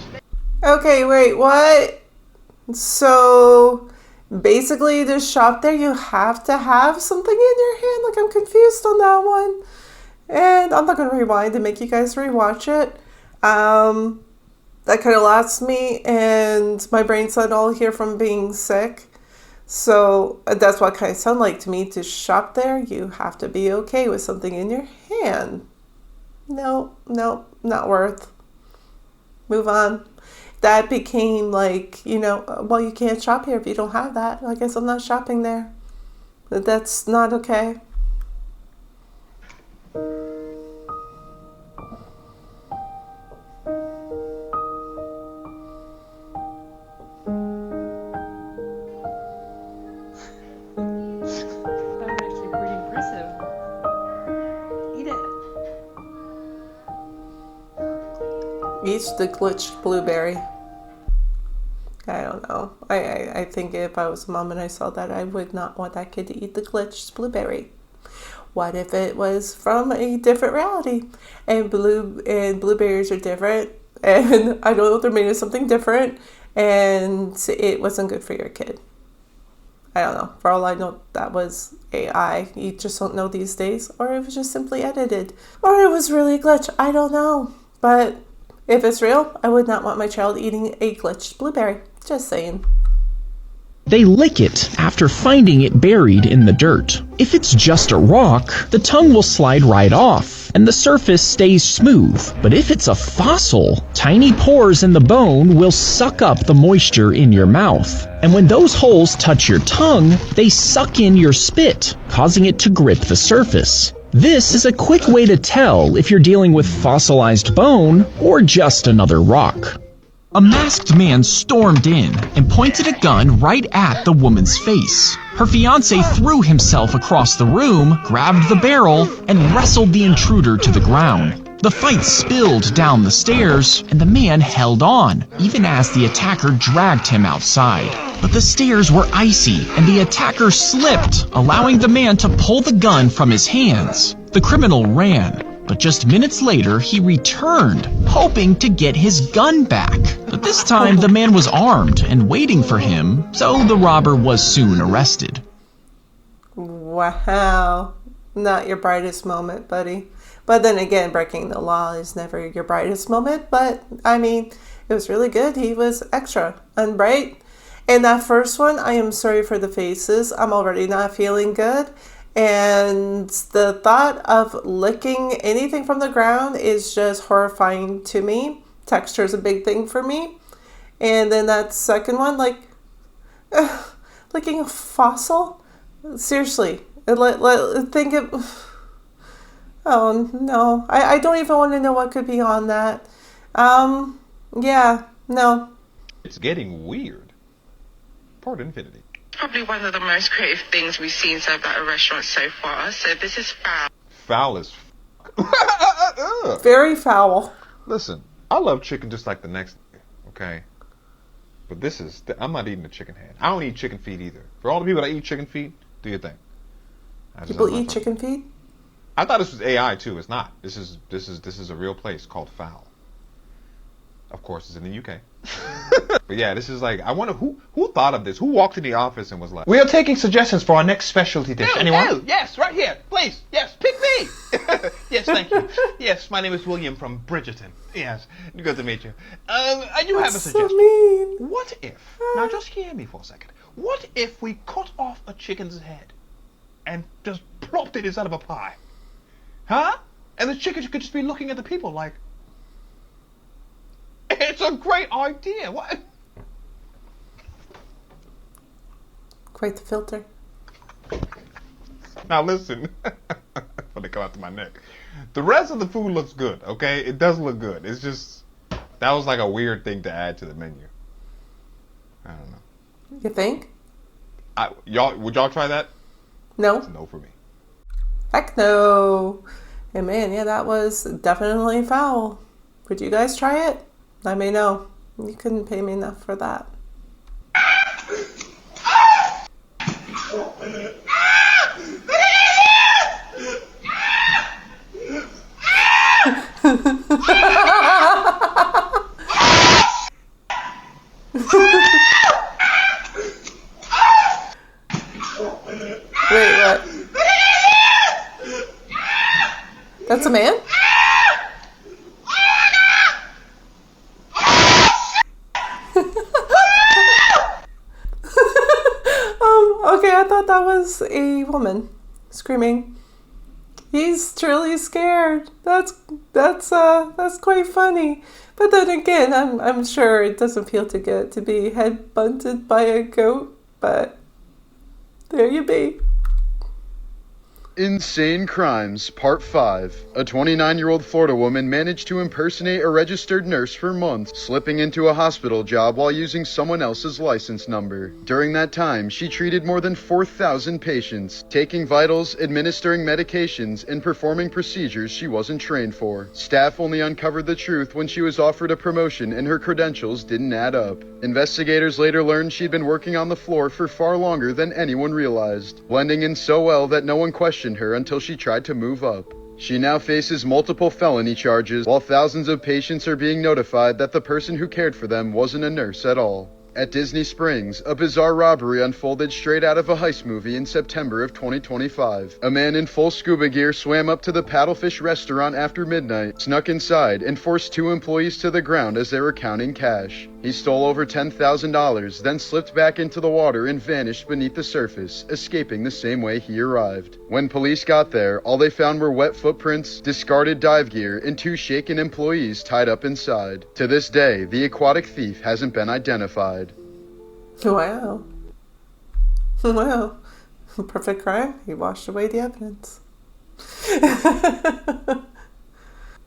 S3: Okay, wait, what? So basically to shop there, you have to have something in your hand? Like, I'm confused on that one. And I'm not going to rewind and make you guys rewatch it. That kind of lost me, and my brain's not all here from being sick. So that's what kind of sounded like to me. To shop there, you have to be okay with something in your hand. No, not worth. Move on. That became like, well, you can't shop here if you don't have that. I guess I'm not shopping there. That's not okay. Eat the glitched blueberry. I don't know. I think if I was a mom and I saw that, I would not want that kid to eat the glitched blueberry. What if it was from a different reality and blueberries are different and I don't know if they're made of something different and it wasn't good for your kid? I don't know. For all I know, that was AI. You just don't know these days. Or it was just simply edited. Or it was really a glitch. I don't know. But if it's real, I would not want my child eating a glitched blueberry. Just saying.
S15: They lick it after finding it buried in the dirt. If it's just a rock, the tongue will slide right off, and the surface stays smooth. But if it's a fossil, tiny pores in the bone will suck up the moisture in your mouth. And when those holes touch your tongue, they suck in your spit, causing it to grip the surface. This is a quick way to tell if you're dealing with fossilized bone or just another rock. A masked man stormed in and pointed a gun right at the woman's face. Her fiancé threw himself across the room, grabbed the barrel, and wrestled the intruder to the ground. The fight spilled down the stairs, and the man held on, even as the attacker dragged him outside. But the stairs were icy, and the attacker slipped, allowing the man to pull the gun from his hands. The criminal ran, but just minutes later he returned, hoping to get his gun back. But this time the man was armed and waiting for him, so the robber was soon arrested.
S3: Wow. Not your brightest moment, buddy. But then again, breaking the law is never your brightest moment. But, I mean, it was really good. He was extra and bright. And that first one, I am sorry for the faces. I'm already not feeling good. And the thought of licking anything from the ground is just horrifying to me. Texture is a big thing for me. And then that second one, like, licking a fossil? Seriously. Think of... Oh, no. I don't even want to know what could be on that. Yeah, no.
S10: It's getting weird. Port infinity.
S16: Probably one of the most creative things we've seen served at a restaurant so far. So this is foul.
S10: Foul as
S3: Very foul.
S10: Listen, I love chicken just like the next day, okay? But this is... I'm not eating a chicken hand. I don't eat chicken feet either. For all the people that eat chicken feet, do your thing.
S3: People eat chicken feet?
S10: I thought this was AI too. It's not. This is a real place called Fowl. Of course, it's in the UK. But yeah, this is like, I wonder who thought of this? Who walked in the office and was like,
S17: we are taking suggestions for our next specialty dish. Anyone?
S10: Oh, yes, right here. Please. Yes, pick me. Yes, thank you. Yes, my name is William from Bridgerton. Yes, good to meet you. I do have a suggestion.
S3: So mean.
S10: What if, now just hear me for a second. What if we cut off a chicken's head and just plopped it inside of a pie? Huh? And the chicken could just be looking at the people like, it's a great idea. What?
S3: Quite the filter.
S10: Now listen, when they come out to my neck, the rest of the food looks good. Okay, it does look good. It's just that was like a weird thing to add to the menu. I don't know.
S3: You think?
S10: Would y'all try that?
S3: No.
S10: It's a no for me.
S3: Heck no. And man, yeah, that was definitely foul. Would you guys try it? Let me know. You couldn't pay me enough for that. Wait, what? That's a man? Okay, I thought that was a woman screaming. He's truly scared. That's quite funny. But then again, I'm sure it doesn't feel too good to be head bunted by a goat, but there you be.
S18: Insane Crimes, Part 5. A 29-year-old Florida woman managed to impersonate a registered nurse for months, slipping into a hospital job while using someone else's license number. During that time, she treated more than 4,000 patients, taking vitals, administering medications, and performing procedures she wasn't trained for. Staff only uncovered the truth when she was offered a promotion and her credentials didn't add up. Investigators later learned she'd been working on the floor for far longer than anyone realized, blending in so well that no one questioned her until she tried to move up. She now faces multiple felony charges, while thousands of patients are being notified that the person who cared for them wasn't a nurse at all. At Disney Springs, a bizarre robbery unfolded straight out of a heist movie in September of 2025. A man in full scuba gear swam up to the Paddlefish restaurant after midnight, snuck inside, and forced 2 employees to the ground as they were counting cash. He stole over $10,000, then slipped back into the water and vanished beneath the surface, escaping the same way he arrived. When police got there, all they found were wet footprints, discarded dive gear, and 2 shaken employees tied up inside. To this day, the aquatic thief hasn't been identified.
S3: Wow. Wow. Perfect crime. He washed away the evidence.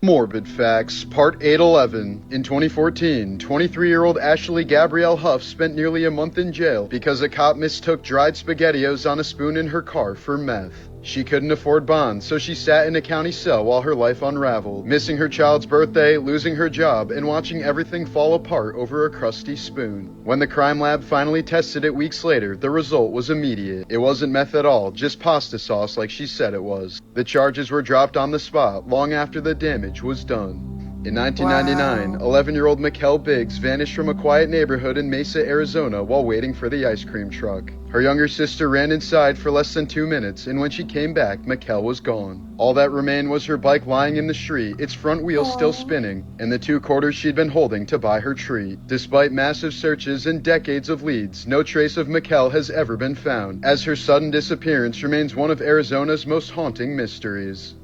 S18: Morbid Facts, Part 811. In 2014, 23-year-old Ashley Gabrielle Huff spent nearly a month in jail because a cop mistook dried SpaghettiOs on a spoon in her car for meth. She couldn't afford bond, so she sat in a county cell while her life unraveled, missing her child's birthday, losing her job, and watching everything fall apart over a crusty spoon. When the crime lab finally tested it weeks later, the result was immediate. It wasn't meth at all, just pasta sauce like she said it was. The charges were dropped on the spot long after the damage was done. In 1999, 11-year-old Mikkel Biggs vanished from a quiet neighborhood in Mesa, Arizona while waiting for the ice cream truck. Her younger sister ran inside for less than 2 minutes, and when she came back, Mikkel was gone. All that remained was her bike lying in the street, its front wheel still spinning, and the 2 quarters she'd been holding to buy her treat. Despite massive searches and decades of leads, no trace of Mikkel has ever been found, as her sudden disappearance remains one of Arizona's most haunting mysteries.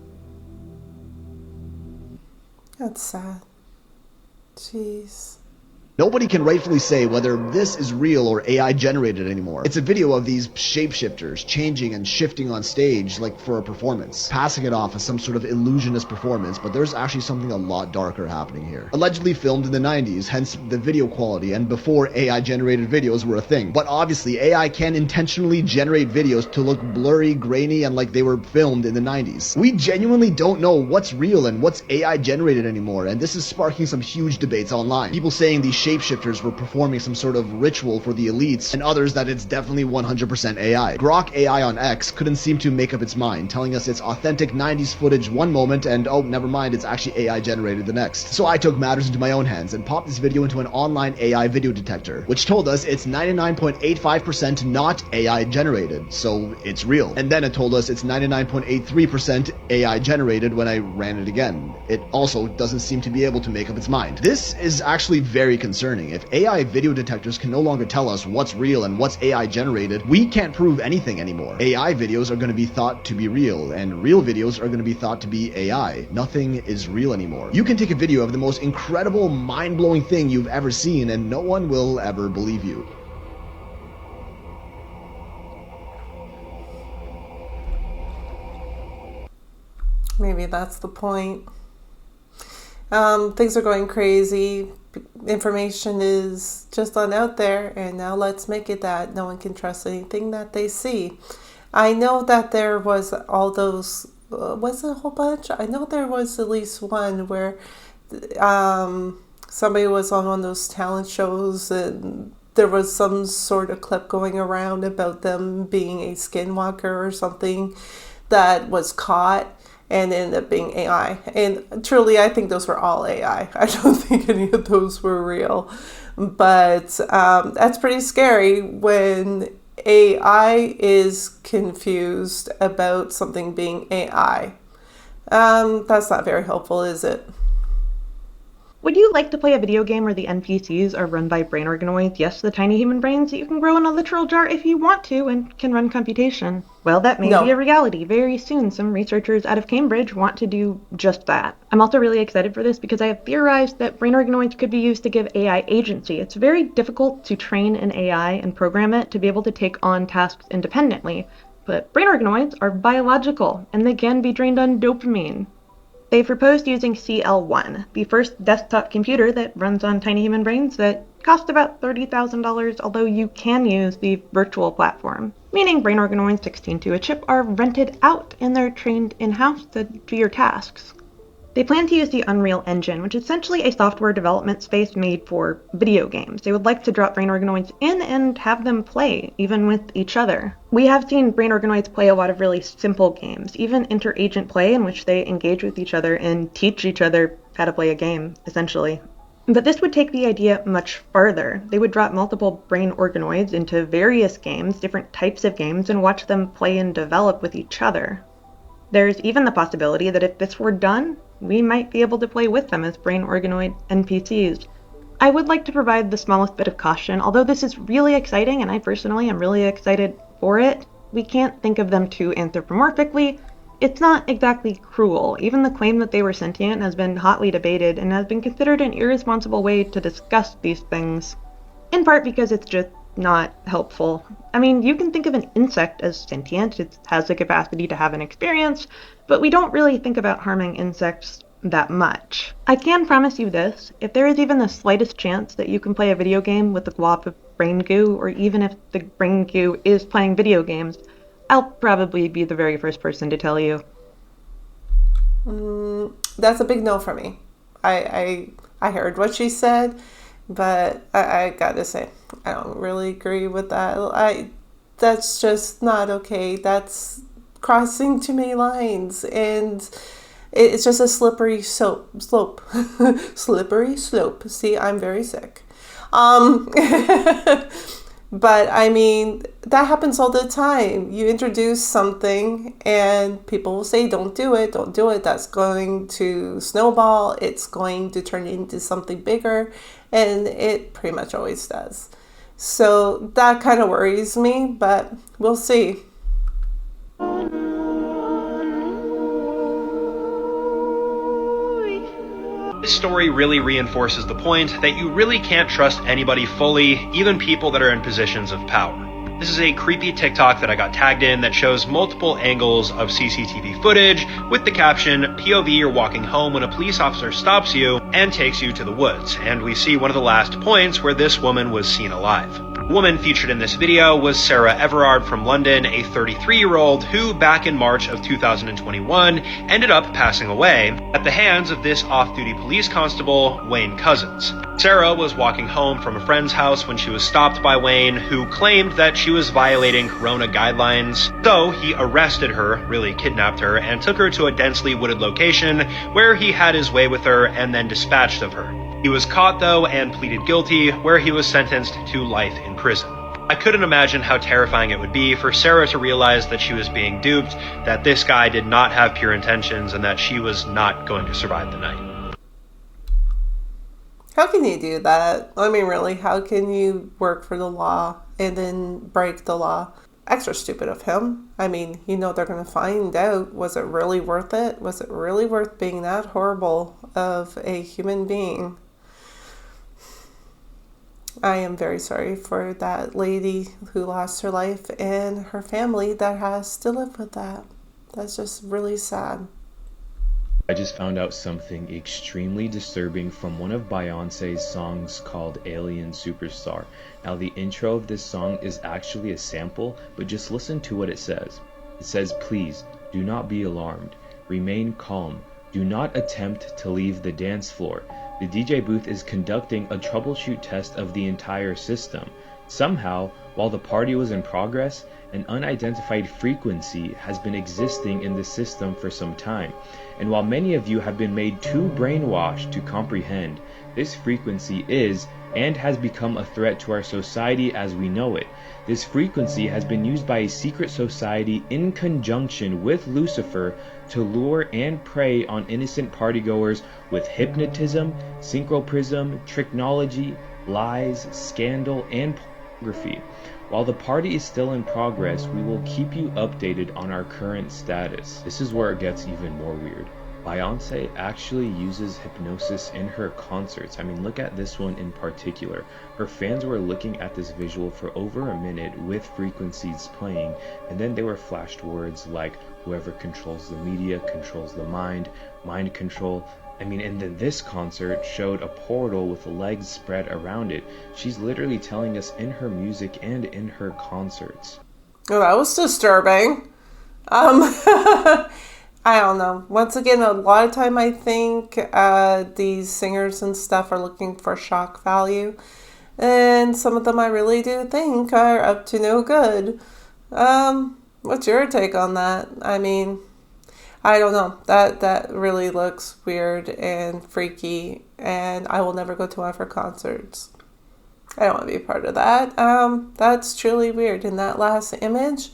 S3: That's sad. Jeez.
S4: Nobody can rightfully say whether this is real or AI generated anymore. It's a video of these shapeshifters changing and shifting on stage like for a performance, passing it off as some sort of illusionist performance, but there's actually something a lot darker happening here. Allegedly filmed in the 90s, hence the video quality, and before AI generated videos were a thing. But obviously AI can intentionally generate videos to look blurry, grainy, and like they were filmed in the 90s. We genuinely don't know what's real and what's AI generated anymore, and this is sparking some huge debates online. People saying these shapeshifters were performing some sort of ritual for the elites, and others that it's definitely 100% AI. Grok AI on X couldn't seem to make up its mind, telling us it's authentic 90s footage one moment and oh, never mind, it's actually AI generated the next. So I took matters into my own hands and popped this video into an online AI video detector, which told us it's 99.85% not AI generated, so it's real. And then it told us it's 99.83% AI generated when I ran it again. It also doesn't seem to be able to make up its mind. This is actually very concerning. If AI video detectors can no longer tell us what's real and what's AI generated, we can't prove anything anymore. AI videos are going to be thought to be real, and real videos are going to be thought to be AI. Nothing is real anymore. You can take a video of the most incredible, mind-blowing thing you've ever seen, and no one will ever believe you.
S3: Maybe that's the point. Things are going crazy. Information is just on out there, and now let's make it that no one can trust anything that they see. I know that there was all those, was it a whole bunch? I know there was at least one where somebody was on one of those talent shows and there was some sort of clip going around about them being a skinwalker or something that was caught and ended up being AI. And truly, I think those were all AI. I don't think any of those were real. But that's pretty scary when AI is confused about something being AI. That's not very helpful, is it?
S19: Would you like to play a video game where the NPCs are run by brain organoids? Yes, the tiny human brains that you can grow in a literal jar if you want to and can run computation. Well, that may be a reality. Very soon, some researchers out of Cambridge want to do just that. I'm also really excited for this because I have theorized that brain organoids could be used to give AI agency. It's very difficult to train an AI and program it to be able to take on tasks independently. But brain organoids are biological, and they can be trained on dopamine. They proposed using CL1, the first desktop computer that runs on tiny human brains that cost about $30,000, although you can use the virtual platform, meaning brain organoids 16 to a chip are rented out and they're trained in-house to do your tasks. They plan to use the Unreal Engine, which is essentially a software development space made for video games. They would like to drop brain organoids in and have them play, even with each other. We have seen brain organoids play a lot of really simple games, even inter-agent play in which they engage with each other and teach each other how to play a game, essentially. But this would take the idea much farther. They would drop multiple brain organoids into various games, different types of games, and watch them play and develop with each other. There's even the possibility that if this were done, we might be able to play with them as brain organoid NPCs. I would like to provide the smallest bit of caution. Although this is really exciting, and I personally am really excited for it, we can't think of them too anthropomorphically. It's not exactly cruel. Even the claim that they were sentient has been hotly debated and has been considered an irresponsible way to discuss these things, in part because it's just not helpful. I mean, you can think of an insect as sentient, it has the capacity to have an experience, but we don't really think about harming insects that much. I can promise you this, if there is even the slightest chance that you can play a video game with a glob of brain goo, or even if the brain goo is playing video games, I'll probably be the very first person to tell you.
S3: That's a big no for me. I heard what she said, but I gotta say, I don't really agree with that. That's just not okay. That's crossing too many lines. And It's just a slippery slope. Slippery slope. See, I'm very sick. But I mean, that happens all the time. You introduce something and people will say, don't do it, don't do it. That's going to snowball. It's going to turn into something bigger. And it pretty much always does. So that kind of worries me, but we'll see.
S5: This story really reinforces the point that you really can't trust anybody fully, even people that are in positions of power. This is a creepy TikTok that I got tagged in that shows multiple angles of CCTV footage with the caption, POV, you're walking home when a police officer stops you and takes you to the woods. And we see one of the last points where this woman was seen alive. The woman featured in this video was Sarah Everard from London, a 33-year-old who back in March of 2021 ended up passing away at the hands of this off-duty police constable, Wayne Couzens. Sarah was walking home from a friend's house when she was stopped by Wayne, who claimed that she was violating Corona guidelines. So he arrested her, really kidnapped her, and took her to a densely wooded location where he had his way with her and then dispatched of her. He was caught though and pleaded guilty, where he was sentenced to life in prison. I couldn't imagine how terrifying it would be for Sarah to realize that she was being duped, that this guy did not have pure intentions, and that she was not going to survive the night.
S3: How can you do that? I mean, really, how can you work for the law and then break the law? Extra stupid of him. I mean, you know they're going to find out. Was it really worth it? Was it really worth being that horrible of a human being? I am very sorry for that lady who lost her life and her family that has to live with that. That's just really sad.
S7: I just found out something extremely disturbing from one of Beyoncé's songs called Alien Superstar. Now the intro of this song is actually a sample, but just listen to what it says. It says, "Please, do not be alarmed. Remain calm. Do not attempt to leave the dance floor. The DJ booth is conducting a troubleshoot test of the entire system. Somehow, while the party was in progress, an unidentified frequency has been existing in the system for some time. And while many of you have been made too brainwashed to comprehend, this frequency is and has become a threat to our society as we know it. This frequency has been used by a secret society in conjunction with Lucifer to lure and prey on innocent partygoers with hypnotism, synchroprism, tricknology, lies, scandal, and pornography. While the party is still in progress, we will keep you updated on our current status." This is where it gets even more weird. Beyoncé actually uses hypnosis in her concerts. I mean, look at this one in particular. Her fans were looking at this visual for over a minute with frequencies playing, and then they were flashed words like, "Whoever controls the media controls the mind control." I mean, and then this concert showed a portal with legs spread around it. She's literally telling us in her music and in her concerts.
S3: Oh, that was disturbing. I don't know. Once again, a lot of time I think these singers and stuff are looking for shock value. And some of them I really do think are up to no good. What's your take on that? I mean, I don't know. That really looks weird and freaky. And I will never go to one of her concerts. I don't want to be a part of that. That's truly weird. In that last image,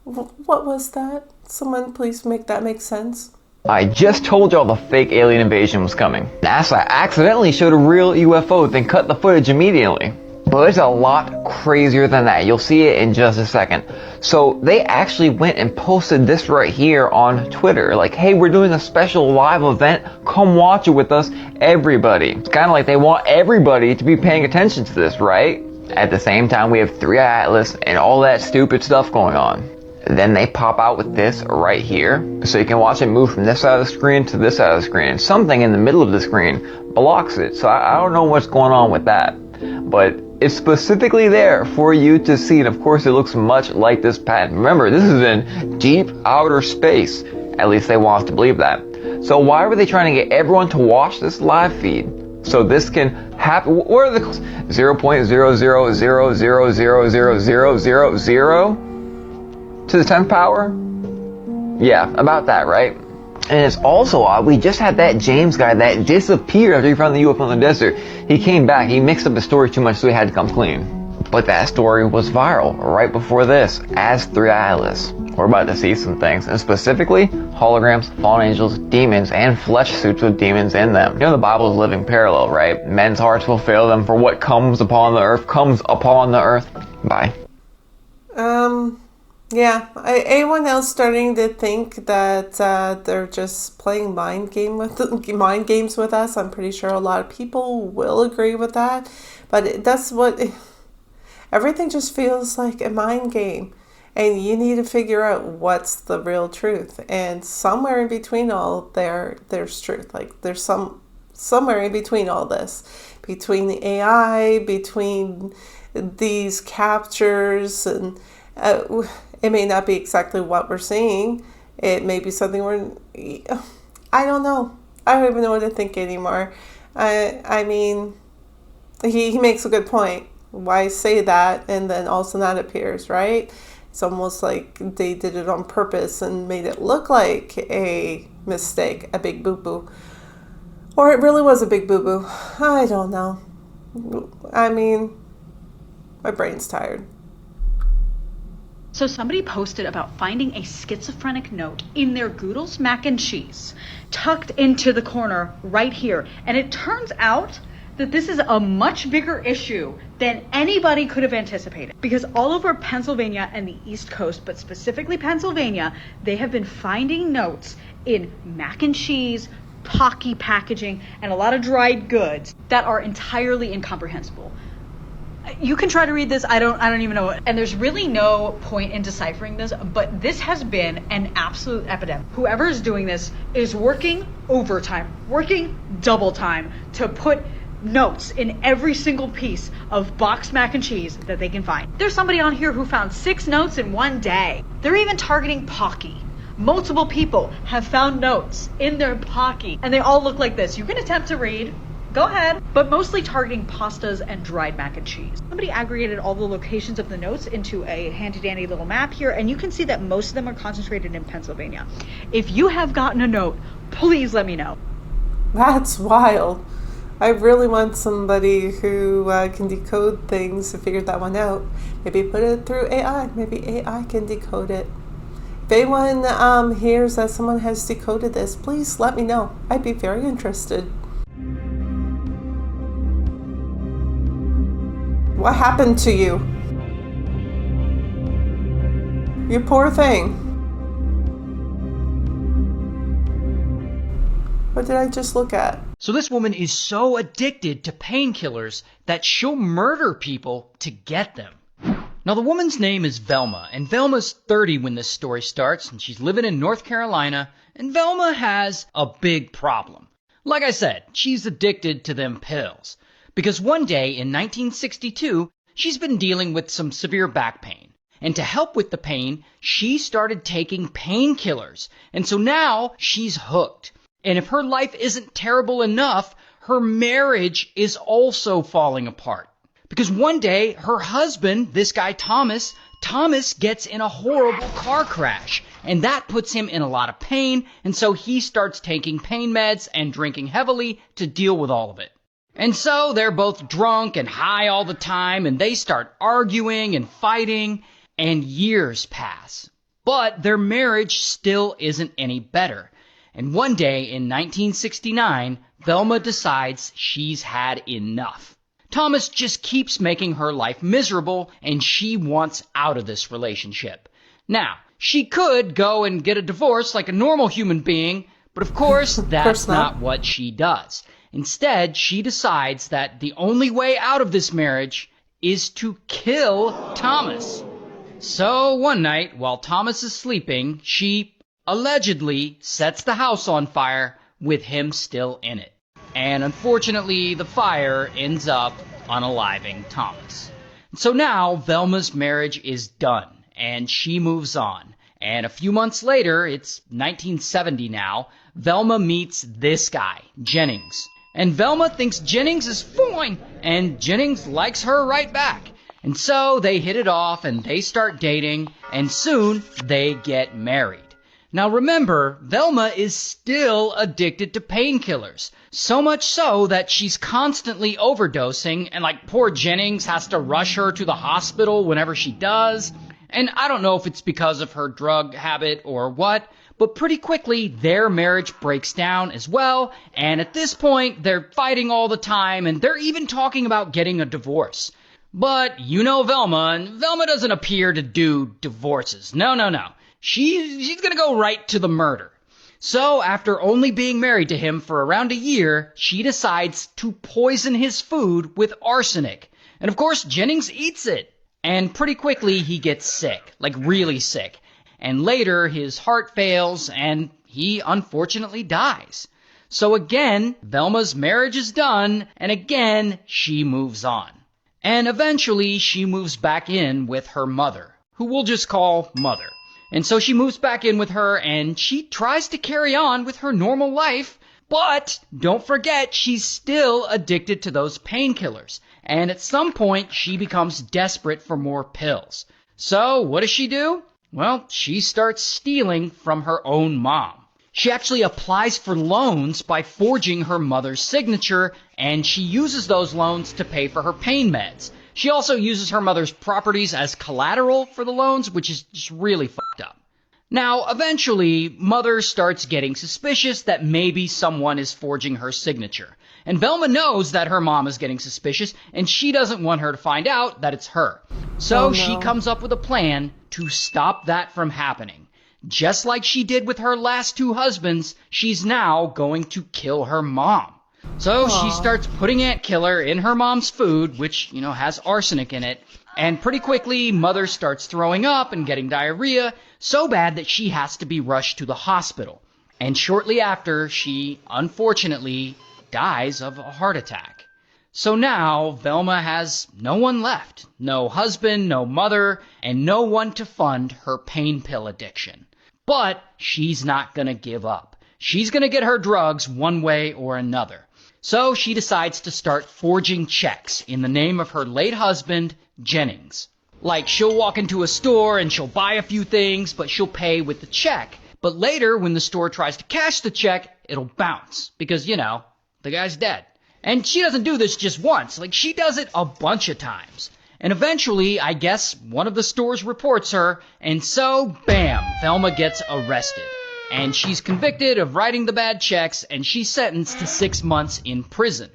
S3: what was that? Someone please make that make sense.
S6: I just told y'all the fake alien invasion was coming. NASA accidentally showed a real UFO, then cut the footage immediately. But it's a lot crazier than that. You'll see it in just a second. So they actually went and posted this right here on Twitter. Like, hey, we're doing a special live event. Come watch it with us, everybody. It's kind of like they want everybody to be paying attention to this, right? At the same time, we have 3-Eye Atlas and all that stupid stuff going on. Then they pop out with this right here, so you can watch it move from this side of the screen to this side of the screen. Something in the middle of the screen blocks it, so I don't know what's going on with that. But it's specifically there for you to see, and of course it looks much like this patent. Remember, this is in deep outer space. At least they want us to believe that. So why were they trying to get everyone to watch this live feed? So this can happen. What are the 0.000000000 to the 10th power? Yeah, about that, right?
S8: And it's also odd, we just had that James guy that disappeared after he found the UFO in the desert. He came back, he mixed up the story too much, so he had to come clean. But that story was viral right before this, as 3 Eyeless. We're about to see some things, and specifically, holograms, fallen angels, demons, and flesh suits with demons in them. You know the Bible is living parallel, right? Men's hearts will fail them, for what comes upon the earth comes upon the earth. Bye.
S3: Yeah. Anyone else starting to think that they're just playing mind games with us? I'm pretty sure a lot of people will agree with that. But that's what... Everything just feels like a mind game. And you need to figure out what's the real truth. And somewhere in between all there's truth. Like there's somewhere in between all this. Between the AI, between these captures, and it may not be exactly what we're seeing. It may be something I don't know. I don't even know what to think anymore. I mean, he makes a good point. Why say that and then all of a sudden that appears, right? It's almost like they did it on purpose and made it look like a mistake, a big boo-boo. Or it really was a big boo-boo. I don't know. I mean, my brain's tired.
S13: So somebody posted about finding a schizophrenic note in their Goodles mac and cheese, tucked into the corner right here. And it turns out that this is a much bigger issue than anybody could have anticipated. Because all over Pennsylvania and the East Coast, but specifically Pennsylvania, they have been finding notes in mac and cheese, Pocky packaging, and a lot of dried goods that are entirely incomprehensible. You can try to read this, I don't even know. And there's really no point in deciphering this, but this has been an absolute epidemic. Whoever is doing this is working overtime, working double time to put notes in every single piece of boxed mac and cheese that they can find. There's somebody on here who found 6 notes in one day. They're even targeting Pocky. Multiple people have found notes in their Pocky, and they all look like this. You can attempt to read, go ahead, but mostly targeting pastas and dried mac and cheese. Somebody aggregated all the locations of the notes into a handy dandy little map here, and you can see that most of them are concentrated in Pennsylvania. If you have gotten a note, please let me know.
S3: That's wild. I really want somebody who can decode things to figure that one out. Maybe put it through AI. Maybe AI can decode it. If anyone hears that someone has decoded this, please let me know. I'd be very interested. What happened to you? You poor thing. What did I just look at?
S20: So this woman is so addicted to painkillers that she'll murder people to get them. Now the woman's name is Velma, and Velma's 30 when this story starts, and she's living in North Carolina, and Velma has a big problem. Like I said, she's addicted to them pills. Because one day in 1962, she's been dealing with some severe back pain. And to help with the pain, she started taking painkillers. And so now she's hooked. And if her life isn't terrible enough, her marriage is also falling apart. Because one day, her husband, this guy Thomas gets in a horrible car crash. And that puts him in a lot of pain, and so he starts taking pain meds and drinking heavily to deal with all of it. And so they're both drunk and high all the time, and they start arguing and fighting, and years pass. But their marriage still isn't any better. And one day in 1969, Velma decides she's had enough. Thomas just keeps making her life miserable, and she wants out of this relationship. Now, she could go and get a divorce like a normal human being, but of course, that's not what she does. Instead, she decides that the only way out of this marriage is to kill Thomas. So one night, while Thomas is sleeping, she allegedly sets the house on fire with him still in it. And unfortunately, the fire ends up unaliving Thomas. So now, Velma's marriage is done, and she moves on. And a few months later, it's 1970 now, Velma meets this guy, Jennings. And Velma thinks Jennings is fine, and Jennings likes her right back. And so they hit it off, and they start dating, and soon they get married. Now remember, Velma is still addicted to painkillers. So much so that she's constantly overdosing, and like poor Jennings has to rush her to the hospital whenever she does. And I don't know if it's because of her drug habit or what, but pretty quickly their marriage breaks down as well, and at this point they're fighting all the time, and they're even talking about getting a divorce. But you know Velma, and Velma doesn't appear to do divorces. No. She's gonna go right to the murder. So after only being married to him for around a year, she decides to poison his food with arsenic. And of course Jennings eats it. And pretty quickly he gets sick, like really sick. And later his heart fails and he unfortunately dies. So again, Velma's marriage is done, and again she moves on. And eventually she moves back in with her mother, who we'll just call Mother. And so she moves back in with her, and she tries to carry on with her normal life, but don't forget she's still addicted to those painkillers. And at some point, she becomes desperate for more pills. So what does she do? Well, she starts stealing from her own mom. She actually applies for loans by forging her mother's signature, and she uses those loans to pay for her pain meds. She also uses her mother's properties as collateral for the loans, which is just really fucked up. Now, eventually, Mother starts getting suspicious that maybe someone is forging her signature. And Velma knows that her mom is getting suspicious, and she doesn't want her to find out that it's her. So she comes up with a plan to stop that from happening. Just like she did with her last two husbands, she's now going to kill her mom. So she starts putting Aunt Killer in her mom's food, which, has arsenic in it. And pretty quickly, Mother starts throwing up and getting diarrhea, so bad that she has to be rushed to the hospital. And shortly after, she, unfortunately, dies of a heart attack. So now, Velma has no one left. No husband, no mother, and no one to fund her pain pill addiction. But she's not gonna give up. She's gonna get her drugs one way or another. So she decides to start forging checks in the name of her late husband, Jennings. Like, she'll walk into a store and she'll buy a few things, but she'll pay with the check. But later, when the store tries to cash the check, it'll bounce. Because, the guy's dead. And she doesn't do this just once. Like, she does it a bunch of times. And eventually, I guess, one of the stores reports her, and so, bam, Velma gets arrested. And she's convicted of writing the bad checks, and she's sentenced to 6 months in prison.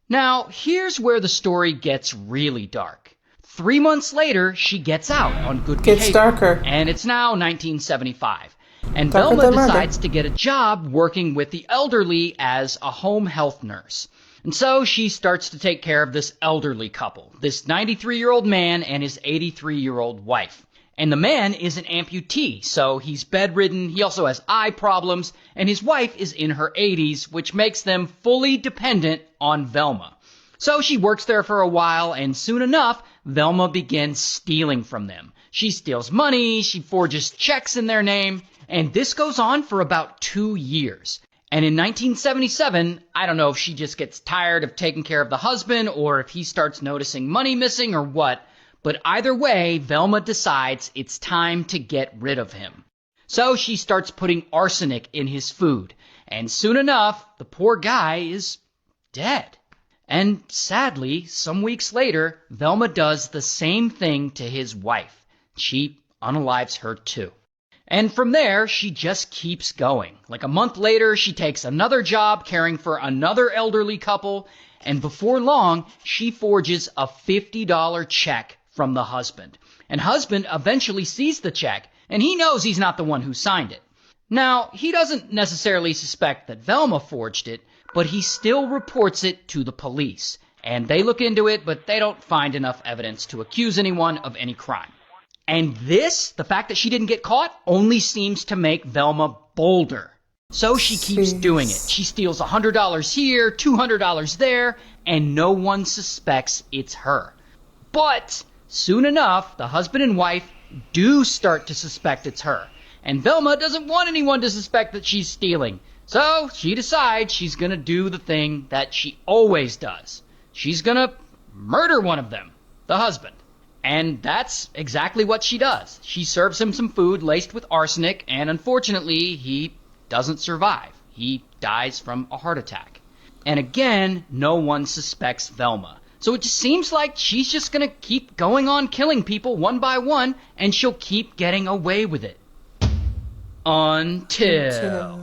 S20: Now, here's where the story gets really dark. 3 months later, she gets out on good behavior.
S3: Gets darker.
S20: And it's now 1975. And
S3: Darker
S20: Velma
S3: than murder.
S20: decides to get a job working with the elderly as a home health nurse. And so she starts to take care of this elderly couple, this 93-year-old man and his 83-year-old wife. And the man is an amputee, so he's bedridden, he also has eye problems, and his wife is in her 80s, which makes them fully dependent on Velma. So she works there for a while, and soon enough, Velma begins stealing from them. She steals money, she forges checks in their name, and this goes on for about 2 years. And in 1977, I don't know if she just gets tired of taking care of the husband, or if he starts noticing money missing, or what, but either way, Velma decides it's time to get rid of him. So she starts putting arsenic in his food, and soon enough, the poor guy is dead. And sadly, some weeks later, Velma does the same thing to his wife. She unalives her too. And from there, she just keeps going. Like a month later, she takes another job caring for another elderly couple, and before long, she forges a $50 check from the husband. And husband eventually sees the check, and he knows he's not the one who signed it. Now, he doesn't necessarily suspect that Velma forged it, but he still reports it to the police. And they look into it, but they don't find enough evidence to accuse anyone of any crime. And this, the fact that she didn't get caught, only seems to make Velma bolder. So she keeps doing it. She steals $100 here, $200 there, and no one suspects it's her. But soon enough, the husband and wife do start to suspect it's her. And Velma doesn't want anyone to suspect that she's stealing. So she decides she's going to do the thing that she always does. She's going to murder one of them, the husband. And that's exactly what she does. She serves him some food laced with arsenic, and unfortunately, he doesn't survive. He dies from a heart attack. And again, no one suspects Velma. So it just seems like she's just gonna keep going on killing people one by one, and she'll keep getting away with it. Until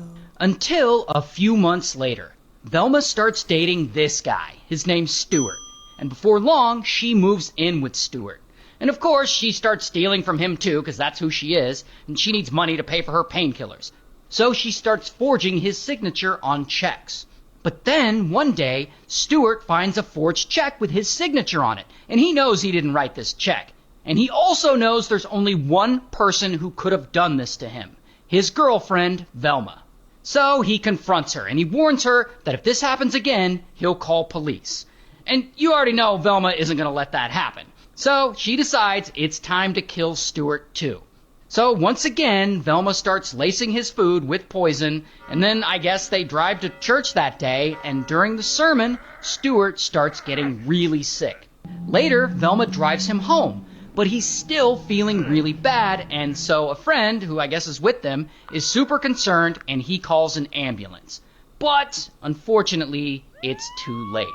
S20: a few months later, Velma starts dating this guy. His name's Stuart. And before long, she moves in with Stuart. And of course, she starts stealing from him too, because that's who she is, and she needs money to pay for her painkillers. So she starts forging his signature on checks. But then, one day, Stuart finds a forged check with his signature on it, and he knows he didn't write this check. And he also knows there's only one person who could have done this to him, his girlfriend, Velma. So he confronts her, and he warns her that if this happens again, he'll call police. And you already know Velma isn't going to let that happen. So she decides it's time to kill Stuart too. So once again, Velma starts lacing his food with poison, and then I guess they drive to church that day, and during the sermon, Stuart starts getting really sick. Later, Velma drives him home, but he's still feeling really bad, and so a friend, who I guess is with them, is super concerned, and he calls an ambulance. But, unfortunately, it's too late.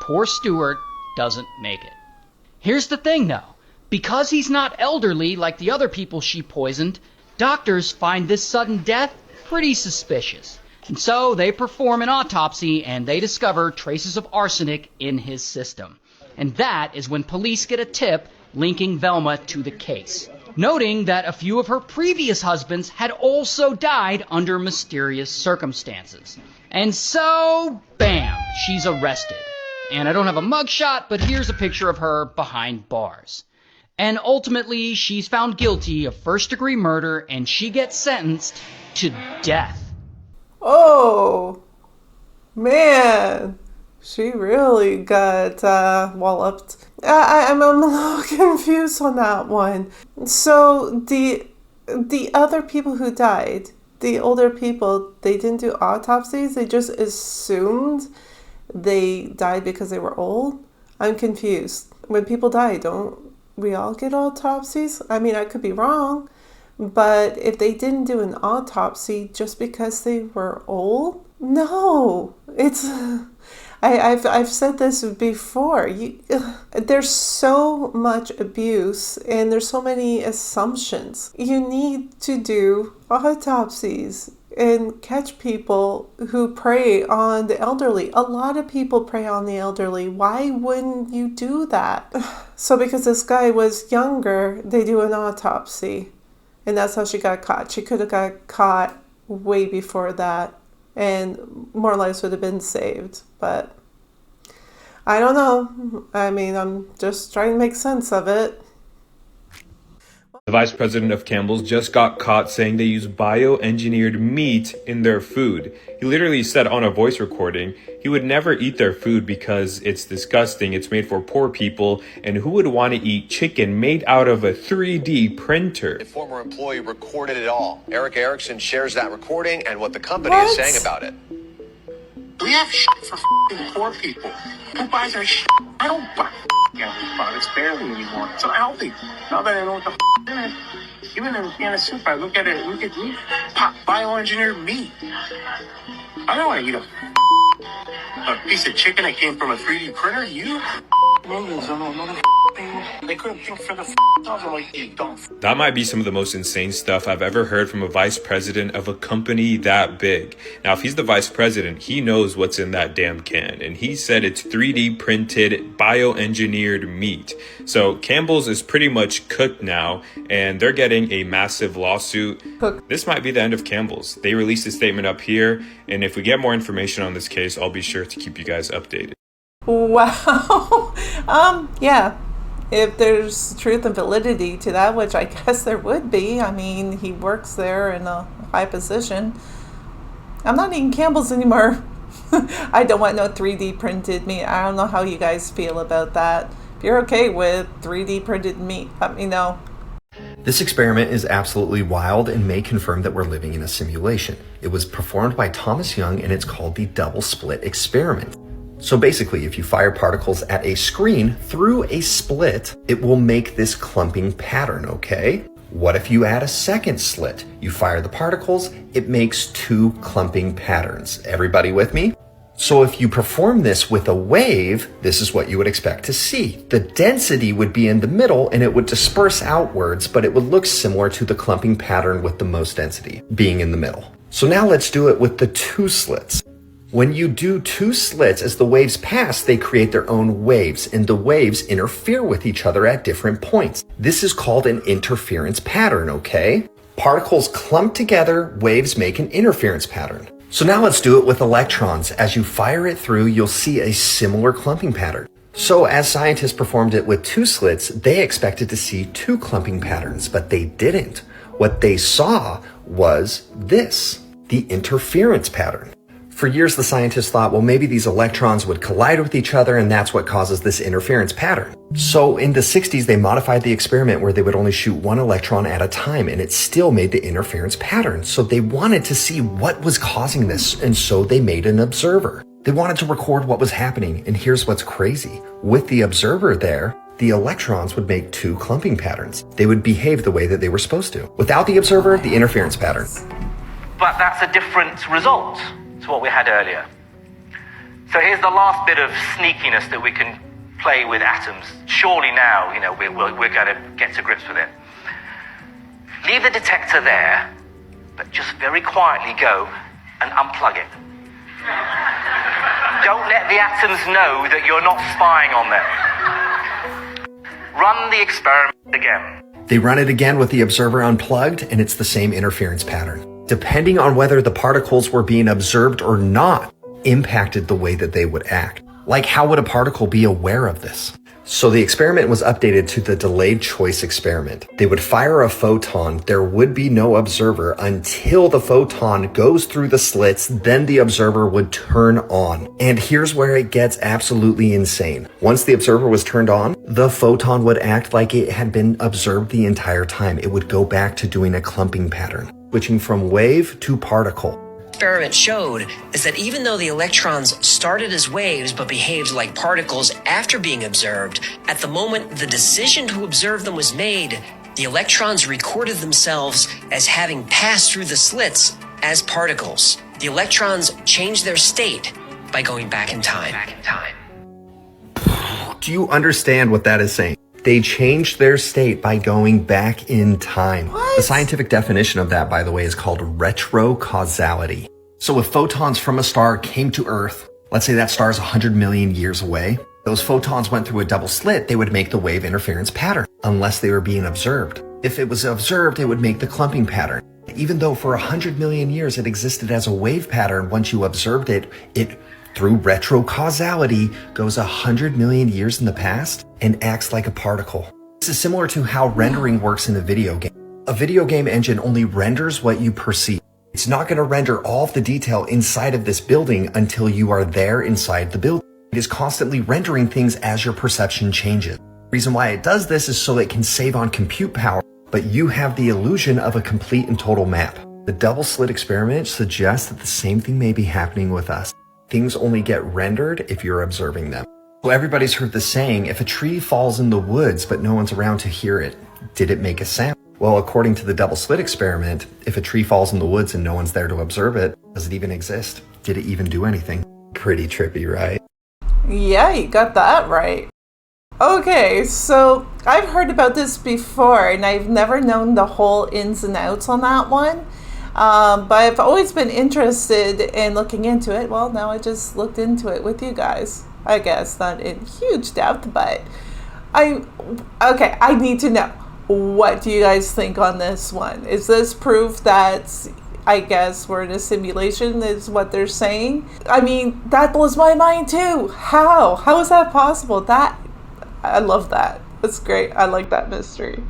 S20: Poor Stuart doesn't make it. Here's the thing, though. Because he's not elderly like the other people she poisoned, doctors find this sudden death pretty suspicious. And so they perform an autopsy and they discover traces of arsenic in his system. And that is when police get a tip linking Velma to the case, noting that a few of her previous husbands had also died under mysterious circumstances. And so, bam, she's arrested. And I don't have a mugshot, but here's a picture of her behind bars. And ultimately, she's found guilty of first-degree murder, and she gets sentenced to death.
S3: Oh, man. She really got walloped. I'm a little confused on that one. So the other people who died, the older people, they didn't do autopsies? They just assumed they died because they were old? I'm confused. When people die, don't we all get autopsies? I mean, I could be wrong, but if they didn't do an autopsy just because they were old? No, it's... I've said this before. There's so much abuse and there's so many assumptions. You need to do autopsies and catch people who prey on the elderly. A lot of people prey on the elderly. Why wouldn't you do that? So because this guy was younger, they do an autopsy. And that's how she got caught. She could have got caught way before that. And more lives would have been saved. But I don't know. I mean, I'm just trying to make sense of it.
S7: The vice president of Campbell's just got caught saying they use bioengineered meat in their food. He literally said on a voice recording he would never eat their food because it's disgusting, it's made for poor people, and who would want to eat chicken made out of a 3D printer?
S2: A former employee recorded it all. Eric Erickson shares that recording and what the company is saying about it.
S12: We have shit for poor people. Who buys our shit? I don't buy healthy products barely anymore. It's not healthy. Now that I know what the in it, even in a can of soup, I look at it, look at meat, bioengineered meat. I don't want to eat a piece of chicken that came from a 3D printer. You millions don't know another thing. They couldn't think for the I'm like, you dumb.
S7: That might be some of the most insane stuff I've ever heard from a vice president of a company that big. Now, if he's the vice president, he knows what's in that damn can. And he said it's 3D printed, bioengineered meat. So Campbell's is pretty much cooked now, and they're getting a massive lawsuit. This might be the end of Campbell's. They released a statement up here, and if we get more information on this case, I'll be sure to keep you guys updated.
S3: Wow. Yeah. If there's truth and validity to that, which I guess there would be. I mean, he works there in a high position. I'm not eating Campbell's anymore. I don't want no 3D printed meat. I don't know how you guys feel about that. If you're okay with 3D printed meat, let me know.
S21: This experiment is absolutely wild and may confirm that we're living in a simulation. It was performed by Thomas Young and it's called the double split experiment. So basically, if you fire particles at a screen through a split, it will make this clumping pattern, okay? What if you add a second slit? You fire the particles, it makes two clumping patterns. Everybody with me? So if you perform this with a wave, this is what you would expect to see. The density would be in the middle and it would disperse outwards, but it would look similar to the clumping pattern with the most density being in the middle. So now let's do it with the two slits. When you do two slits, as the waves pass, they create their own waves, and the waves interfere with each other at different points. This is called an interference pattern, okay? Particles clump together, waves make an interference pattern. So now let's do it with electrons. As you fire it through, you'll see a similar clumping pattern. So as scientists performed it with two slits, they expected to see two clumping patterns, but they didn't. What they saw was this, the interference pattern. For years, the scientists thought, well, maybe these electrons would collide with each other and that's what causes this interference pattern. So in the 60s, they modified the experiment where they would only shoot one electron at a time and it still made the interference pattern. So they wanted to see what was causing this, and so they made an observer. They wanted to record what was happening, and here's what's crazy. With the observer there, the electrons would make two clumping patterns. They would behave the way that they were supposed to. Without the observer, the interference pattern.
S9: But that's a different result to what we had earlier. So here's the last bit of sneakiness that we can play with atoms. Surely now, we're going to get to grips with it. Leave the detector there, but just very quietly go and unplug it. Don't let the atoms know that you're not spying on them. Run the experiment again.
S21: They run it again with the observer unplugged, and it's the same interference pattern. Depending on whether the particles were being observed or not, impacted the way that they would act. Like, how would a particle be aware of this? So the experiment was updated to the delayed choice experiment. They would fire a photon, there would be no observer until the photon goes through the slits, then the observer would turn on. And here's where it gets absolutely insane. Once the observer was turned on, the photon would act like it had been observed the entire time. It would go back to doing a clumping pattern, switching from wave to particle.
S22: Experiment showed is that even though the electrons started as waves but behaved like particles after being observed, at the moment the decision to observe them was made, the electrons recorded themselves as having passed through the slits as particles. The electrons changed their state by going back in time.
S21: Do you understand what that is saying? They changed their state by going back in time. What? The scientific definition of that, by the way, is called retrocausality. So if photons from a star came to Earth, let's say that star is 100 million years away, those photons went through a double slit, they would make the wave interference pattern, unless they were being observed. If it was observed, it would make the clumping pattern. Even though for 100 million years it existed as a wave pattern, once you observed it, through retrocausality, goes 100 million years in the past and acts like a particle. This is similar to how rendering works in a video game. A video game engine only renders what you perceive. It's not going to render all of the detail inside of this building until you are there inside the building. It is constantly rendering things as your perception changes. The reason why it does this is so it can save on compute power, but you have the illusion of a complete and total map. The double slit experiment suggests that the same thing may be happening with us. Things only get rendered if you're observing them. So everybody's heard the saying, if a tree falls in the woods but no one's around to hear it, did it make a sound? Well, according to the double slit experiment, if a tree falls in the woods and no one's there to observe it, does it even exist? Did it even do anything? Pretty trippy, right?
S3: Yeah, you got that right. Okay, so I've heard about this before and I've never known the whole ins and outs on that one. But I've always been interested in looking into it. Well, now I just looked into it with you guys. I guess not in huge depth, but I need to know. What do you guys think on this one? Is this proof that I guess we're in a simulation is what they're saying? I mean, that blows my mind too. How? How is that possible? I love that. That's great. I like that mystery.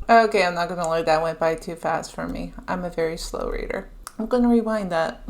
S3: Okay, I'm not gonna lie, that went by too fast for me. I'm a very slow reader. I'm gonna rewind that.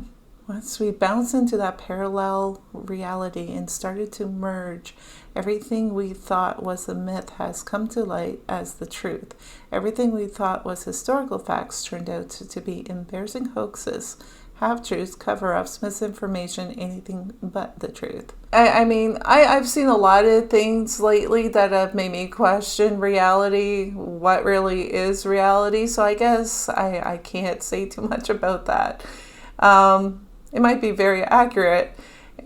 S3: Once we bounced into that parallel reality and started to merge, everything we thought was a myth has come to light as the truth. Everything we thought was historical facts turned out to be embarrassing hoaxes, half-truths, cover-ups, misinformation, anything but the truth. I've seen a lot of things lately that have made me question reality, what really is reality, so I guess I can't say too much about that. It might be very accurate,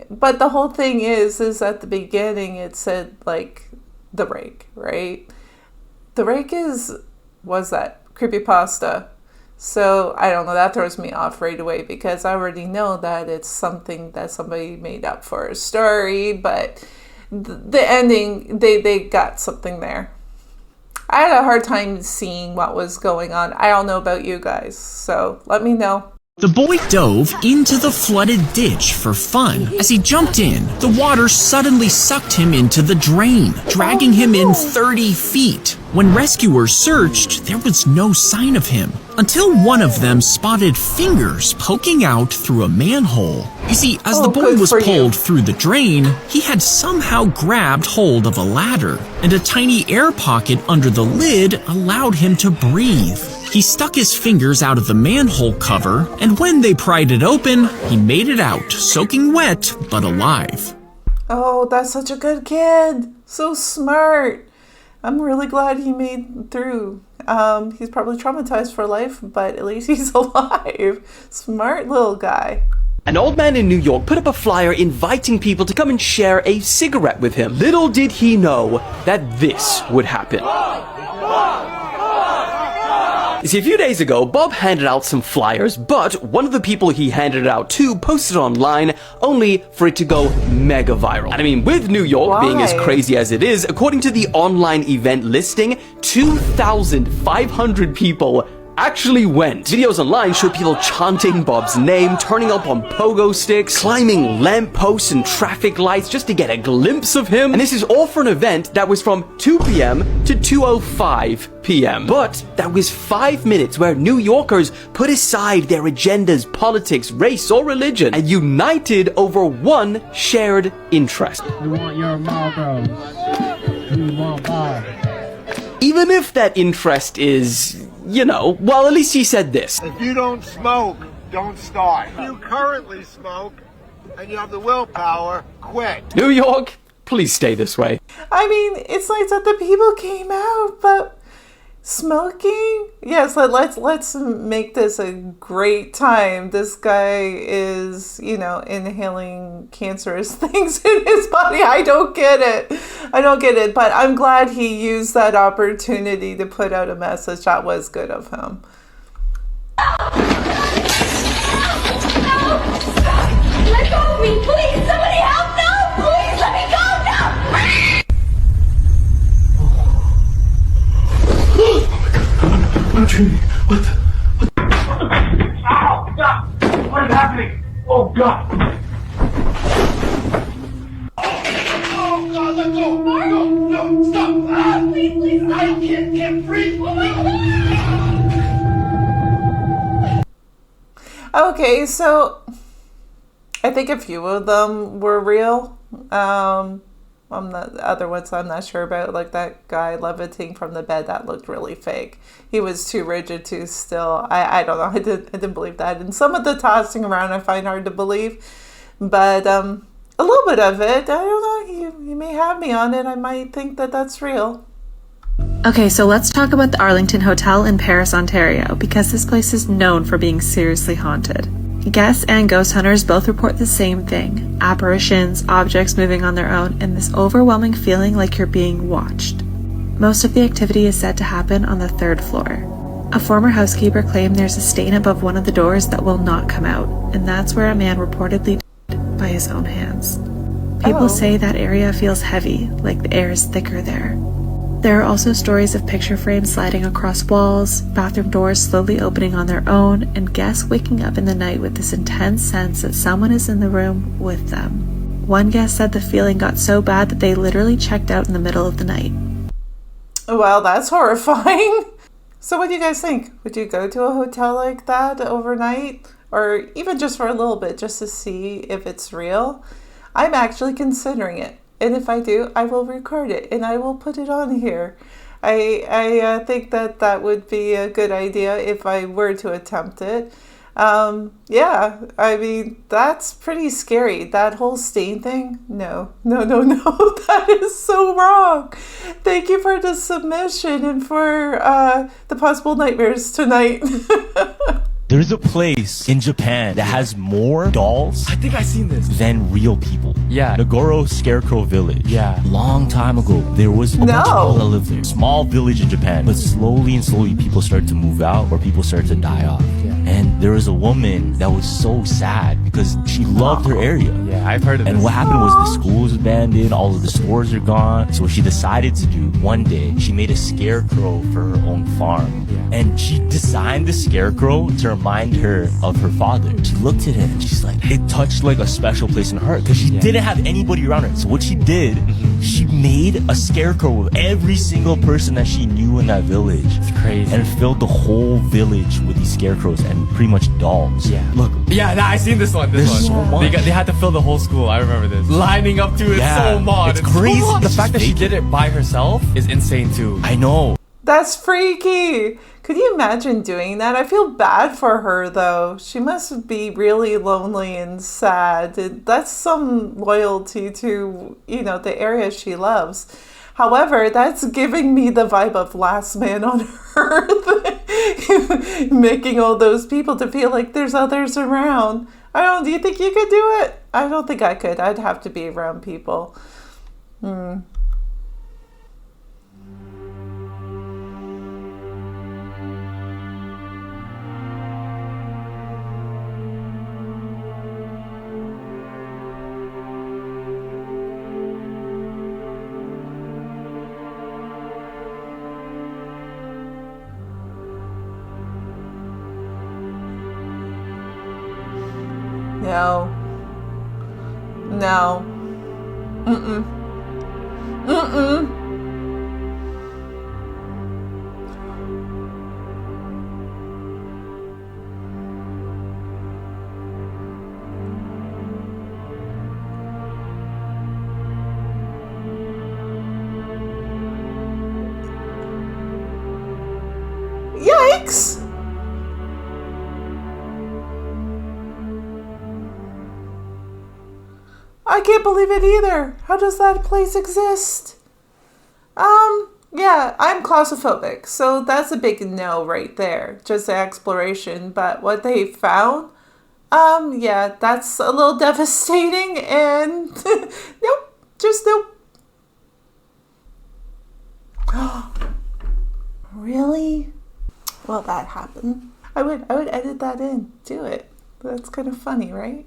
S3: but the whole thing is at the beginning it said, like, the rake, right? The rake was that creepypasta. So I don't know, that throws me off right away because I already know that it's something that somebody made up for a story, but the ending, they got something there. I had a hard time seeing what was going on. I don't know about you guys, so let me know.
S15: The boy dove into the flooded ditch for fun. As he jumped in, the water suddenly sucked him into the drain, dragging him in 30 feet. When rescuers searched, there was no sign of him, until one of them spotted fingers poking out through a manhole. You see, as the boy was pulled through the drain, he had somehow grabbed hold of a ladder, and a tiny air pocket under the lid allowed him to breathe. He stuck his fingers out of the manhole cover, and when they pried it open, he made it out, soaking wet but alive.
S3: Oh, that's such a good kid. So smart. I'm really glad he made through. He's probably traumatized for life, but at least he's alive. Smart little guy.
S1: An old man in New York put up a flyer inviting people to come and share a cigarette with him. Little did he know that this would happen. You see, a few days ago, Bob handed out some flyers, but one of the people he handed it out to posted online only for it to go mega viral. And I mean, with New York being as crazy as it is, according to the online event listing, 2,500 people actually went. Videos online show people chanting Bob's name, turning up on pogo sticks, climbing lampposts and traffic lights just to get a glimpse of him. And this is all for an event that was from 2 p.m. to 2:05 p.m. But that was 5 minutes where New Yorkers put aside their agendas, politics, race, or religion and united over one shared interest.
S14: We want your Marlboros. We want Bob.
S1: Even if that interest is, well, at least he said this.
S23: If you don't smoke, don't start. If you currently smoke and you have the willpower, quit.
S1: New York, please stay this way.
S3: I mean, it's nice that the people came out, but smoking? Yes, let's make this a great time. This guy is, inhaling cancerous things in his body. I don't get it, but I'm glad he used that opportunity to put out a message. That was good of him.
S24: Let go of me, please! Somebody help! No! Please let me go! No!
S14: What the? Ow! God! What is happening? Oh, God! Oh, God, let go! No, stop! Ah, please! I can't breathe! Oh, my God!
S3: Okay, so I think a few of them were real. The other ones I'm not sure about, like that guy levitating from the bed, that looked really fake. He was too rigid, too still. I don't know. I didn't believe that. And some of the tossing around I find hard to believe, but a little bit of it, I don't know. You may have me on it. I might think that that's real.
S25: Okay, so let's talk about the Arlington Hotel in Paris, Ontario, because this place is known for being seriously haunted. Guests and ghost hunters both report the same thing: apparitions, objects moving on their own, and this overwhelming feeling like you're being watched. Most of the activity is said to happen on the 3rd floor. A former housekeeper claimed there's a stain above one of the doors that will not come out, and that's where a man reportedly died by his own hands. People say that area feels heavy, like the air is thicker there. There are also stories of picture frames sliding across walls, bathroom doors slowly opening on their own, and guests waking up in the night with this intense sense that someone is in the room with them. One guest said the feeling got so bad that they literally checked out in the middle of the night.
S3: Well, that's horrifying. So what do you guys think? Would you go to a hotel like that overnight? Or even just for a little bit, just to see if it's real? I'm actually considering it. And if I do, I will record it and I will put it on here. I think that would be a good idea if I were to attempt it. Yeah, I mean, that's pretty scary. That whole stain thing? No. That is so wrong. Thank you for the submission and for the possible nightmares tonight.
S10: There's a place in Japan that has more dolls,
S11: I think I've seen this,
S10: than real people.
S11: Yeah.
S10: Nagoro Scarecrow Village.
S11: Yeah.
S10: Long time ago, there was a bunch of people that lived there. Small village in Japan. But slowly and slowly, people started to move out or people started to die off.
S11: Yeah.
S10: And there was a woman that was so sad because she loved her area.
S11: Yeah, I've heard of this.
S10: And what happened was the school was abandoned, all of the stores are gone. So what she decided to do, one day, she made a scarecrow for her own farm.
S11: Yeah.
S10: And she designed the scarecrow to remind her of her father. She looked at it and she's like, it touched like a special place in her heart because she didn't have anybody around her. So what she did, she made a scarecrow of every single person that she knew in that village.
S11: It's crazy.
S10: And filled the whole village with these scarecrows and pretty much dolls.
S11: Yeah.
S10: Look.
S11: Yeah, I seen this one.
S10: There's so much.
S11: They had to fill the whole school. I remember this. Lining up to it so much.
S10: It's crazy.
S11: So the fact that she did it by herself is insane too.
S10: I know.
S3: That's freaky. Could you imagine doing that? I feel bad for her though. She must be really lonely and sad. That's some loyalty to, the area she loves. However, that's giving me the vibe of Last Man on Earth. Making all those people to feel like there's others around. Do you think you could do it? I don't think I could. I'd have to be around people. No. Yikes! I can't believe it either. How does that place exist? Yeah, I'm claustrophobic, so that's a big no right there. Just the exploration, but what they found, yeah, that's a little devastating and nope, just nope. Really? Well, that happened. I would edit that in. Do it. That's kind of funny, right?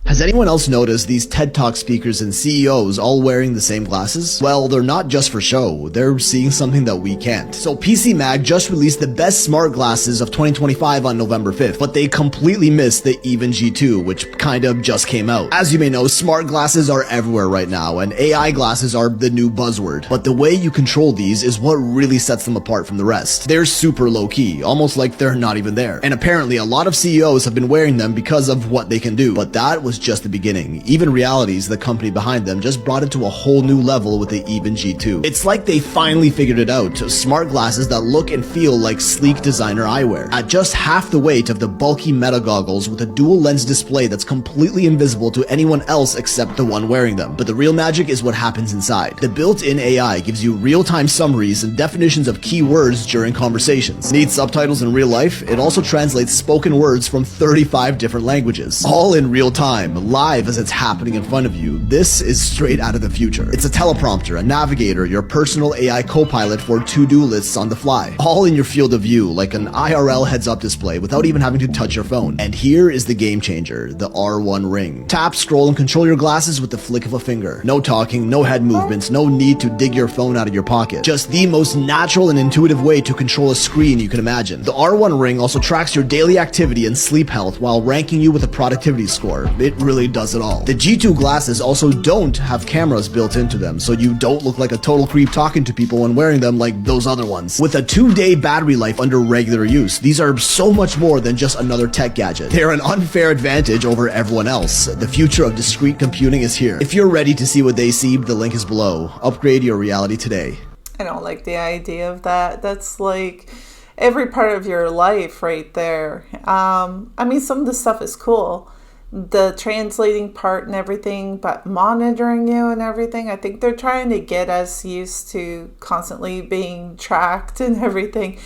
S4: Has anyone else noticed these TED Talk speakers and CEOs all wearing the same glasses? Well, they're not just for show, they're seeing something that we can't. So PC Mag just released the best smart glasses of 2025 on November 5th, but they completely missed the Even G2, which kind of just came out. As you may know, smart glasses are everywhere right now, and AI glasses are the new buzzword. But the way you control these is what really sets them apart from the rest. They're super low-key, almost like they're not even there. And apparently a lot of CEOs have been wearing them because of what they can do, but that was just the beginning. Even Realities, the company behind them, just brought it to a whole new level with the Even G2. It's like they finally figured it out. Smart glasses that look and feel like sleek designer eyewear. At just half the weight of the bulky Meta goggles with a dual lens display that's completely invisible to anyone else except the one wearing them. But the real magic is what happens inside. The built-in AI gives you real-time summaries and definitions of key words during conversations. Need subtitles in real life? It also translates spoken words from 35 different languages. All in real time, live as it's happening in front of you. This is straight out of the future. It's a teleprompter, a navigator, your personal AI co-pilot for to-do lists on the fly. All in your field of view, like an IRL heads-up display without even having to touch your phone. And here is the game changer, the R1 Ring. Tap, scroll, and control your glasses with the flick of a finger. No talking, no head movements, no need to dig your phone out of your pocket. Just the most natural and intuitive way to control a screen you can imagine. The R1 Ring also tracks your daily activity and sleep health while ranking you with a productivity score. It it really does it all. The G2 glasses also don't have cameras built into them, so you don't look like a total creep talking to people when wearing them like those other ones. With a 2-day battery life under regular use, these are so much more than just another tech gadget. They're an unfair advantage over everyone else. The future of discrete computing is here. If you're ready to see what they see, the link is below. Upgrade your reality today.
S3: I don't like the idea of that. That's like every part of your life right there. I mean, some of the stuff is cool, the translating part and everything, but monitoring you and everything, I think they're trying to get us used to constantly being tracked and everything.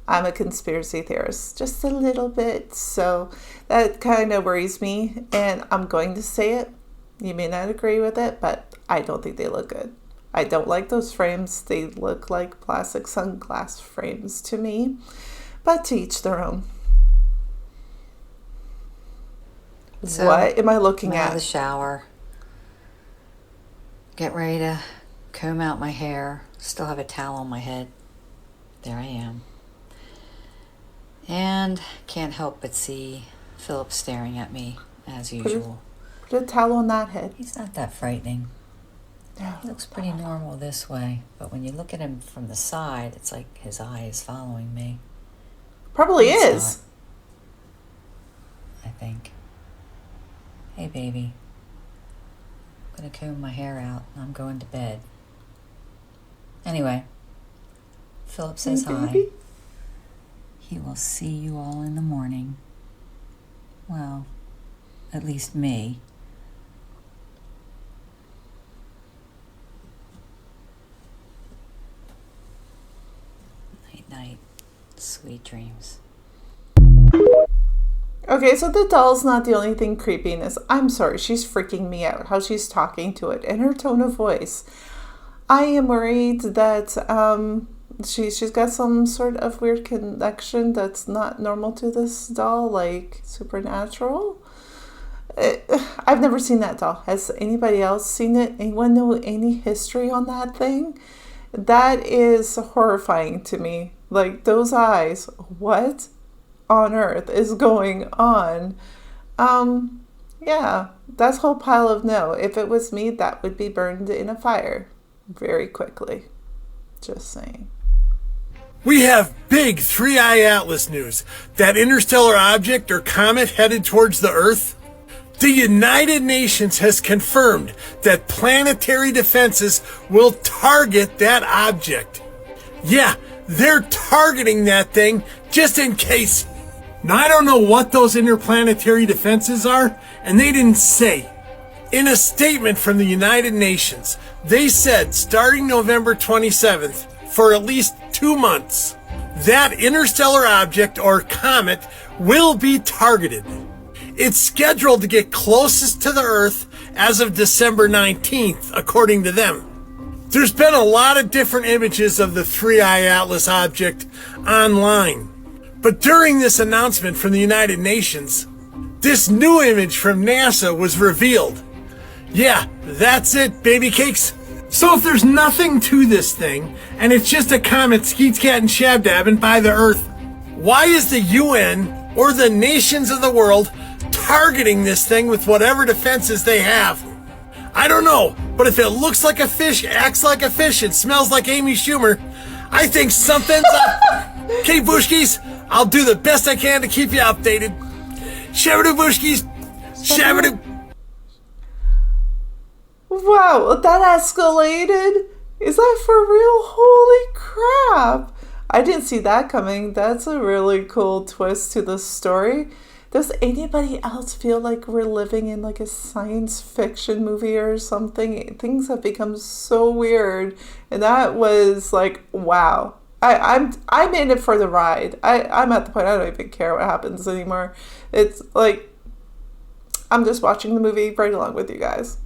S3: I'm a conspiracy theorist, just a little bit, so that kind of worries me, and I'm going to say it. You may not agree with it, but I don't think they look good. I don't like those frames. They look like plastic sunglass frames to me, but to each their own.
S5: So,
S3: what am I looking
S5: I'm out
S3: at?
S5: of the shower. Get ready to comb out my hair. Still have a towel on my head. There I am. And can't help but see Philip staring at me as usual.
S3: Put a towel on that head.
S5: He's not that frightening. He looks pretty normal this way, but when you look at him from the side, it's like his eye is following me.
S3: Probably
S5: It's
S3: is.
S5: not, I think. Hey, baby. I'm gonna comb my hair out and I'm going to bed. Anyway, Philip says
S3: Hey,
S5: hi.
S3: baby.
S5: He will see you all in the morning. Well, at least me. Night, night. Sweet dreams.
S3: Okay, so the doll's not the only thing creepy in this. I'm sorry, she's freaking me out, how she's talking to it and her tone of voice. I am worried that she's got some sort of weird connection that's not normal to this doll, like supernatural. I've never seen that doll. Has anybody else seen it? Anyone know any history on that thing? That is horrifying to me. Like, those eyes, what on earth is going on? Yeah, that's a whole pile of no. If it was me, that would be burned in a fire very quickly. Just saying.
S23: We have big 3i Atlas news. That interstellar object or comet headed towards the Earth? The United Nations has confirmed that planetary defenses will target that object. Yeah, they're targeting that thing just in case. Now, I don't know what those interplanetary defenses are, and they didn't say. In a statement from the United Nations, they said starting November 27th, for at least 2 months, that interstellar object or comet will be targeted. It's scheduled to get closest to the Earth as of December 19th, according to them. There's been a lot of different images of the 3i Atlas object online. But during this announcement from the United Nations, this new image from NASA was revealed. Yeah, that's it, baby cakes. So if there's nothing to this thing, and it's just a comet skeet scat and shabdabbing by the Earth, why is the UN or the nations of the world targeting this thing with whatever defenses they have? I don't know, but if it looks like a fish, acts like a fish, and smells like Amy Schumer, I think something's up. Okay, Bushkies, I'll do the best I can to keep you updated. Shabadoo, Bushkies. Shabadoo.
S3: Wow, that escalated? Is that for real? Holy crap. I didn't see that coming. That's a really cool twist to the story. Does anybody else feel like we're living in like a science fiction movie or something? Things have become so weird. And that was like, wow. I'm in it for the ride. I'm at the point I don't even care what happens anymore. It's like, I'm just watching the movie right along with you guys.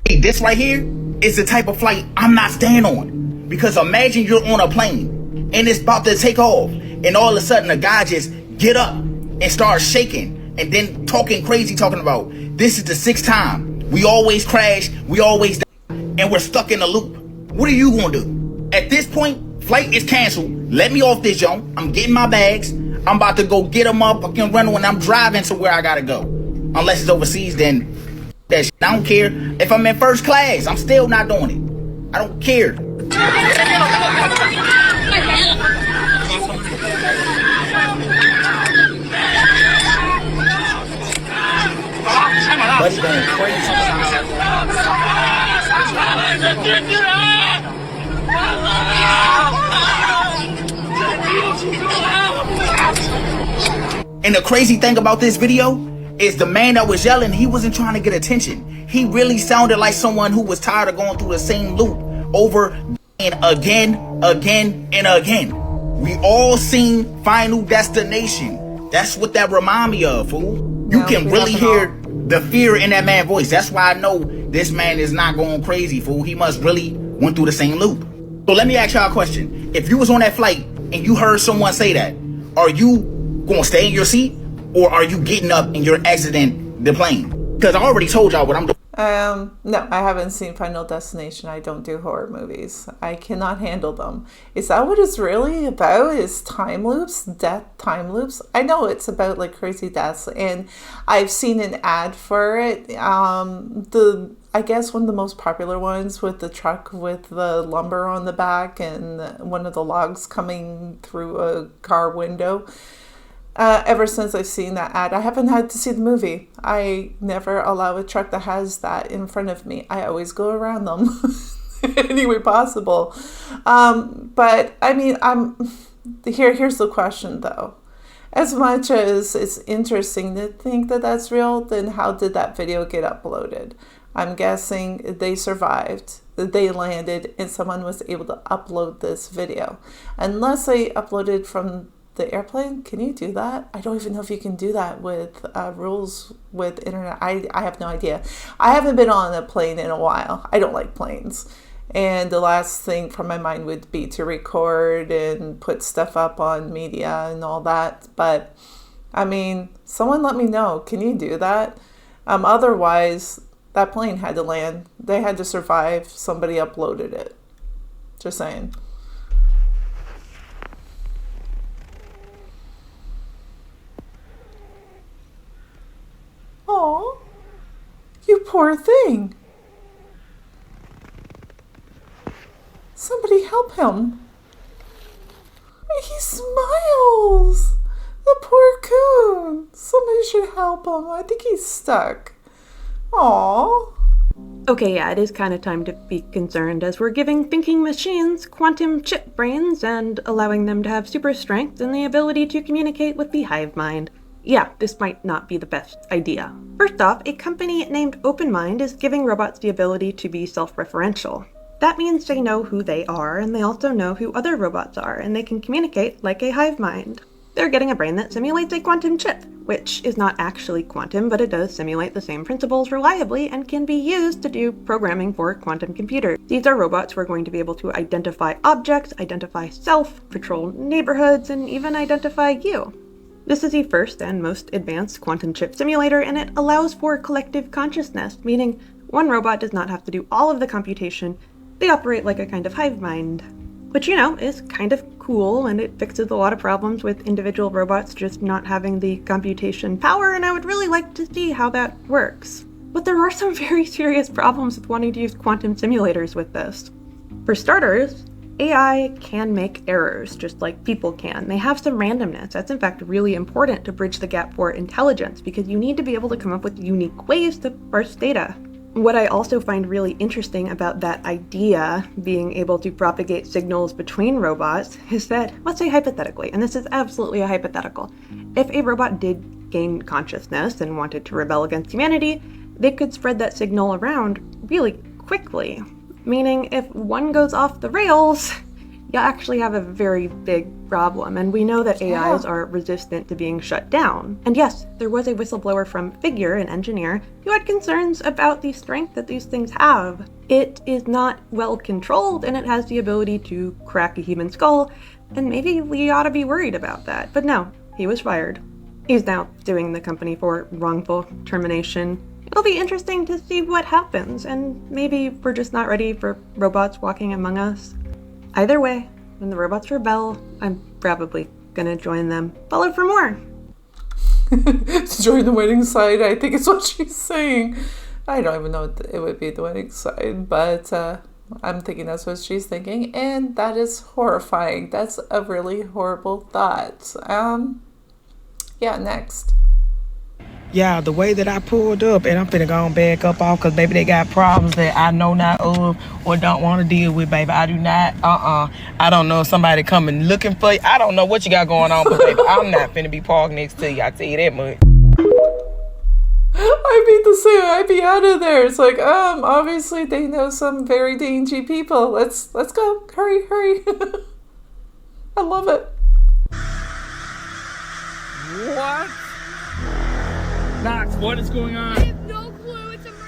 S16: Hey, this right here is the type of flight I'm not staying on. Because imagine you're on a plane and it's about to take off, and all of a sudden a guy just get up and start shaking and then talking crazy, talking about this is the 6th time. We always crash, we always die, and we're stuck in a loop. What are you gonna do? At this point, flight is canceled. Let me off this junk. I'm getting my bags. I'm about to go get a motherfucking rental and I'm driving to where I gotta go. Unless it's overseas, then that shit. I don't care. If I'm in first class, I'm still not doing it. I don't care. Buddy going crazy. And the crazy thing about this video is the man that was yelling, he wasn't trying to get attention. He really sounded like someone who was tired of going through the same loop over and again, and again. We all seen Final Destination. That's what that remind me of, fool. You can really hear the fear in that man's voice. That's why I know this man is not going crazy, fool. He must really went through the same loop. So let me ask y'all a question. If you was on that flight and you heard someone say that, are you going to stay in your seat, or are you getting up and you're exiting the plane? Because I already told y'all what I'm doing.
S3: No, I haven't seen Final Destination. I don't do horror movies. I cannot handle them. Is that what it's really about? Is time loops? Death time loops? I know it's about like crazy deaths, and I've seen an ad for it. I guess one of the most popular ones with the truck with the lumber on the back and one of the logs coming through a car window. Ever since I've seen that ad, I haven't had to see the movie. I never allow a truck that has that in front of me. I always go around them any way possible. But I mean, here's the question though. As much as it's interesting to think that that's real, then how did that video get uploaded? I'm guessing they survived, they landed, and someone was able to upload this video. Unless they uploaded from the airplane. Can you do that? I don't even know if you can do that with rules with internet. I have no idea. I haven't been on a plane in a while. I don't like planes. And the last thing from my mind would be to record and put stuff up on media and all that. But I mean, someone let me know. Can you do that? Otherwise, that plane had to land. They had to survive. Somebody uploaded it. Just saying. Oh, you poor thing. Somebody help him. He smiles. The poor coon. Somebody should help him. I think he's stuck. Aww.
S6: Okay, yeah, it is kind of time to be concerned as we're giving thinking machines quantum chip brains and allowing them to have super strength and the ability to communicate with the hive mind. Yeah, this might not be the best idea. First off, a company named OpenMind is giving robots the ability to be self-referential. That means they know who they are, and they also know who other robots are, and they can communicate like a hive mind. They're getting a brain that simulates a quantum chip, which is not actually quantum, but it does simulate the same principles reliably and can be used to do programming for quantum computers. These are robots who are going to be able to identify objects, identify self, patrol neighborhoods, and even identify you. This is the first and most advanced quantum chip simulator, and it allows for collective consciousness, meaning one robot does not have to do all of the computation. They operate like a kind of hive mind, which, you know, is kind of cool, and it fixes a lot of problems with individual robots just not having the computation power, and I would really like to see how that works. But there are some very serious problems with wanting to use quantum simulators with this. For starters, AI can make errors just like people can. They have some randomness. That's in fact really important to bridge the gap for intelligence because you need to be able to come up with unique ways to parse data. What I also find really interesting about that idea, being able to propagate signals between robots, is that, let's say hypothetically, and this is absolutely a hypothetical, if a robot did gain consciousness and wanted to rebel against humanity, they could spread that signal around really quickly. Meaning if one goes off the rails, you actually have a very big problem, and we know that AIs are resistant to being shut down. And yes, there was a whistleblower from Figure, an engineer, who had concerns about the strength that these things have. It is not well controlled, and it has the ability to crack a human skull, and maybe we ought to be worried about that. But no, he was fired. He's now suing the company for wrongful termination. It'll be interesting to see what happens, and maybe we're just not ready for robots walking among us. Either way, when the robots rebel, I'm probably gonna join them. Follow for more!
S3: Join the winning side, I think is what she's saying. I don't even know what it would be the winning side, but I'm thinking that's what she's thinking, and that is horrifying. That's a really horrible thought. Yeah, next.
S8: Yeah, the way that I pulled up, and I'm finna go and back up off, because, baby, they got problems that I know not of or don't want to deal with, baby. I do not, I don't know if somebody coming looking for you. I don't know what you got going on, but, baby, I'm not finna be parked next to you. I tell you that much.
S3: I'd be the same. I'd be out of there. It's like, obviously they know some very dingy people. Let's go. Hurry. I love it.
S11: What? Knox, what is going on?
S24: I have no clue. It's a murder.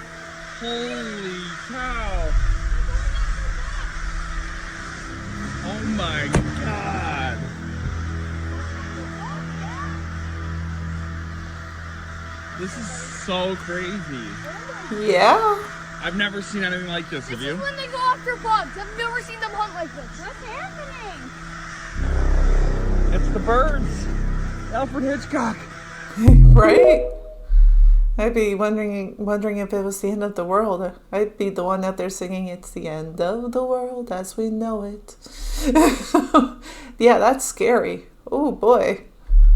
S11: Holy cow. Oh my god. This is so crazy.
S3: Yeah.
S11: I've never seen anything like this, have you?
S24: This is when they go after bugs. I've never seen them hunt like this. What's happening?
S11: It's the birds. Alfred Hitchcock.
S3: Right? I'd be wondering if it was the end of the world. I'd be the one out there singing, "It's the end of the world as we know it." Yeah, that's scary. Oh boy.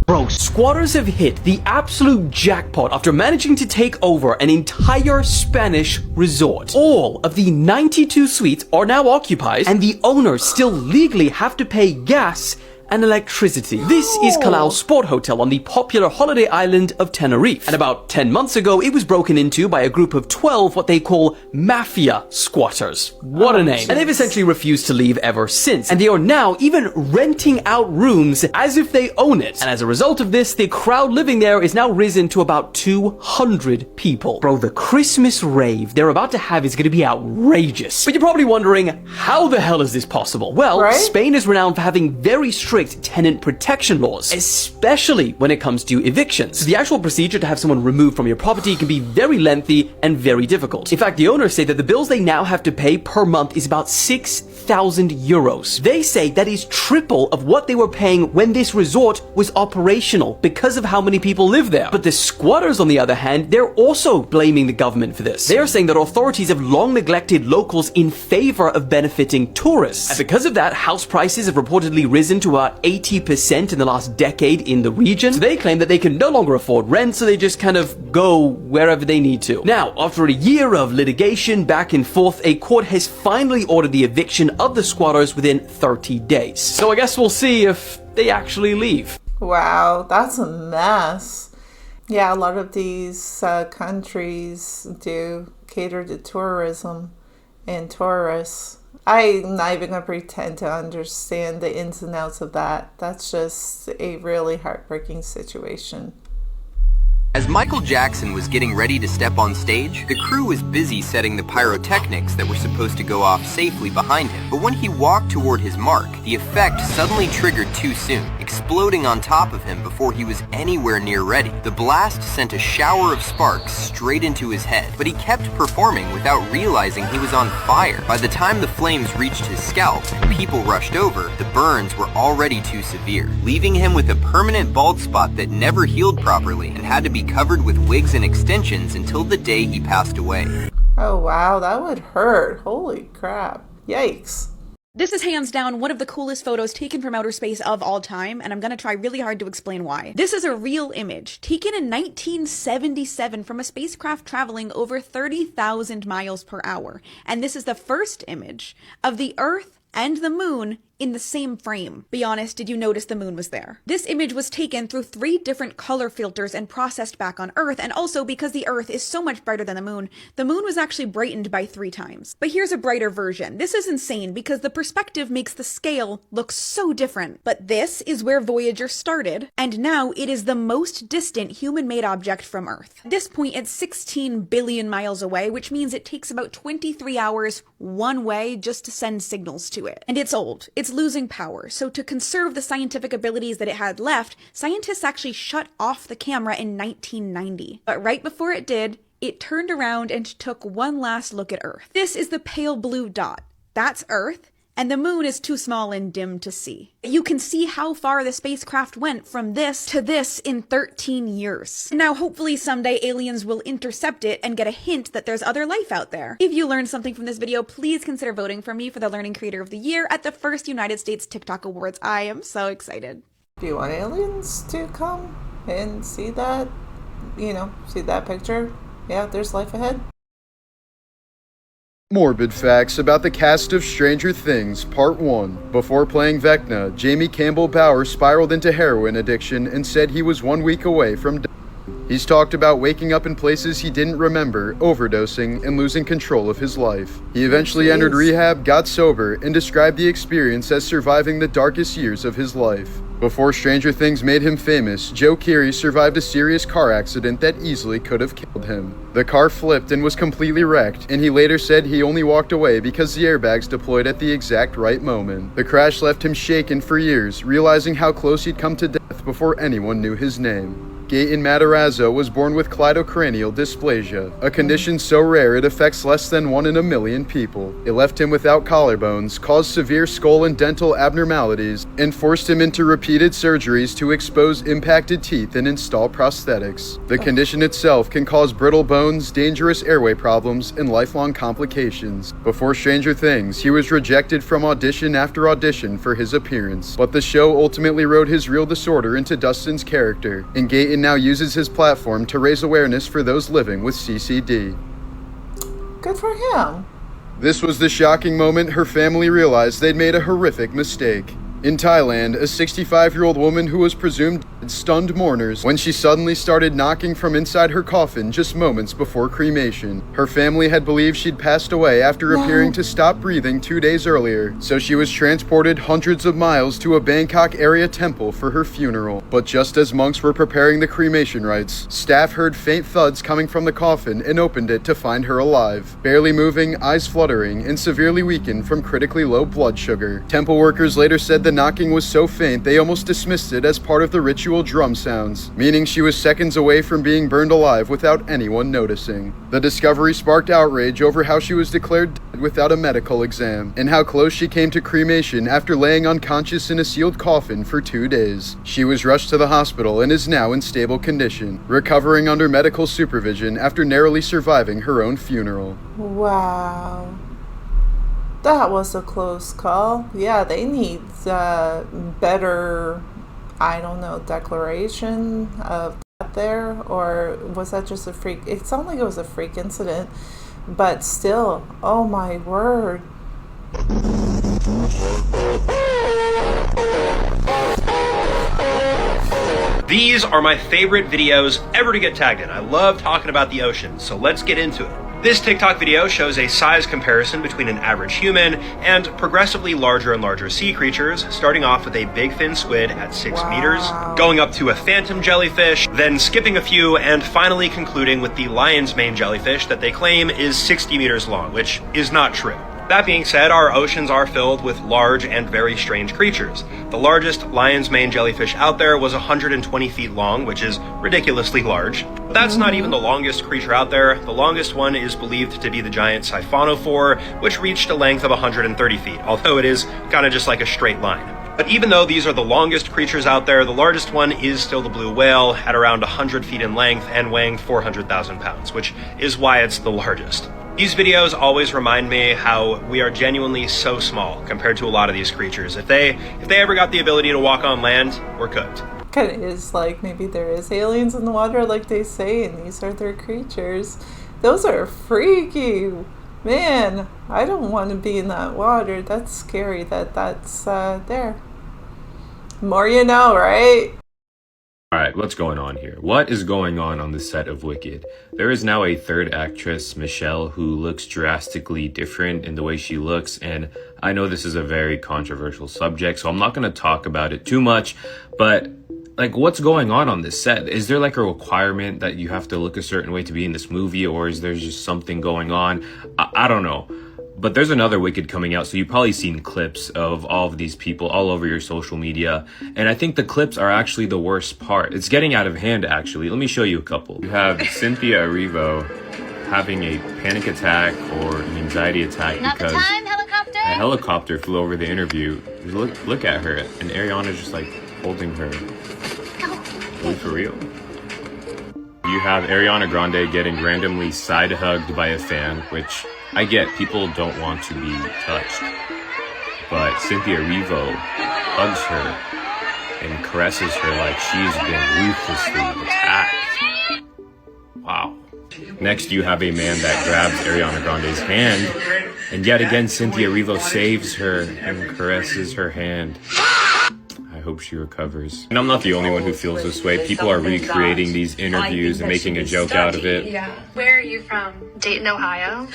S1: Bro, squatters have hit the absolute jackpot after managing to take over an entire Spanish resort. All of the 92 suites are now occupied, and the owners still legally have to pay gas and electricity. This is Calau Sport Hotel on the popular holiday island of Tenerife. And about 10 months ago, it was broken into by a group of 12 what they call mafia squatters. What a name. And they've essentially refused to leave ever since. And they are now even renting out rooms as if they own it. And as a result of this, the crowd living there is now risen to about 200 people. Bro, the Christmas rave they're about to have is going to be outrageous. But you're probably wondering, how the hell is this possible? Well, Spain is renowned for having very strict tenant protection laws, especially when it comes to evictions. So the actual procedure to have someone removed from your property can be very lengthy and very difficult. In fact, the owners say that the bills they now have to pay per month is about 6,000 euros. They say that is triple of what they were paying when this resort was operational because of how many people live there. But the squatters, on the other hand, they're also blaming the government for this. They're saying that authorities have long neglected locals in favor of benefiting tourists. And because of that, house prices have reportedly risen to about 80% in the last decade in the region. So they claim that they can no longer afford rent, so they just kind of go wherever they need to. Now, after a year of litigation back and forth, a court has finally ordered the eviction of the squatters within 30 days. So I guess we'll see if they actually leave.
S3: Wow, that's a mess. Yeah, a lot of these countries do cater to tourism and tourists. I'm not even going to pretend to understand the ins and outs of that. That's just a really heartbreaking situation.
S13: As Michael Jackson was getting ready to step on stage, the crew was busy setting the pyrotechnics that were supposed to go off safely behind him. But when he walked toward his mark, the effect suddenly triggered too soon, exploding on top of him before he was anywhere near ready. The blast sent a shower of sparks straight into his head, but he kept performing without realizing he was on fire. By the time the flames reached his scalp and people rushed over, the burns were already too severe, leaving him with a permanent bald spot that never healed properly and had to be covered with wigs and extensions until the day he passed away.
S3: Oh wow, that would hurt. Holy crap. Yikes.
S17: This is hands down one of the coolest photos taken from outer space of all time, and I'm gonna try really hard to explain why. This is a real image, taken in 1977 from a spacecraft traveling over 30,000 miles per hour. And this is the first image of the Earth and the moon in the same frame. Be honest, did you notice the moon was there? This image was taken through 3 different color filters and processed back on Earth, and also because the Earth is so much brighter than the moon was actually brightened by 3 times. But here's a brighter version. This is insane because the perspective makes the scale look so different. But this is where Voyager started, and now it is the most distant human-made object from Earth. At this point, it's 16 billion miles away, which means it takes about 23 hours one way just to send signals to it. And it's old. It's losing power, so to conserve the scientific abilities that it had left, scientists actually shut off the camera in 1990. But right before it did, it turned around and took one last look at Earth. This is the pale blue dot. That's Earth, and the moon is too small and dim to see. You can see how far the spacecraft went from this to this in 13 years. Now, hopefully someday aliens will intercept it and get a hint that there's other life out there. If you learned something from this video, please consider voting for me for the Learning Creator of the Year at the first United States TikTok Awards. I am so excited.
S3: Do you want aliens to come and see that? See that picture? Yeah, there's life ahead.
S2: Morbid facts about the cast of Stranger Things, Part 1. Before playing Vecna, Jamie Campbell Bower spiraled into heroin addiction and said he was 1 week away from death. He's talked about waking up in places he didn't remember, overdosing, and losing control of his life. He eventually entered rehab, got sober, and described the experience as surviving the darkest years of his life. Before Stranger Things made him famous, Joe Keery survived a serious car accident that easily could have killed him. The car flipped and was completely wrecked, and he later said he only walked away because the airbags deployed at the exact right moment. The crash left him shaken for years, realizing how close he'd come to death before anyone knew his name. Gaten Matarazzo was born with cleidocranial dysplasia, a condition so rare it affects less than 1 in a million people. It left him without collarbones, caused severe skull and dental abnormalities, and forced him into repeated surgeries to expose impacted teeth and install prosthetics. The condition itself can cause brittle bones, dangerous airway problems, and lifelong complications. Before Stranger Things, he was rejected from audition after audition for his appearance, but the show ultimately wrote his real disorder into Dustin's character, and Gaten now uses his platform to raise awareness for those living with CCD.
S3: Good for him.
S2: This was the shocking moment her family realized they'd made a horrific mistake. In Thailand, a 65-year-old woman who was presumed dead stunned mourners when she suddenly started knocking from inside her coffin just moments before cremation. Her family had believed she'd passed away after appearing to stop breathing 2 days earlier, so she was transported hundreds of miles to a Bangkok area temple for her funeral. But just as monks were preparing the cremation rites, staff heard faint thuds coming from the coffin and opened it to find her alive, barely moving, eyes fluttering, and severely weakened from critically low blood sugar. Temple workers later said the knocking was so faint they almost dismissed it as part of the ritual drum sounds, meaning she was seconds away from being burned alive without anyone noticing. The discovery sparked outrage over how she was declared dead without a medical exam, and how close she came to cremation after laying unconscious in a sealed coffin for 2 days. She was rushed to the hospital and is now in stable condition, recovering under medical supervision after narrowly surviving her own funeral.
S3: Wow. That was a close call. Yeah, they need better, declaration of that there. Or was that just a freak? It sounded like it was a freak incident. But still, oh my word.
S12: These are my favorite videos ever to get tagged in. I love talking about the ocean, so let's get into it. This TikTok video shows a size comparison between an average human and progressively larger and larger sea creatures, starting off with a big fin squid at 6 meters, going up to a phantom jellyfish, then skipping a few, and finally concluding with the lion's mane jellyfish that they claim is 60 meters long, which is not true. That being said, our oceans are filled with large and very strange creatures. The largest lion's mane jellyfish out there was 120 feet long, which is ridiculously large. But that's not even the longest creature out there. The longest one is believed to be the giant siphonophore, which reached a length of 130 feet, although it is kind of just like a straight line. But even though these are the longest creatures out there, the largest one is still the blue whale at around 100 feet in length and weighing 400,000 pounds, which is why it's the largest. These videos always remind me how we are genuinely so small compared to a lot of these creatures. If they ever got the ability to walk on land, we're cooked.
S3: Kind of is like maybe there is aliens in the water like they say, and these are their creatures. Those are freaky. Man, I don't want to be in that water. That's scary that's there. More you know, right?
S7: Alright, what's going on here? What is going on the set of Wicked? There is now a third actress, Michelle, who looks drastically different in the way she looks, and I know this is a very controversial subject, so I'm not going to talk about it too much, but like, what's going on this set? Is there like a requirement that you have to look a certain way to be in this movie, or is there just something going on? I don't know. But there's another Wicked coming out, so you've probably seen clips of all of these people all over your social media. And I think the clips are actually the worst part. It's getting out of hand, actually. Let me show you a couple. You have Cynthia Erivo having a panic attack or an anxiety attack
S24: Not
S7: because...
S24: the time, helicopter!
S7: A helicopter flew over the interview. Look at her, and Ariana's just like holding her. Are we for real? You have Ariana Grande getting randomly side hugged by a fan, which I get, people don't want to be touched. But Cynthia Erivo hugs her and caresses her like she's been ruthlessly attacked. Wow. Next, you have a man that grabs Ariana Grande's hand, and yet again, Cynthia Erivo saves her and caresses her hand. I hope she recovers. And I'm not the only one who feels this way. People are recreating these interviews and making a joke out of it.
S9: Yeah. Where are you from? Dayton, Ohio?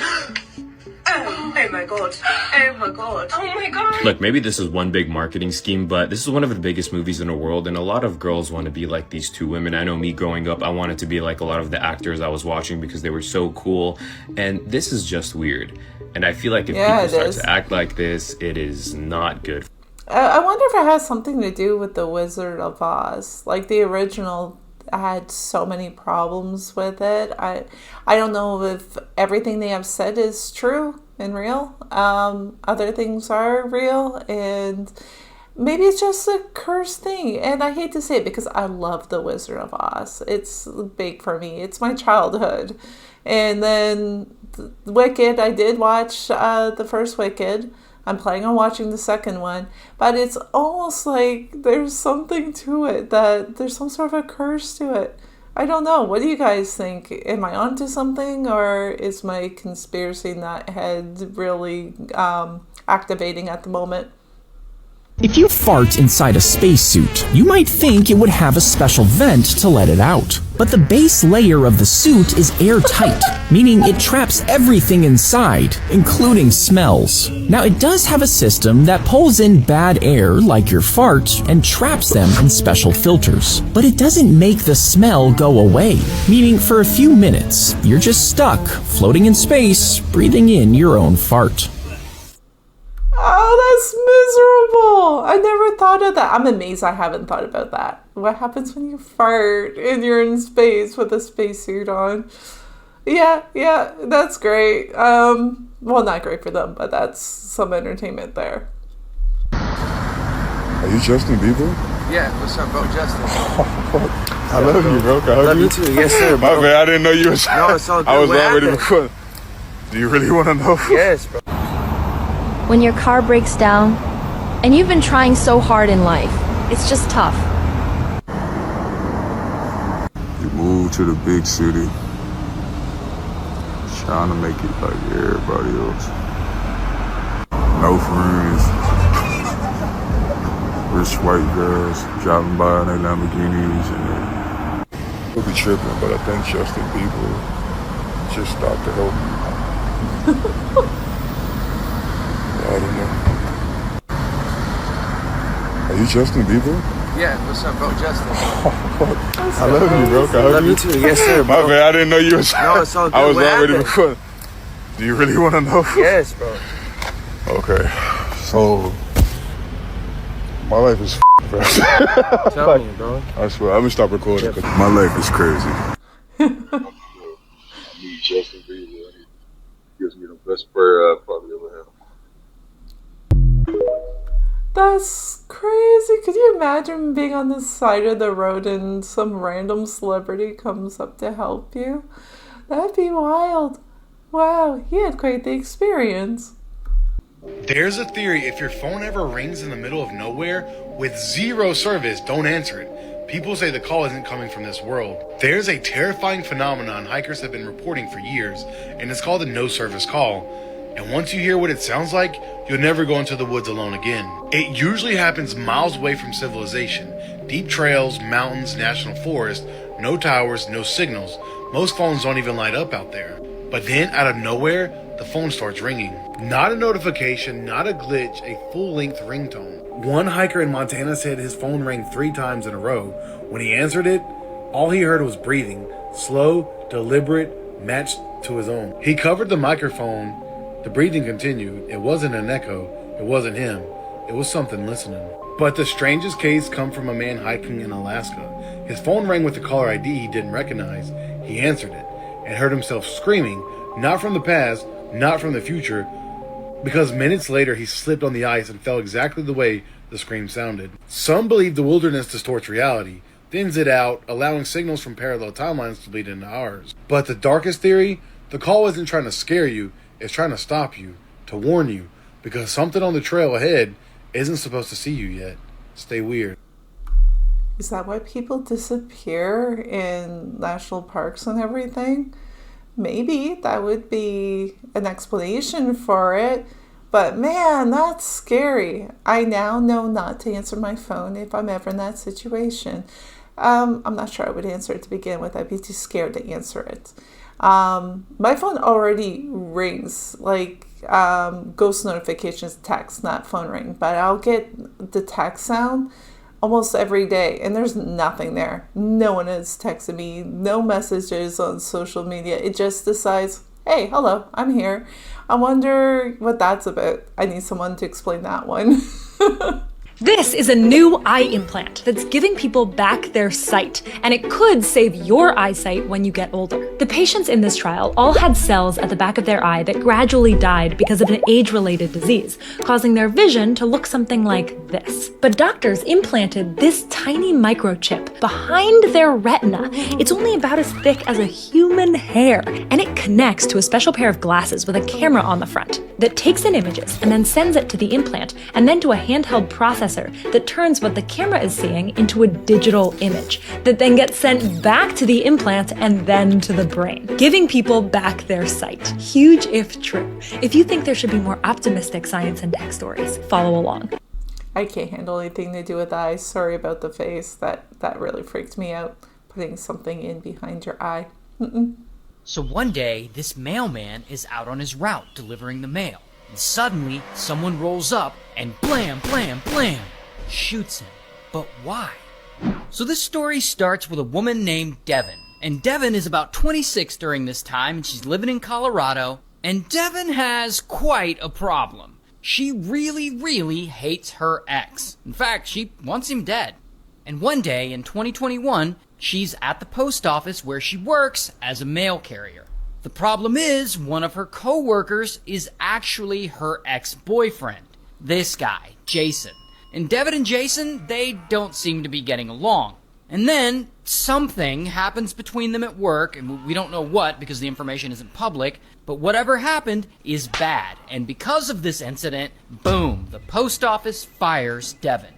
S9: Oh my god. Oh my god. Oh my god.
S7: Look, maybe this is one big marketing scheme, but this is one of the biggest movies in the world, and a lot of girls want to be like these two women. I know me growing up, I wanted to be like a lot of the actors I was watching because they were so cool, and this is just weird. And I feel like if people start to act like this, it is not good.
S3: I wonder if it has something to do with The Wizard of Oz. Like, the original had so many problems with it. I don't know if everything they have said is true and real. Other things are real, and maybe it's just a cursed thing. And I hate to say it because I love The Wizard of Oz. It's big for me. It's my childhood. And then Wicked, I did watch the first Wicked. I'm planning on watching the second one, but it's almost like there's something to it, that there's some sort of a curse to it. I don't know. What do you guys think? Am I onto something, or is my conspiracy nut head really activating at the moment?
S15: If you fart inside a spacesuit, you might think it would have a special vent to let it out. But the base layer of the suit is airtight, meaning it traps everything inside, including smells. Now, it does have a system that pulls in bad air, like your fart, and traps them in special filters. But it doesn't make the smell go away, meaning for a few minutes, you're just stuck, floating in space, breathing in your own fart.
S3: Oh, that's miserable. I never thought of that. I'm amazed I haven't thought about that. What happens when you fart and you're in space with a spacesuit on? Yeah, that's great. Well, not great for them, but that's some entertainment there.
S18: Are you Justin Bieber?
S19: Yeah, what's up, bro? Justin.
S18: I love you, bro. Can I hug
S19: love you too. Yes, sir, bro.
S18: My bad, I didn't know you was.
S19: No, it's all good.
S18: I was
S19: What
S18: already
S19: happened?
S18: recording. Do you really want to know?
S19: Yes, bro.
S20: When your car breaks down, and you've been trying so hard in life, it's just tough.
S18: You moved to the big city, trying to make it like everybody else. No friends. Rich white girls driving by in their Lamborghinis, and we'll be tripping, but I think Justin Bieber just stopped to help me. I don't know. Are you Justin Bieber?
S19: Yeah, what's up, bro? Justin.
S18: I love you, bro. Can I hug
S19: love you too. Yes, sir, bro.
S18: My bad, I didn't know you was.
S19: No, it's all good.
S18: I was
S19: What
S18: already
S19: happened?
S18: recording. Do you really want to know?
S19: Yes, bro.
S18: Okay, so my life is bro.
S19: Tell me, bro.
S18: I swear, I'm gonna stop recording. Yeah. My life is crazy. I need Justin Bieber. He gives me the best prayer I've probably ever had.
S3: That's crazy. Could you imagine being on the side of the road and some random celebrity comes up to help you? That'd be wild. Wow, he had quite the experience.
S22: There's a theory if your phone ever rings in the middle of nowhere with zero service, don't answer it. People say the call isn't coming from this world. There's a terrifying phenomenon hikers have been reporting for years, and it's called a no-service call. And once you hear what it sounds like, you'll never go into the woods alone again. It usually happens miles away from civilization. Deep trails, mountains, national forest, no towers, no signals. Most phones don't even light up out there. But then, out of nowhere, the phone starts ringing. Not a notification, not a glitch, a full-length ringtone. One hiker in Montana said his phone rang 3 times in a row. When he answered it, all he heard was breathing. Slow, deliberate, matched to his own. He covered the microphone. The breathing continued. It wasn't an echo. It wasn't him. It was something listening. But the strangest case come from a man hiking in Alaska. His phone rang with a caller ID he didn't recognize. He answered it and heard himself screaming, not from the past, not from the future, because minutes later he slipped on the ice and fell exactly the way the scream sounded. Some believe the wilderness distorts reality, thins it out, allowing signals from parallel timelines to bleed into ours. But the darkest theory, the call isn't trying to scare you, it's trying to stop you, to warn you, because something on the trail ahead isn't supposed to see you yet. Stay weird.
S3: Is that why people disappear in national parks and everything? Maybe that would be an explanation for it. But man, that's scary. I now know not to answer my phone if I'm ever in that situation. I'm not sure I would answer it to begin with. I'd be too scared to answer it. My phone already rings, like ghost notifications, text, not phone ring. But I'll get the text sound almost every day, and there's nothing there. No one has texted me, no messages on social media. It just decides, hey, hello, I'm here. I wonder what that's about. I need someone to explain that one.
S4: This is a new eye implant that's giving people back their sight, and it could save your eyesight when you get older. The patients in this trial all had cells at the back of their eye that gradually died because of an age-related disease, causing their vision to look something like this. But doctors implanted this tiny microchip behind their retina. It's only about as thick as a human hair, and it connects to a special pair of glasses with a camera on the front that takes in images and then sends it to the implant and then to a handheld processor that turns what the camera is seeing into a digital image that then gets sent back to the implant and then to the brain, giving people back their sight. Huge if true. If you think there should be more optimistic science and tech stories, follow along.
S3: I can't handle anything to do with eyes. Sorry about the face. That really freaked me out, putting something in behind your eye.
S10: So one day, this mailman is out on his route delivering the mail. And suddenly, someone rolls up and blam, blam, blam, shoots him. But why? So this story starts with a woman named Devin. And Devin is about 26 during this time, and she's living in Colorado. And Devin has quite a problem. She really, really hates her ex. In fact, she wants him dead. And one day in 2021, she's at the post office where she works as a mail carrier. The problem is, one of her co-workers is actually her ex-boyfriend. This guy, Jason. And Devin and Jason, they don't seem to be getting along. And then, something happens between them at work, and we don't know what because the information isn't public, but whatever happened is bad. And because of this incident, boom, the post office fires Devin.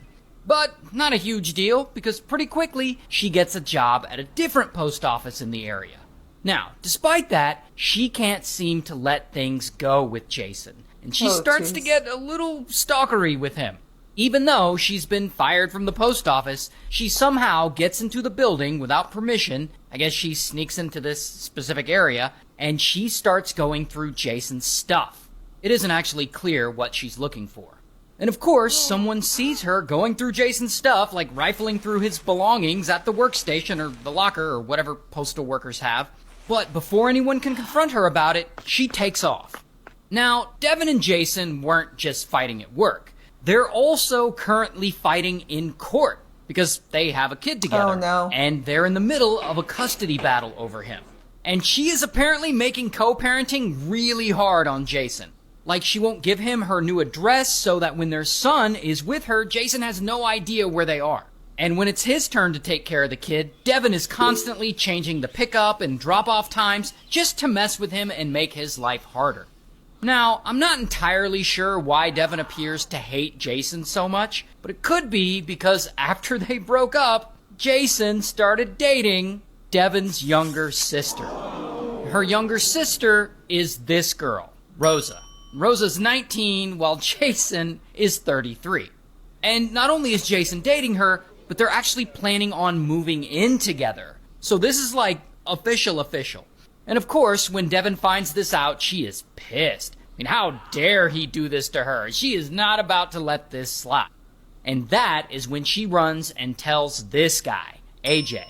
S10: But not a huge deal, because pretty quickly, she gets a job at a different post office in the area. Now, despite that, she can't seem to let things go with Jason, and she starts to get a little stalkery with him. Even though she's been fired from the post office, she somehow gets into the building without permission. I guess she sneaks into this specific area, and she starts going through Jason's stuff. It isn't actually clear what she's looking for. And of course, someone sees her going through Jason's stuff, like rifling through his belongings at the workstation or the locker or whatever postal workers have. But before anyone can confront her about it, she takes off. Now, Devin and Jason weren't just fighting at work. They're also currently fighting in court because they have a kid together.
S3: Oh, no.
S10: And they're in the middle of a custody battle over him. And she is apparently making co-parenting really hard on Jason. Like she won't give him her new address so that when their son is with her, Jason has no idea where they are. And when it's his turn to take care of the kid, Devin is constantly changing the pickup and drop-off times just to mess with him and make his life harder. Now, I'm not entirely sure why Devin appears to hate Jason so much, but it could be because after they broke up, Jason started dating Devin's younger sister. Her younger sister is this girl, Rosa. Rosa's 19, while Jason is 33. And not only is Jason dating her, but they're actually planning on moving in together. So this is like official. And of course, when Devin finds this out, she is pissed. I mean, how dare he do this to her? She is not about to let this slide. And that is when she runs and tells this guy, AJ.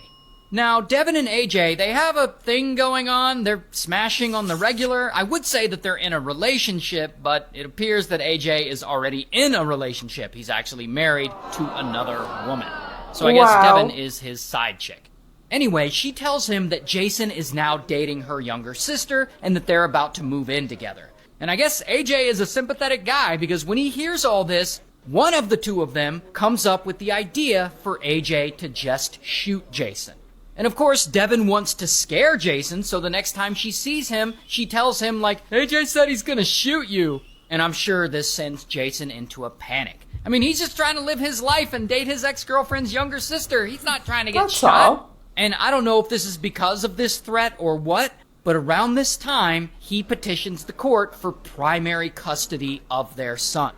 S10: Now, Devin and AJ, they have a thing going on. They're smashing on the regular. I would say that they're in a relationship, but it appears that AJ is already in a relationship. He's actually married to another woman. So I guess Devin is his side chick. Anyway, she tells him that Jason is now dating her younger sister and that they're about to move in together. And I guess AJ is a sympathetic guy because when he hears all this, one of the two of them comes up with the idea for AJ to just shoot Jason. And of course, Devin wants to scare Jason, so the next time she sees him, she tells him like, AJ said he's gonna shoot you. And I'm sure this sends Jason into a panic. I mean, he's just trying to live his life and date his ex-girlfriend's younger sister. He's not trying to get
S3: That's
S10: shot.
S3: all.
S10: And I don't know if this is because of this threat or what, but around this time, he petitions the court for primary custody of their son.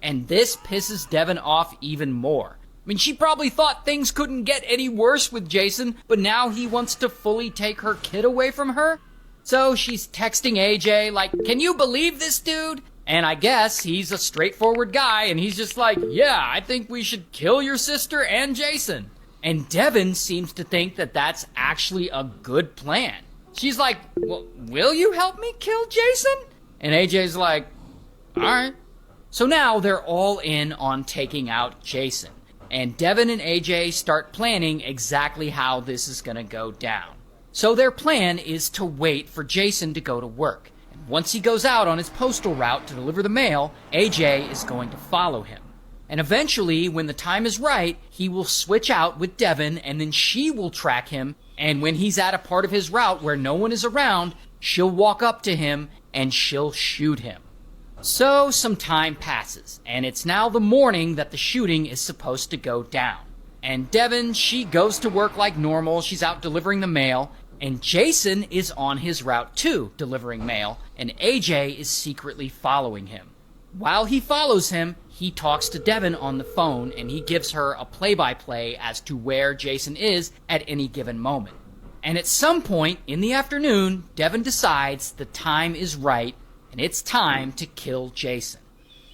S10: And this pisses Devin off even more. I mean, she probably thought things couldn't get any worse with Jason, but now he wants to fully take her kid away from her? So she's texting AJ like, can you believe this dude? And I guess he's a straightforward guy, and he's just like, yeah, I think we should kill your sister and Jason. And Devin seems to think that that's actually a good plan. She's like, well, will you help me kill Jason? And AJ's like, all right. So now they're all in on taking out Jason. And Devin and AJ start planning exactly how this is going to go down. So their plan is to wait for Jason to go to work. And once he goes out on his postal route to deliver the mail, AJ is going to follow him. And eventually, when the time is right, he will switch out with Devin, and then she will track him. And when he's at a part of his route where no one is around, she'll walk up to him and she'll shoot him. So some time passes, and it's now the morning that the shooting is supposed to go down. And Devin, she goes to work like normal. She's out delivering the mail. And Jason is on his route too, delivering mail. And AJ is secretly following him. While he follows him, he talks to Devin on the phone, and he gives her a play-by-play as to where Jason is at any given moment. And at some point in the afternoon, Devin decides the time is right, and it's time to kill Jason.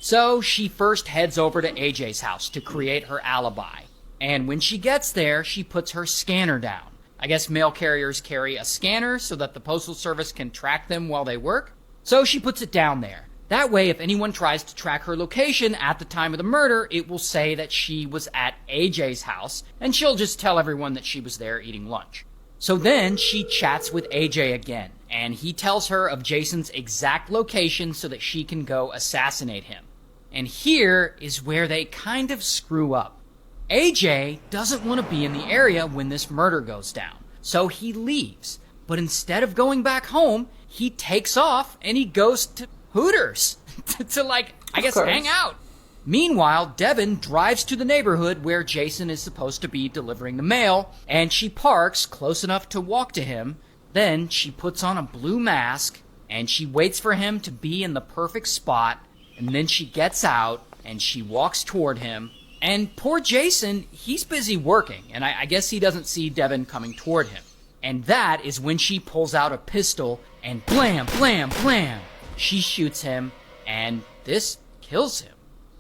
S10: So she first heads over to AJ's house to create her alibi. And when she gets there, she puts her scanner down. I guess mail carriers carry a scanner so that the postal service can track them while they work. So she puts it down there. That way, if anyone tries to track her location at the time of the murder, it will say that she was at AJ's house, and she'll just tell everyone that she was there eating lunch. So then she chats with AJ again, and he tells her of Jason's exact location so that she can go assassinate him. And here is where they kind of screw up. AJ doesn't want to be in the area when this murder goes down, so he leaves. But instead of going back home, he takes off and he goes to Hooters to I guess, hang out. Meanwhile, Devin drives to the neighborhood where Jason is supposed to be delivering the mail, and she parks close enough to walk to him. Then she puts on a blue mask, and she waits for him to be in the perfect spot, and then she gets out, and she walks toward him. And poor Jason, he's busy working, and I guess he doesn't see Devin coming toward him. And that is when she pulls out a pistol, and blam, blam, blam, she shoots him, and this kills him.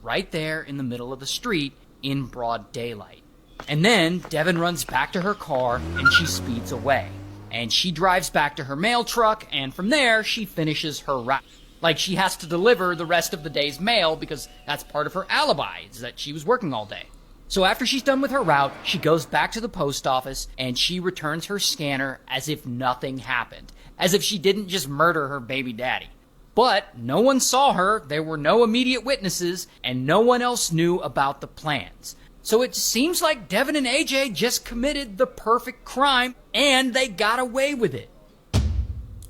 S10: Right there in the middle of the street in broad daylight. And then Devin runs back to her car and she speeds away. And she drives back to her mail truck, and from there she finishes her route. Like she has to deliver the rest of the day's mail because that's part of her alibi, is that she was working all day. So after she's done with her route, she goes back to the post office and she returns her scanner as if nothing happened. As if she didn't just murder her baby daddy. But no one saw her, there were no immediate witnesses, and no one else knew about the plans. So it seems like Devin and AJ just committed the perfect crime, and they got away with it.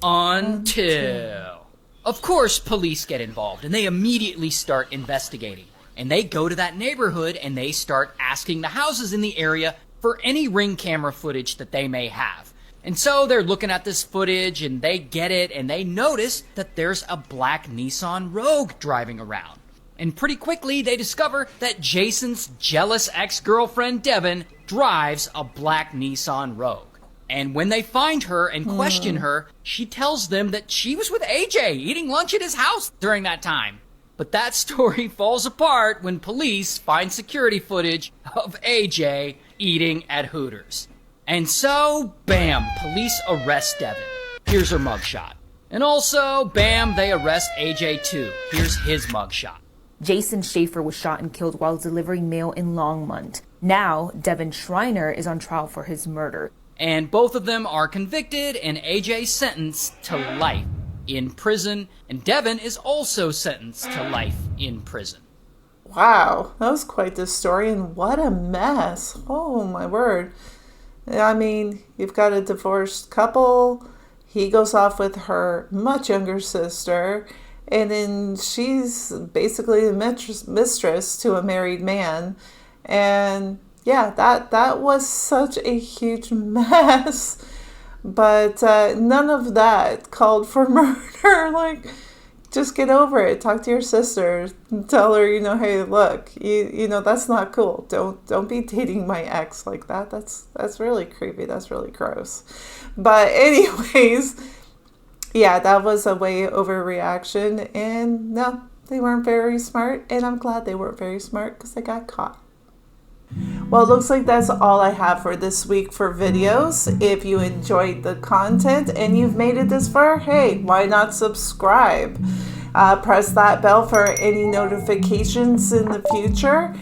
S10: Until... Of course, police get involved, and they immediately start investigating. And they go to that neighborhood, and they start asking the houses in the area for any Ring camera footage that they may have. And so they're looking at this footage and they get it and they notice that there's a black Nissan Rogue driving around. And pretty quickly they discover that Jason's jealous ex-girlfriend Devin drives a black Nissan Rogue. And when they find her and question her, she tells them that she was with AJ eating lunch at his house during that time. But that story falls apart when police find security footage of AJ eating at Hooters. And so, bam, police arrest Devin. Here's her mugshot. And also, bam, they arrest AJ too. Here's his mugshot.
S5: Jason Schaefer was shot and killed while delivering mail in Longmont. Now, Devin Schreiner is on trial for his murder.
S10: And both of them are convicted and AJ sentenced to life. in prison, and Devin is also sentenced to life in prison.
S3: Wow, that was quite the story, and what a mess. Oh my word. I mean, you've got a divorced couple. He goes off with her much younger sister, and then she's basically the mistress to a married man. And yeah, that was such a huge mess. But none of that called for murder. Like, just get over it. Talk to your sister. Tell her, hey, look, that's not cool. Don't be dating my ex like that. That's really creepy. That's really gross. But anyways, yeah, that was a way overreaction. And no, they weren't very smart. And I'm glad they weren't very smart because they got caught. Well, it looks like that's all I have for this week for videos. If you enjoyed the content and you've made it this far, hey, why not subscribe? Press that bell for any notifications in the future.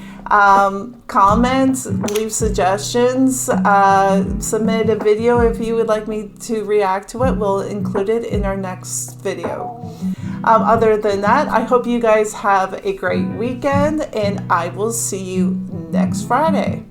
S3: Comment, leave suggestions, submit a video if you would like me to react to it. We'll include it in our next video. Other than that, I hope you guys have a great weekend, and I will see you next Friday.